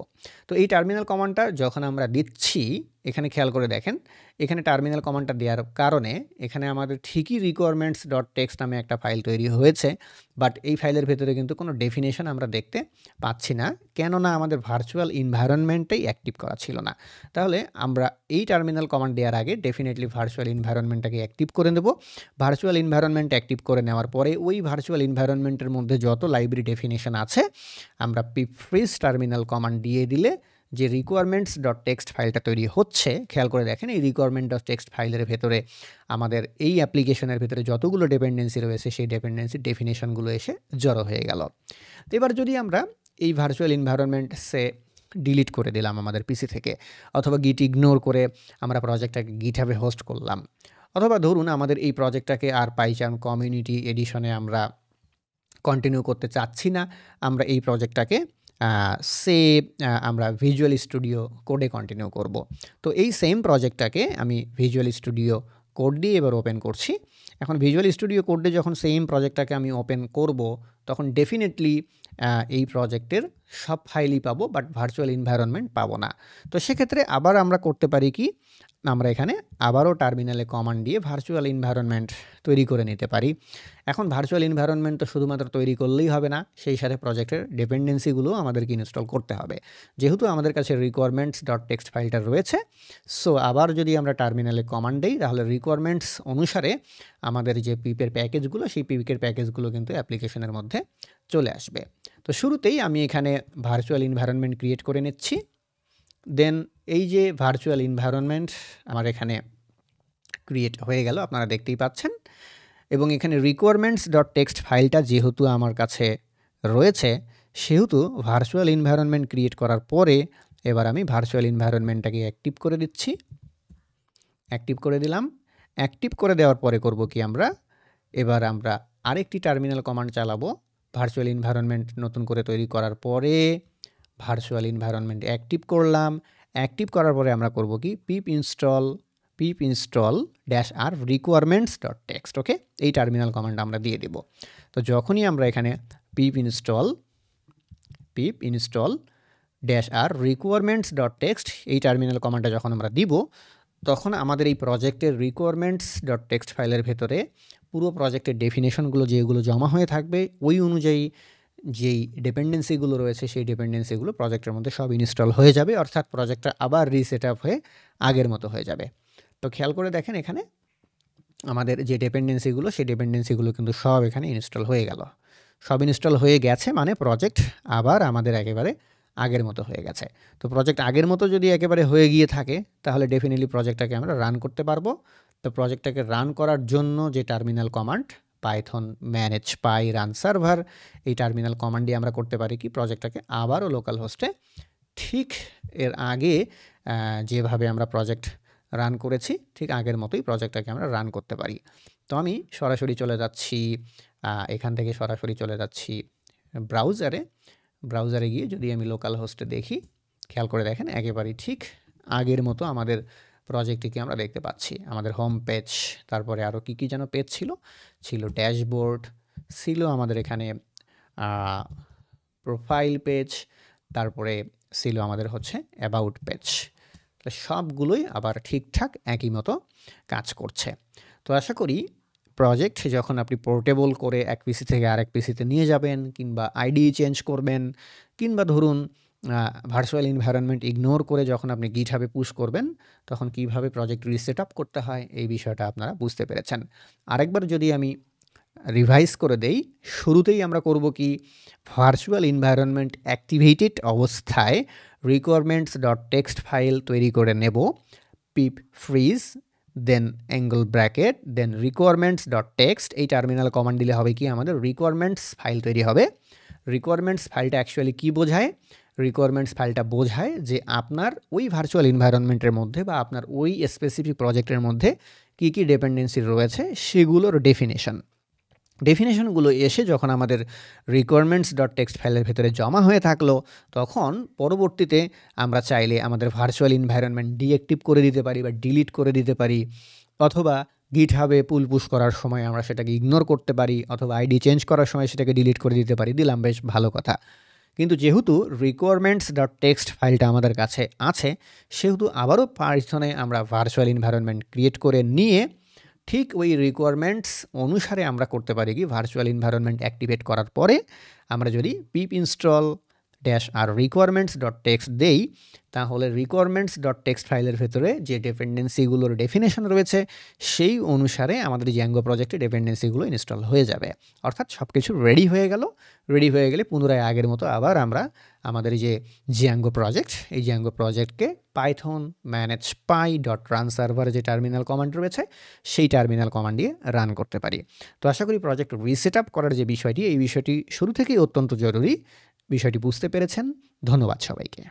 তো এই টার্মিনাল কমান্ডটা যখন আমরা দিচ্ছি, এখানে খেয়াল করে দেখেন, এখানে টার্মিনাল কমান্ডটা দেওয়ার কারণে এখানে আমাদের ঠিকই requirements.txt নামে একটা ফাইল তৈরি হয়েছে, বাট এই ফাইলের ভেতরে কিন্তু কোনো ডেফিনেশন আমরা দেখতে পাচ্ছি না, কেননা আমাদের ভার্চুয়াল এনভায়রনমেন্টটাই অ্যাক্টিভ করা ছিল না। তাহলে আমরা এই টার্মিনাল কমান্ড দেওয়ার আগে ডেফিনেটলি ভার্চুয়াল এনভায়রনমেন্টটাকে অ্যাক্টিভ করে দেব। ভার্চুয়াল এনভায়রনমেন্ট অ্যাক্টিভ করে নেওয়ার পরে ওই ভার্চুয়াল এনভায়রনমেন্টের মধ্যে যত লাইব্রেরি ডেফিনেশন আছে, আমরা পিপ ফ্রিজ টার্মিনাল কমান্ড দিয়ে দিলে যে requirements.txt ফাইলটা তৈরি হচ্ছে, খেয়াল করে দেখেন এই requirement.txt ফাইলের ভেতরে আমাদের এই অ্যাপ্লিকেশনের ভেতরে যতগুলো ডিপেন্ডেন্সি রয়েছে সেই ডিপেন্ডেন্সির ডেফিনেশনগুলো এসে জড়ো হয়ে গেল। তো এবার যদি আমরা এই ভার্চুয়াল এনভায়রনমেন্টসে ডিলিট করে দিলাম আমাদের পিসি থেকে, অথবা গিট ইগনোর করে আমরা প্রজেক্টটাকে গিটহাবে হোস্ট করলাম, অথবা ধরুন আমাদের এই প্রজেক্টটাকে আর পাইচার্ম কমিউনিটি এডিশনে আমরা কন্টিনিউ করতে চাচ্ছি না, আমরা এই প্রজেক্টটাকে আমরা ভিজুয়াল স্টুডিও কোডে কন্টিনিউ করব। তো এই সেম প্রজেক্টটাকে আমি ভিজুয়াল স্টুডিও কোড দিয়ে এবার ওপেন করছি। এখন ভিজুয়াল স্টুডিও কোডে যখন সেম প্রজেক্টটাকে আমি ওপেন করব, তখন ডেফিনেটলি এই প্রজেক্টের সব ফাইলই পাবো, বাট ভার্চুয়াল এনভায়রনমেন্ট পাবো না। তো সেক্ষেত্রে আবার আমরা করতে পারি কি, আমরা এখানে আবারও টার্মিনালে কমান্ড দিয়ে ভার্চুয়াল এনভায়রনমেন্ট তৈরি করে নিতে পারি। এখন ভার্চুয়াল এনভায়রনমেন্ট তো শুধুমাত্র তৈরি করলেই হবে না, সেই সাথে প্রজেক্টের ডিপেন্ডেন্সিগুলো আমাদেরকে ইনস্টল করতে হবে। যেহেতু আমাদের কাছে রিকোয়ারমেন্টস ডট টেক্সট ফাইলটা রয়েছে, সো আবার যদি আমরা টার্মিনালে কমান্ড দিই তাহলে রিকোয়ারমেন্টস অনুসারে আমাদের যে পিপের প্যাকেজগুলো, সেই পিপের প্যাকেজগুলো কিন্তু অ্যাপ্লিকেশনের মধ্যে চলে আসবে। তো শুরুতেই আমি এখানে ভার্চুয়াল এনভায়রনমেন্ট ক্রিয়েট করে নিচ্ছি। দেন এই যে ভার্চুয়াল এনভায়রনমেন্ট আমার এখানে ক্রিয়েট হয়ে গেল, আপনারা দেখতেই পাচ্ছেন। এবং এখানে রিকোয়ারমেন্টস ডট টেক্সট ফাইলটা যেহেতু আমার কাছে রয়েছে, সেহেতু ভার্চুয়াল এনভায়রনমেন্ট ক্রিয়েট করার পরে এবার আমি ভার্চুয়াল এনভায়রনমেন্টটাকে অ্যাক্টিভ করে দিচ্ছি। অ্যাক্টিভ করে দিলাম। অ্যাক্টিভ করে দেওয়ার পরে করব কি এবার আমরা আরেকটি টার্মিনাল কমান্ড চালাবো। ভার্চুয়াল এনভায়রনমেন্ট নতুন করে তৈরি করার পরে ভার্চুয়াল এনভায়রনমেন্ট অ্যাক্টিভ করলাম। অ্যাক্টিভ করার পরে আমরা করব কি pip install -r requirements dot text. Okay, এই টার্মিনাল কমান্ড আমরা দিয়ে দেব। তো যখনই আমরা এখানে pip install -r requirements dot text এই টার্মিনাল কমান্ডটা যখন আমরা দিব, তখন আমাদের এই প্রজেক্টের রিকোয়ারমেন্টস ডট টেক্সট ফাইলের ভেতরে পুরো প্রজেক্টের ডেফিনেশনগুলো যেগুলো জমা হয়ে থাকবে, ওই অনুযায়ী যেই ডিপেন্ডেন্সিগুলো রয়েছে সেই ডিপেন্ডেন্সিগুলো প্রজেক্টের মধ্যে সব ইনস্টল হয়ে যাবে, অর্থাৎ প্রজেক্টটা আবার রিসেট আপ হয়ে আগের মতো হয়ে যাবে। তো খেয়াল করে দেখেন, এখানে আমাদের যে ডিপেন্ডেন্সিগুলো, সেই ডিপেন্ডেন্সিগুলো কিন্তু সব এখানে ইনস্টল হয়ে গেল। সব ইনস্টল হয়ে গেছে মানে প্রজেক্ট আবার আমাদের একেবারে আগের মতো হয়ে গেছে। তো প্রজেক্ট আগের মতো যদি একেবারে হয়ে গিয়ে থাকে, তাহলে ডেফিনেটলি প্রজেক্টটাকে আমরা রান করতে পারবো। তো প্রজেক্টটাকে রান করার জন্য যে টার্মিনাল কমান্ড পাইথন ম্যানেজ পাই রান সার্ভার, এই টার্মিনাল কমান্ড দিয়ে আমরা করতে পারি কি, প্রজেক্টটাকে আবারও লোকাল হোস্টে ঠিক এর আগে যেভাবে আমরা প্রজেক্ট রান করেছি ঠিক আগের মতোই প্রজেক্টটাকে আমরা রান করতে পারি। তো আমি সরাসরি চলে যাচ্ছি, এখান থেকে সরাসরি চলে যাচ্ছি ব্রাউজারে গিয়ে যদি আমি লোকাল হোস্টে দেখি, খেয়াল করে দেখেন একেবারেই ঠিক আগের মতো আমাদের প্রজেক্টটিকে আমরা দেখতে পাচ্ছি। আমাদের হোম পেজ, তারপরে আরও কী কী যেন পেজ ছিল ড্যাশবোর্ড ছিল, আমাদের এখানে প্রোফাইল পেজ, তারপরে ছিল আমাদের হচ্ছে অ্যাবাউট পেজ। সবগুলোই আবার ঠিকঠাক একই মতো কাজ করছে। তো আশা করি প্রজেক্ট যখন আপনি পোর্টেবল করে এক পিসি থেকে আরেক পিসিতে নিয়ে যাবেন, কিংবা আইডি চেঞ্জ করবেন, কিংবা ধরুন ভার্চুয়াল এনভায়রনমেন্ট ইগনোর করে যখন আপনি গিটহাবে পুশ করবেন, তখন কিভাবে প্রজেক্ট রিসেট আপ করতে হয় এই বিষয়টা আপনারা বুঝতে পেরেছেন। আরেকবার যদি আমি রিভাইজ করে দেই, শুরুতেই আমরা করব কি, ভার্চুয়াল এনভায়রনমেন্ট অ্যাক্টিভেটেড অবস্থায় রিকোয়ারমেন্টস ডট টেক্সট ফাইল তৈরি করে নেব, পিপ ফ্রিজ দেন অ্যাঙ্গেল ব্র্যাকেট দেন রিকোয়ারমেন্টস ডট টেক্সট, এই টার্মিনাল কমান্ড দিলে হবে কি, আমাদের রিকোয়ারমেন্টস ফাইল তৈরি হবে। রিকোয়ারমেন্টস ফাইলটা অ্যাকচুয়ালি কী বোঝায়? রিকোয়ারমেন্টস ফাইলটা বোঝায় যে আপনার ওই ভার্চুয়াল এনভায়রনমেন্টের মধ্যে বা আপনার ওই স্পেসিফিক প্রজেক্টের মধ্যে কী কী ডিপেন্ডেন্সি রয়েছে সেগুলোর ডেফিনেশনগুলো এসে যখন আমাদের রিকোয়ারমেন্টস ডট টেক্সট ফাইলের ভেতরে জমা হয়ে থাকলো, তখন পরবর্তীতে আমরা চাইলে আমাদের ভার্চুয়াল এনভায়রনমেন্ট ডিঅ্যাক্টিভ করে দিতে পারি বা ডিলিট করে দিতে পারি, অথবা গিটহাবে পুল পুশ করার সময় আমরা সেটাকে ইগনোর করতে পারি, অথবা আইডি চেঞ্জ করার সময় সেটাকে ডিলিট করে দিতে পারি। দিলাম, বেশ ভালো কথা। কিন্তু যেহেতু রিকোয়ারমেন্টস ডট টেক্সট ফাইলটা আমাদের কাছে আছে, সেহেতু আবারও পাইথনে আমরা ভার্চুয়াল এনভায়রনমেন্ট ক্রিয়েট করে নিয়ে ঠিক ওই রিকোয়ারমেন্টস অনুসারে আমরা করতে পারি কি, ভার্চুয়াল এনভায়রনমেন্ট অ্যাক্টিভেট করার পরে আমরা যদি pip install -r requirements dot text দেই, তাহলে রিকোয়ারমেন্টস ডট টেক্সট ফাইলের ভেতরে যে ডিপেন্ডেন্সিগুলোর ডেফিনেশন রয়েছে সেই অনুসারে আমাদের জ্যাঙ্গো প্রজেক্টে ডিপেন্ডেন্সিগুলো ইনস্টল হয়ে যাবে। অর্থাৎ সব কিছু রেডি হয়ে গেলে পুনরায় আগের মতো আবার আমরা আমাদের যে জ্যাঙ্গো প্রজেক্ট, এই Zango প্রজেক্টকে Python manage py dot run server যে টার্মিনাল কমান্ড রয়েছে সেই টার্মিনাল কমান্ড দিয়ে রান করতে পারি। তো আশা করি প্রজেক্ট রিসেট আপ করার যে বিষয়টি, এই বিষয়টি শুরু থেকেই অত্যন্ত জরুরি, বিষয়টি বুঝতে পেরেছেন। ধন্যবাদ সবাইকে।